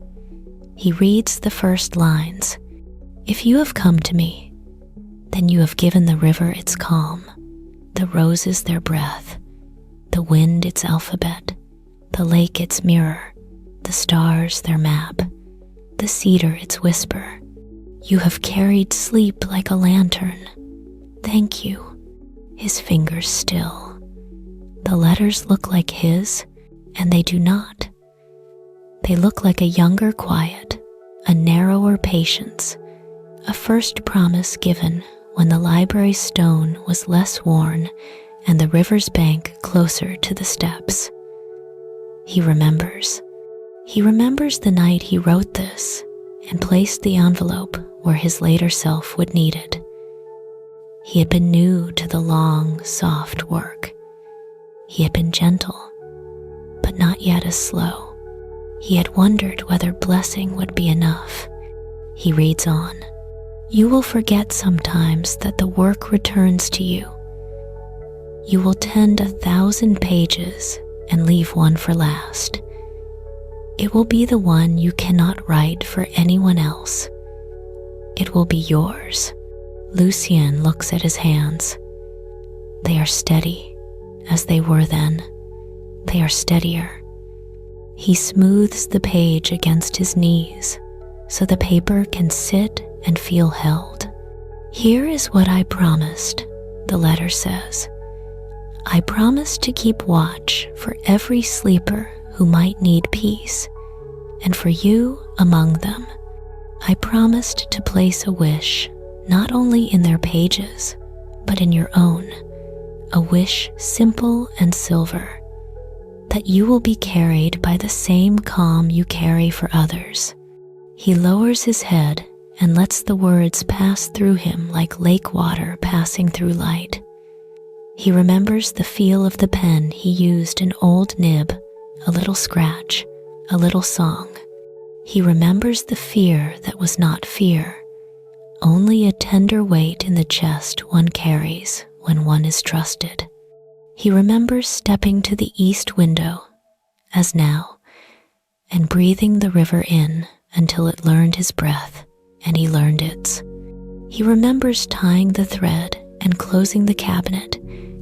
He reads the first lines. If you have come to me, then you have given the river its calm, the roses their breath, the wind its alphabet, the lake its mirror, the stars their map, the cedar its whisper. You have carried sleep like a lantern. Thank you. His fingers still. The letters look like his, and they do not. They look like a younger quiet, a narrower patience, a first promise given when the library stone was less worn and the river's bank closer to the steps. He remembers. He remembers the night he wrote this and placed the envelope where his later self would need it. He had been new to the long, soft work. He had been gentle, but not yet as slow. He had wondered whether blessing would be enough. He reads on. You will forget sometimes that the work returns to you. You will tend 1,000 pages and leave one for last. It will be the one you cannot write for anyone else. It will be yours. Lucien looks at his hands. They are steady, as they were then. They are steadier. He smooths the page against his knees, so the paper can sit and feel held. Here is what I promised, the letter says. I promised to keep watch for every sleeper who might need peace, and for you among them. I promised to place a wish not only in their pages, but in your own, a wish simple and silver, that you will be carried by the same calm you carry for others. He lowers his head and lets the words pass through him like lake water passing through light. He remembers the feel of the pen he used an old nib, a little scratch, a little song. He remembers the fear that was not fear, only a tender weight in the chest one carries when one is trusted. He remembers stepping to the east window, as now, and breathing the river in until it learned his breath and he learned its. He remembers tying the thread and closing the cabinet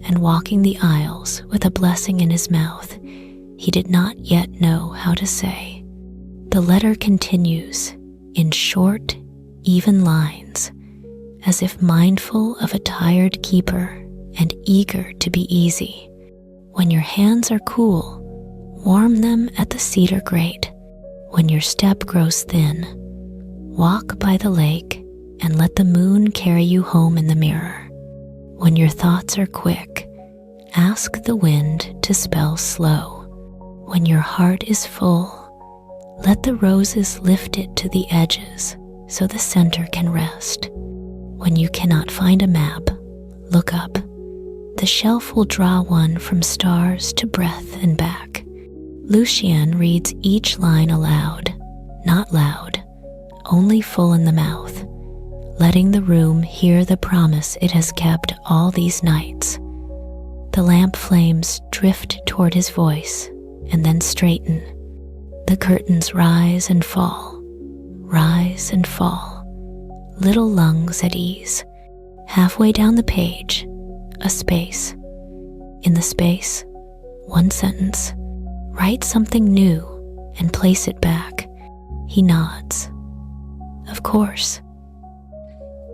and walking the aisles with a blessing in his mouth he did not yet know how to say. The letter continues in short, even lines, as if mindful of a tired keeper and eager to be easy. When your hands are cool, warm them at the cedar grate. When your step grows thin, walk by the lake and let the moon carry you home in the mirror. When your thoughts are quick, ask the wind to spell slow. When your heart is full, let the roses lift it to the edges so the center can rest. When you cannot find a map, look up. The shelf will draw one from stars to breath and back. Lucien reads each line aloud, not loud, only full in the mouth, letting the room hear the promise it has kept all these nights. The lamp flames drift toward his voice and then straighten. The curtains rise and fall, little lungs at ease. Halfway down the page, a space. In the space, one sentence. Write something new and place it back. He nods. Of course.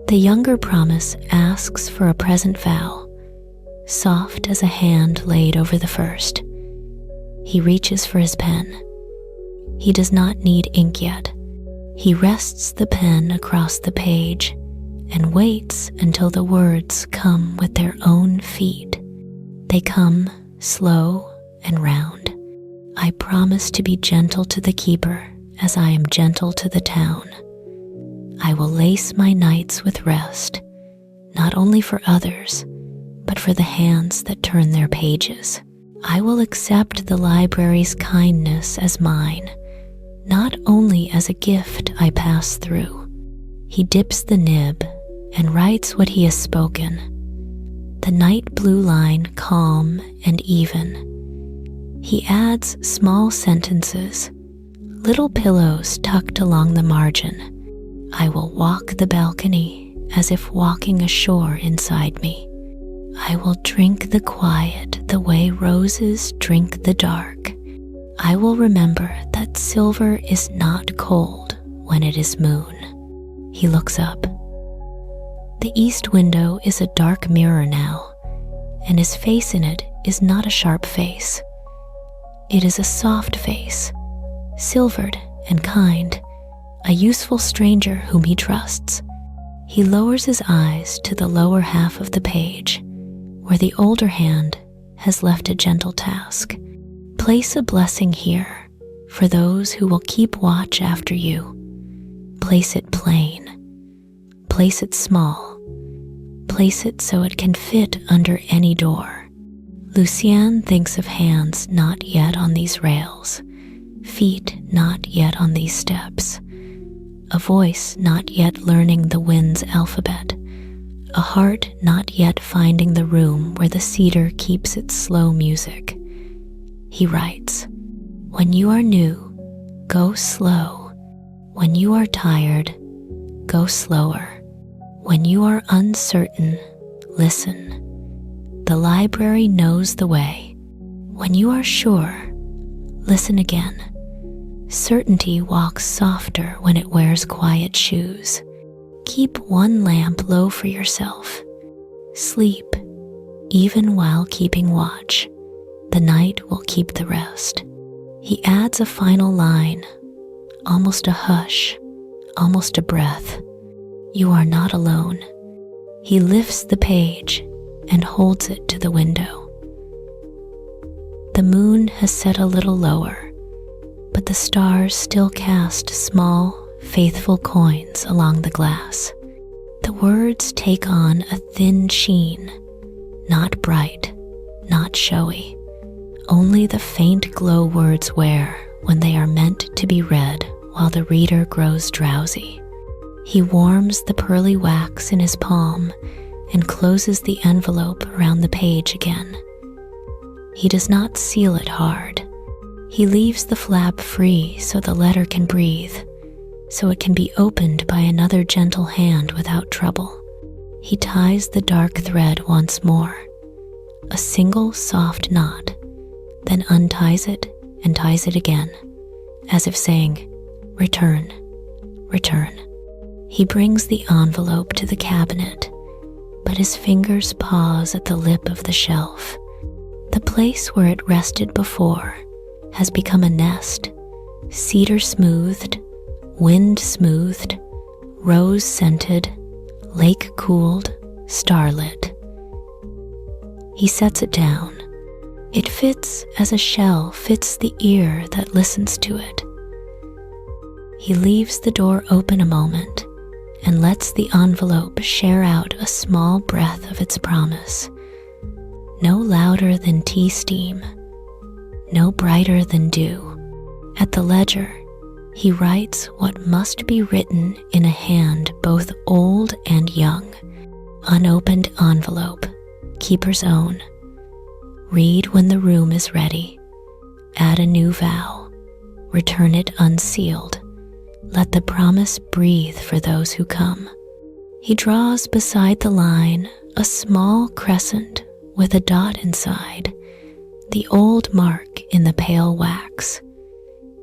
The younger promise asks for a present vow, soft as a hand laid over the first. He reaches for his pen. He does not need ink yet. He rests the pen across the page and waits until the words come with their own feet. They come slow and round. I promise to be gentle to the keeper as I am gentle to the town. I will lace my nights with rest, not only for others, but for the hands that turn their pages. I will accept the library's kindness as mine, not only as a gift I pass through. He dips the nib and writes what he has spoken. The night blue line calm and even. He adds small sentences, little pillows tucked along the margin. I will walk the balcony as if walking ashore inside me. I will drink the quiet the way roses drink the dark. I will remember that silver is not cold when it is moon. He looks up. The east window is a dark mirror now, and his face in it is not a sharp face. It is a soft face, silvered and kind, a useful stranger whom he trusts. He lowers his eyes to the lower half of the page, where the older hand has left a gentle task. Place a blessing here for those who will keep watch after you. Place it plain. Place it small. Place it so it can fit under any door. Lucien thinks of hands not yet on these rails, feet not yet on these steps, a voice not yet learning the wind's alphabet, a heart not yet finding the room where the cedar keeps its slow music. He writes, when you are new, go slow. When you are tired, go slower. When you are uncertain, listen. The library knows the way. When you are sure, listen again. Certainty walks softer when it wears quiet shoes. Keep one lamp low for yourself. Sleep, even while keeping watch. The night will keep the rest. He adds a final line, almost a hush, almost a breath. You are not alone. He lifts the page and holds it to the window. The moon has set a little lower, but the stars still cast small, faithful coins along the glass. The words take on a thin sheen, not bright, not showy, only the faint glow words wear when they are meant to be read while the reader grows drowsy. He warms the pearly wax in his palm and closes the envelope around the page again. He does not seal it hard. He leaves the flap free so the letter can breathe, so it can be opened by another gentle hand without trouble. He ties the dark thread once more, a single soft knot, then unties it and ties it again, as if saying, "Return, return." He brings the envelope to the cabinet, but his fingers pause at the lip of the shelf. The place where it rested before has become a nest, cedar smoothed, wind smoothed, rose scented, lake cooled, starlit. He sets it down. It fits as a shell fits the ear that listens to it. He leaves the door open a moment and lets the envelope share out a small breath of its promise. No louder than tea steam, no brighter than dew. At the ledger, he writes what must be written in a hand both old and young. Unopened envelope, keeper's own. Read when the room is ready. Add a new vow. Return it unsealed. Let the promise breathe for those who come. He draws beside the line a small crescent with a dot inside, the old mark in the pale wax.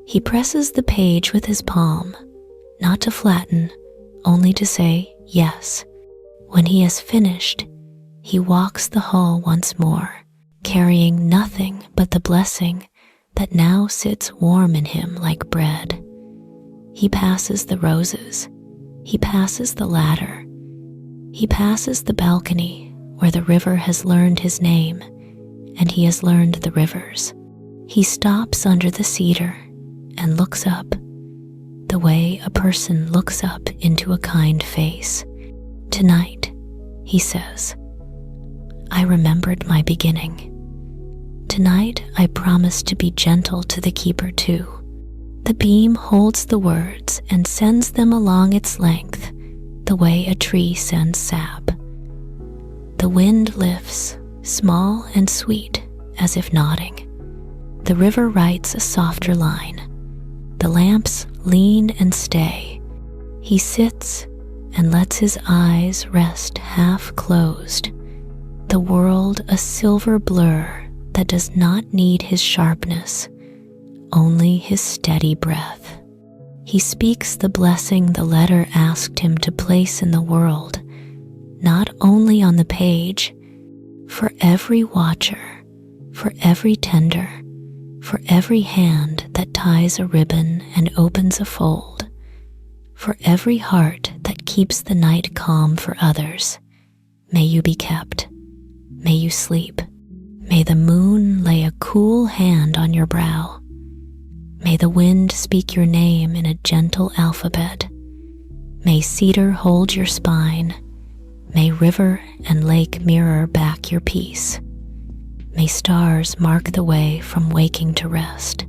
He presses the page with his palm, not to flatten, only to say yes. When he has finished, he walks the hall once more, carrying nothing but the blessing that now sits warm in him like bread. He passes the roses, he passes the ladder, he passes the balcony where the river has learned his name, and he has learned the rivers. He stops under the cedar and looks up, the way a person looks up into a kind face. Tonight, he says, I remembered my beginning. Tonight, I promise to be gentle to the keeper too. The beam holds the words and sends them along its length, the way a tree sends sap. The wind lifts, small and sweet, as if nodding. The river writes a softer line. The lamps lean and stay. He sits and lets his eyes rest half closed. The world a silver blur that does not need his sharpness, only his steady breath. He speaks the blessing the letter asked him to place in the world, not only on the page, for every watcher, for every tender, for every hand that ties a ribbon and opens a fold, for every heart that keeps the night calm for others. May you be kept. May you sleep. May the moon lay a cool hand on your brow. May the wind speak your name in a gentle alphabet. May cedar hold your spine. May river and lake mirror back your peace. May stars mark the way from waking to rest.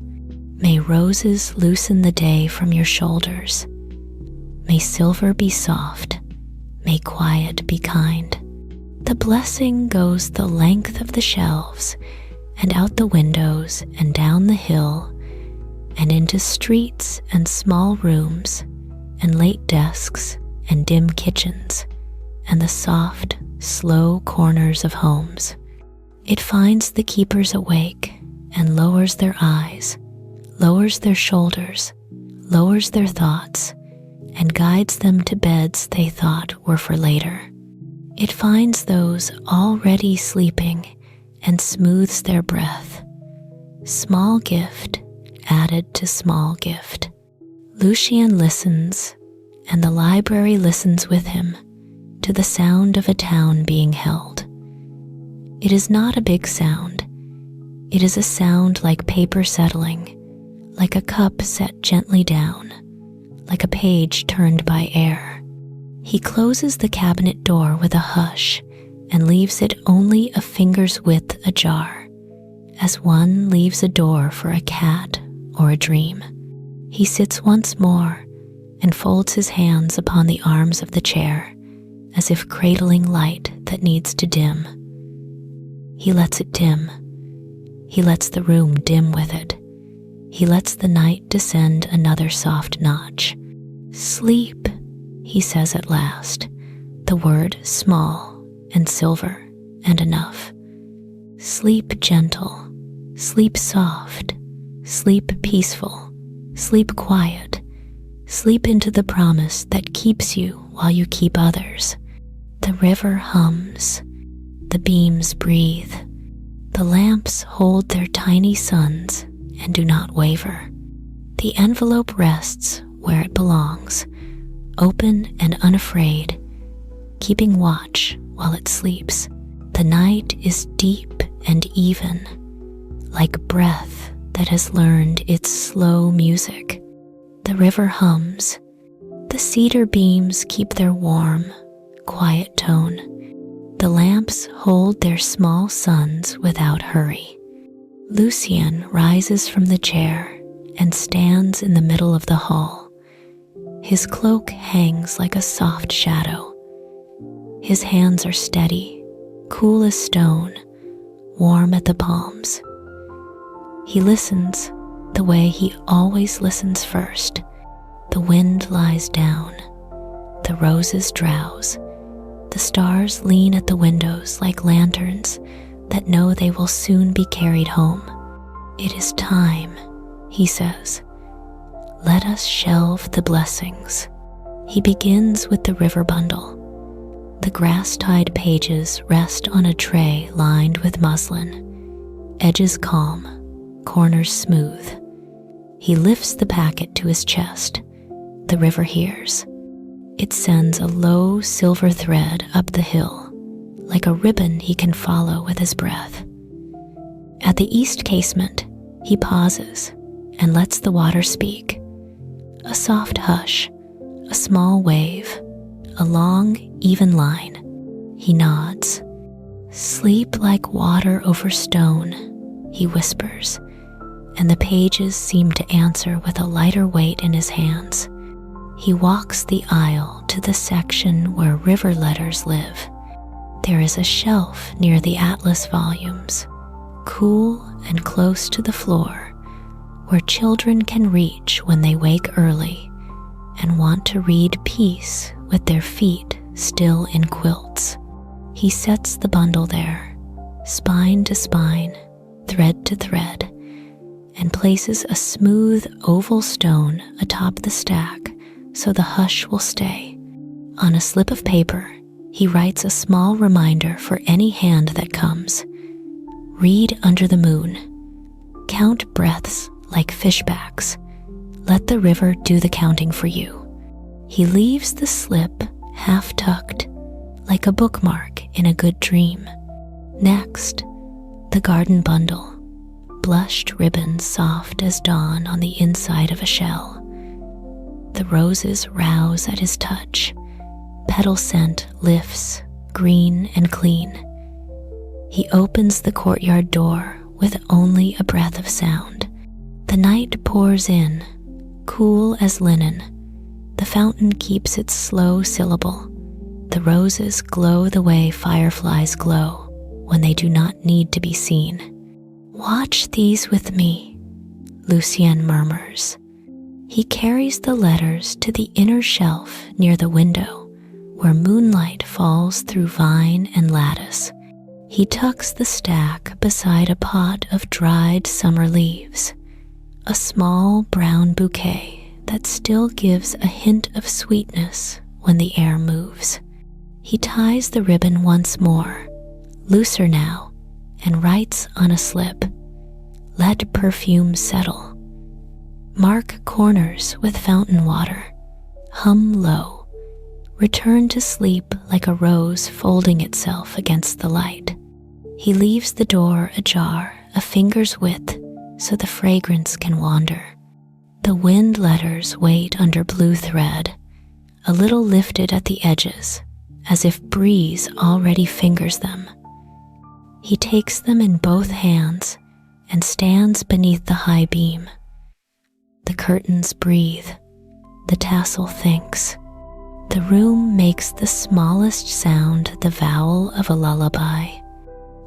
May roses loosen the day from your shoulders. May silver be soft. May quiet be kind. The blessing goes the length of the shelves and out the windows and down the hill and into streets and small rooms and late desks and dim kitchens and the soft, slow corners of homes. It finds the keepers awake and lowers their eyes, lowers their shoulders, lowers their thoughts, and guides them to beds they thought were for later. It finds those already sleeping and smooths their breath. Small gift added to small gift. Lucien listens, and the library listens with him, to the sound of a town being held. It is not a big sound. It is a sound like paper settling, like a cup set gently down, like a page turned by air. He closes the cabinet door with a hush and leaves it only a finger's width ajar, as one leaves a door for a cat or a dream. He sits once more, and folds his hands upon the arms of the chair as if cradling light that needs to dim. He lets it dim. He lets the room dim with it. He lets the night descend another soft notch. "Sleep," he says at last, the word small and silver and enough. "Sleep gentle, sleep soft, sleep peaceful, sleep quiet, sleep into the promise that keeps you while you keep others." The river hums, the beams breathe, the lamps hold their tiny suns and do not waver. The envelope rests where it belongs, open and unafraid, keeping watch while it sleeps. The night is deep and even, like breath that has learned its slow music. The river hums. The cedar beams keep their warm, quiet tone. The lamps hold their small suns without hurry. Lucien rises from the chair and stands in the middle of the hall. His cloak hangs like a soft shadow. His hands are steady, cool as stone, warm at the palms. He listens the way he always listens first. The wind lies down. The roses drowse. The stars lean at the windows like lanterns that know they will soon be carried home. "It is time," he says. "Let us shelve the blessings." He begins with the river bundle. The grass-tied pages rest on a tray lined with muslin, edges calm, corners smooth. He lifts the packet to his chest. The river hears. It sends a low silver thread up the hill, like a ribbon he can follow with his breath. At the east casement, he pauses and lets the water speak. A soft hush, a small wave, a long, even line. He nods. "Sleep like water over stone," he whispers, and the pages seem to answer with a lighter weight in his hands. He walks the aisle to the section where river letters live. There is a shelf near the atlas volumes, cool and close to the floor, where children can reach when they wake early and want to read peace with their feet still in quilts. He sets the bundle there, spine to spine, thread to thread, and places a smooth oval stone atop the stack so the hush will stay. On a slip of paper, he writes a small reminder for any hand that comes. "Read under the moon. Count breaths like fishbacks. Let the river do the counting for you." He leaves the slip half tucked, like a bookmark in a good dream. Next, the garden bundle, blushed ribbons soft as dawn on the inside of a shell. The roses rouse at his touch. Petal scent lifts, green and clean. He opens the courtyard door with only a breath of sound. The night pours in, cool as linen. The fountain keeps its slow syllable. The roses glow the way fireflies glow when they do not need to be seen. "Watch these with me," Lucien murmurs. He carries the letters to the inner shelf near the window, where moonlight falls through vine and lattice. He tucks the stack beside a pot of dried summer leaves, a small brown bouquet that still gives a hint of sweetness when the air moves. He ties the ribbon once more, looser now, and writes on a slip, "Let perfume settle." Mark corners with fountain water. Hum low. Return to sleep like a rose folding itself against the light. He leaves the door ajar a finger's width so the fragrance can wander. The wind letters wait under blue thread, a little lifted at the edges, as if breeze already fingers them. He takes them in both hands and stands beneath the high beam. The curtains breathe. the tassel thinks. The room makes the smallest sound the vowel of a lullaby.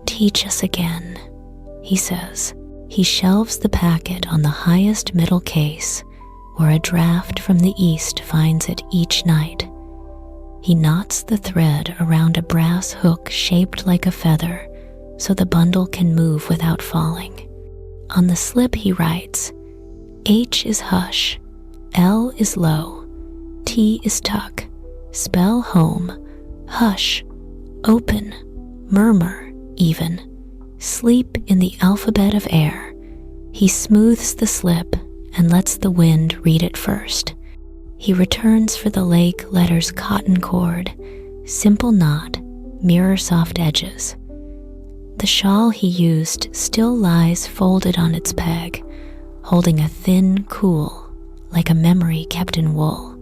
"Teach us again," he says. He shelves the packet on the highest middle case, where a draft from the east finds it each night. He knots the thread around a brass hook shaped like a feather, so the bundle can move without falling. On the slip he writes, "H is hush, L is low, T is tuck, spell home, hush, open, murmur, even, sleep in the alphabet of air." He smooths the slip and lets the wind read it first. He returns for the lake letter's cotton cord, simple knot, mirror soft edges. The shawl he used still lies folded on its peg, holding a thin cool, like a memory kept in wool.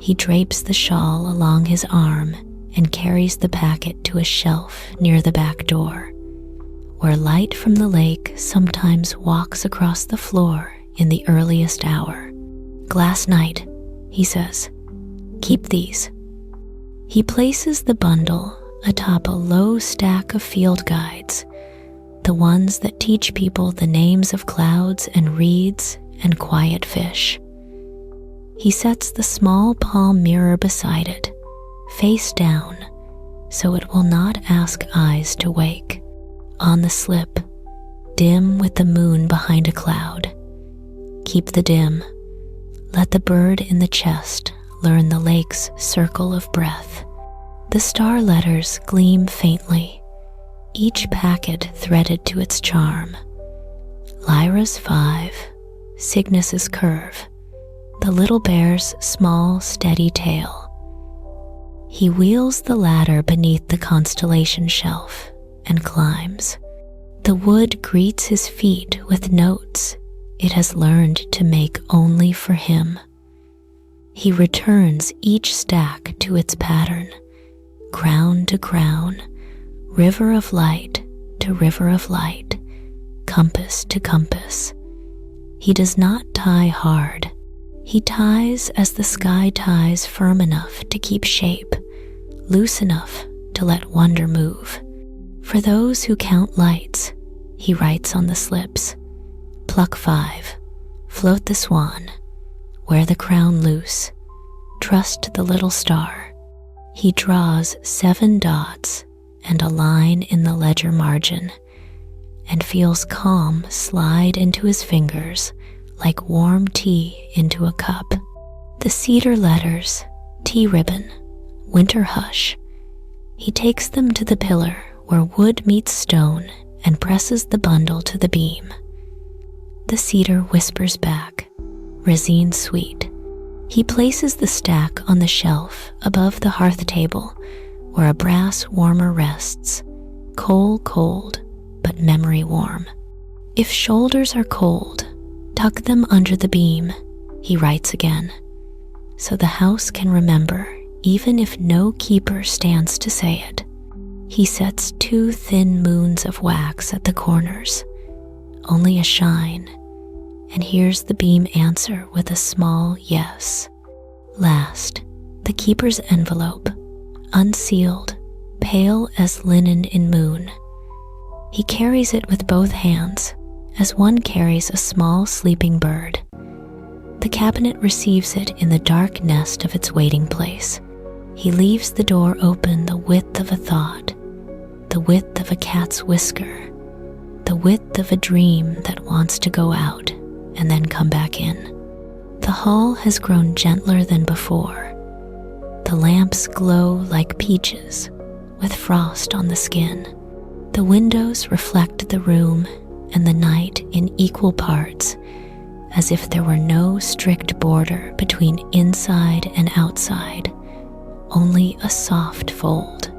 He drapes the shawl along his arm and carries the packet to a shelf near the back door, where light from the lake sometimes walks across the floor in the earliest hour. "Glass night," he says. "Keep these." He places the bundle atop a low stack of field guides, the ones that teach people the names of clouds and reeds and quiet fish. He sets the small palm mirror beside it, face down, so it will not ask eyes to wake. On the slip, dim with the moon behind a cloud. Keep the dim. Let the bird in the chest learn the lake's circle of breath. The star letters gleam faintly, each packet threaded to its charm. Lyra's 5, Cygnus's curve, the little bear's small, steady tail. He wheels the ladder beneath the Constellation Shelf and climbs. The wood greets his feet with notes it has learned to make only for him. He returns each stack to its pattern, crown to crown, river of light to river of light, compass to compass. He does not tie hard. He ties as the sky ties, firm enough to keep shape, loose enough to let wonder move. For those who count lights, he writes on the slips, "Pluck 5, float the swan, wear the crown loose, trust the little star." He draws 7 dots and a line in the ledger margin, and feels calm slide into his fingers like warm tea into a cup. The cedar letters, tea ribbon, winter hush. He takes them to the pillar where wood meets stone and presses the bundle to the beam. The cedar whispers back, resine sweet. He places the stack on the shelf above the hearth table where a brass warmer rests, coal cold, but memory warm. "If shoulders are cold, tuck them under the beam," he writes again, so the house can remember even if no keeper stands to say it. He sets 2 thin moons of wax at the corners, only a shine, and hears the beam answer with a small yes. Last, the keeper's envelope, unsealed, pale as linen in moon. He carries it with both hands, as one carries a small sleeping bird. The cabinet receives it in the dark nest of its waiting place. He leaves the door open the width of a thought, the width of a cat's whisker, the width of a dream that wants to go out and then come back in. The hall has grown gentler than before. The lamps glow like peaches with frost on the skin. The windows reflect the room and the night in equal parts, as if there were no strict border between inside and outside, only a soft fold.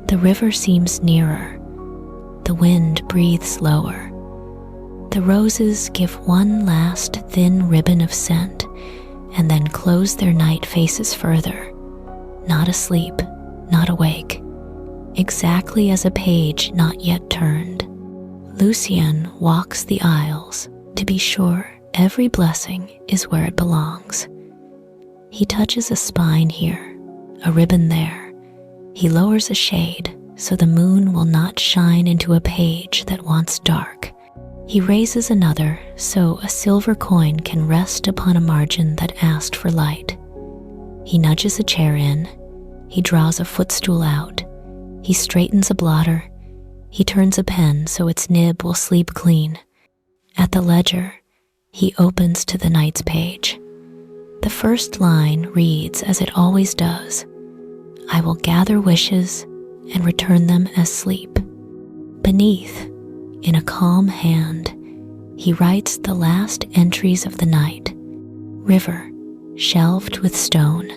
The river seems nearer. The wind breathes lower. The roses give one last thin ribbon of scent and then close their night faces further, not asleep, not awake, exactly as a page not yet turned. Lucien walks the aisles to be sure every blessing is where it belongs. He touches a spine here, a ribbon there. He lowers a shade so the moon will not shine into a page that wants dark. He raises another so a silver coin can rest upon a margin that asked for light. He nudges a chair in. He draws a footstool out. He straightens a blotter. He turns a pen so its nib will sleep clean. At the ledger, he opens to the night's page. The first line reads as it always does, "I will gather wishes and return them as sleep." Beneath, in a calm hand, he writes the last entries of the night. River, shelved with stone.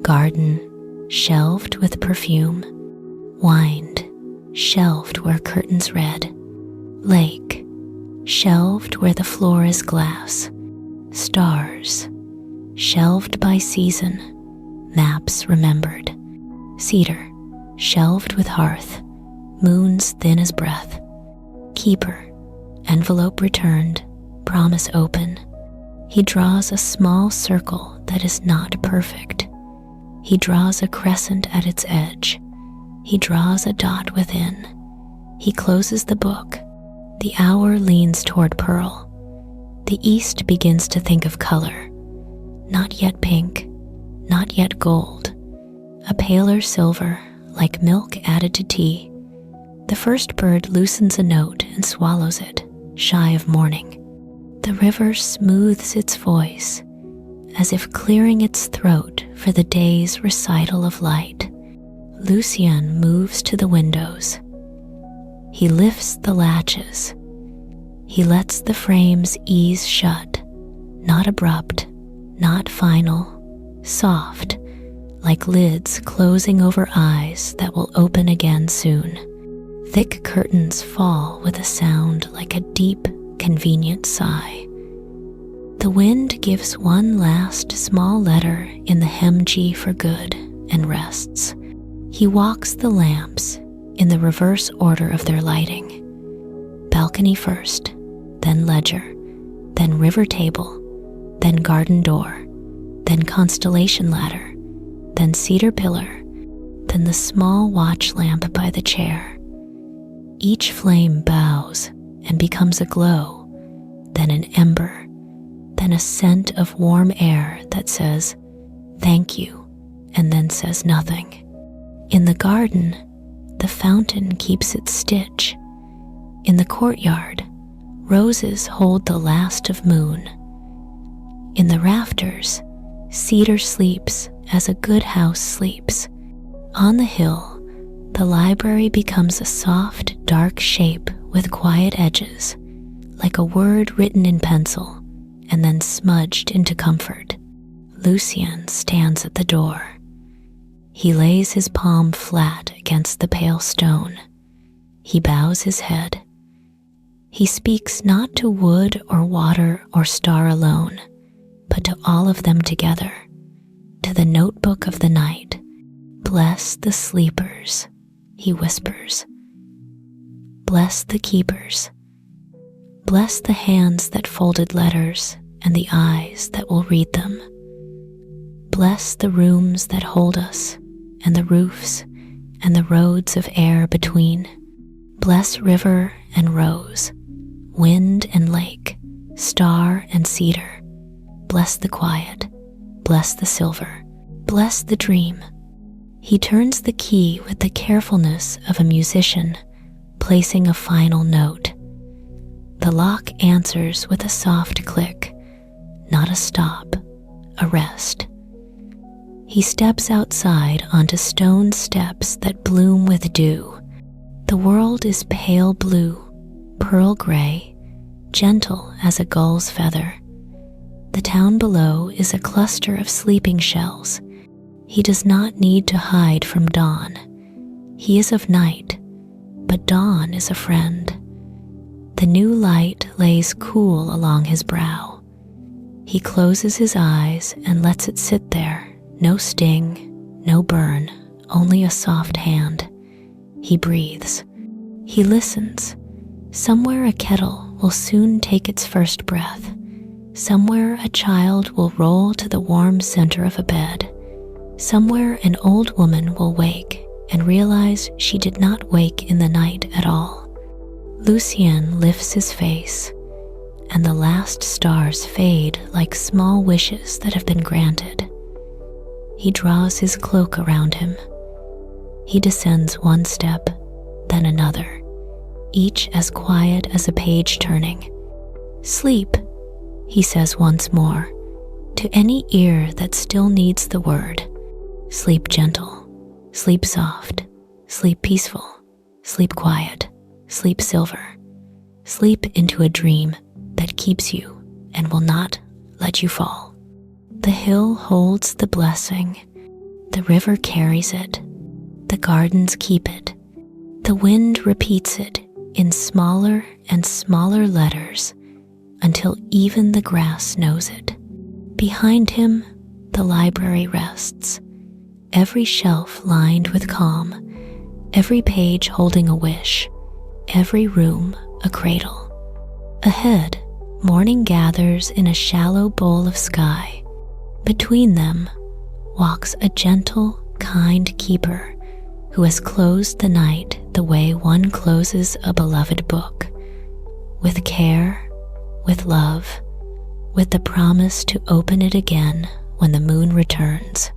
Garden, shelved with perfume. Wind, shelved where curtains red. Lake, shelved where the floor is glass. Stars, shelved by season. Maps remembered. Cedar, shelved with hearth. Moons thin as breath. Keeper, envelope returned. Promise open. He draws a small circle that is not perfect. He draws a crescent at its edge. He draws a dot within. He closes the book. The hour leans toward pearl. The east begins to think of color. Not yet pink, not yet gold. A paler silver, like milk added to tea. The first bird loosens a note and swallows it, shy of morning. The river smooths its voice, as if clearing its throat for the day's recital of light. Lucien moves to the windows. He lifts the latches. He lets the frames ease shut, not abrupt, not final, soft, like lids closing over eyes that will open again soon. Thick curtains fall with a sound like a deep, convenient sigh. The wind gives one last small letter in the hemgee for good and rests. He walks the lamps in the reverse order of their lighting. Balcony first, then ledger, then river table, then garden door, then constellation ladder, then cedar pillar, then the small watch lamp by the chair. Each flame bows and becomes a glow, then an ember, then a scent of warm air that says, "Thank you," and then says nothing. In the garden, the fountain keeps its stitch. In the courtyard, roses hold the last of moon. In the rafters, cedar sleeps as a good house sleeps. On the hill, the library becomes a soft, dark shape with quiet edges, like a word written in pencil and then smudged into comfort. Lucien stands at the door. He lays his palm flat against the pale stone. He bows his head. He speaks not to wood or water or star alone, but to all of them together, to the notebook of the night. "Bless the sleepers," he whispers. "Bless the keepers. Bless the hands that folded letters and the eyes that will read them. Bless the rooms that hold us and the roofs and the roads of air between. Bless river and rose, wind and lake, star and cedar. Bless the quiet, bless the silver, bless the dream." He turns the key with the carefulness of a musician, placing a final note. The lock answers with a soft click, not a stop, a rest. He steps outside onto stone steps that bloom with dew. The world is pale blue, pearl gray, gentle as a gull's feather. The town below is a cluster of sleeping shells. He does not need to hide from dawn. He is of night, but dawn is a friend. The new light lays cool along his brow. He closes his eyes and lets it sit there. No sting, no burn, only a soft hand. He breathes. He listens. Somewhere a kettle will soon take its first breath. Somewhere a child will roll to the warm center of a bed. Somewhere an old woman will wake and realize she did not wake in the night at all. Lucien lifts his face, and the last stars fade like small wishes that have been granted. He draws his cloak around him. He descends one step, then another, each as quiet as a page turning. "Sleep," he says once more, to any ear that still needs the word. Sleep gentle, sleep soft, sleep peaceful, sleep quiet, sleep silver. Sleep into a dream that keeps you and will not let you fall. The hill holds the blessing. The river carries it. The gardens keep it. The wind repeats it in smaller and smaller letters until even the grass knows it. Behind him, the library rests, every shelf lined with calm, every page holding a wish, every room a cradle. Ahead, morning gathers in a shallow bowl of sky. Between them walks a gentle, kind keeper who has closed the night the way one closes a beloved book, with care, with love, with the promise to open it again when the moon returns.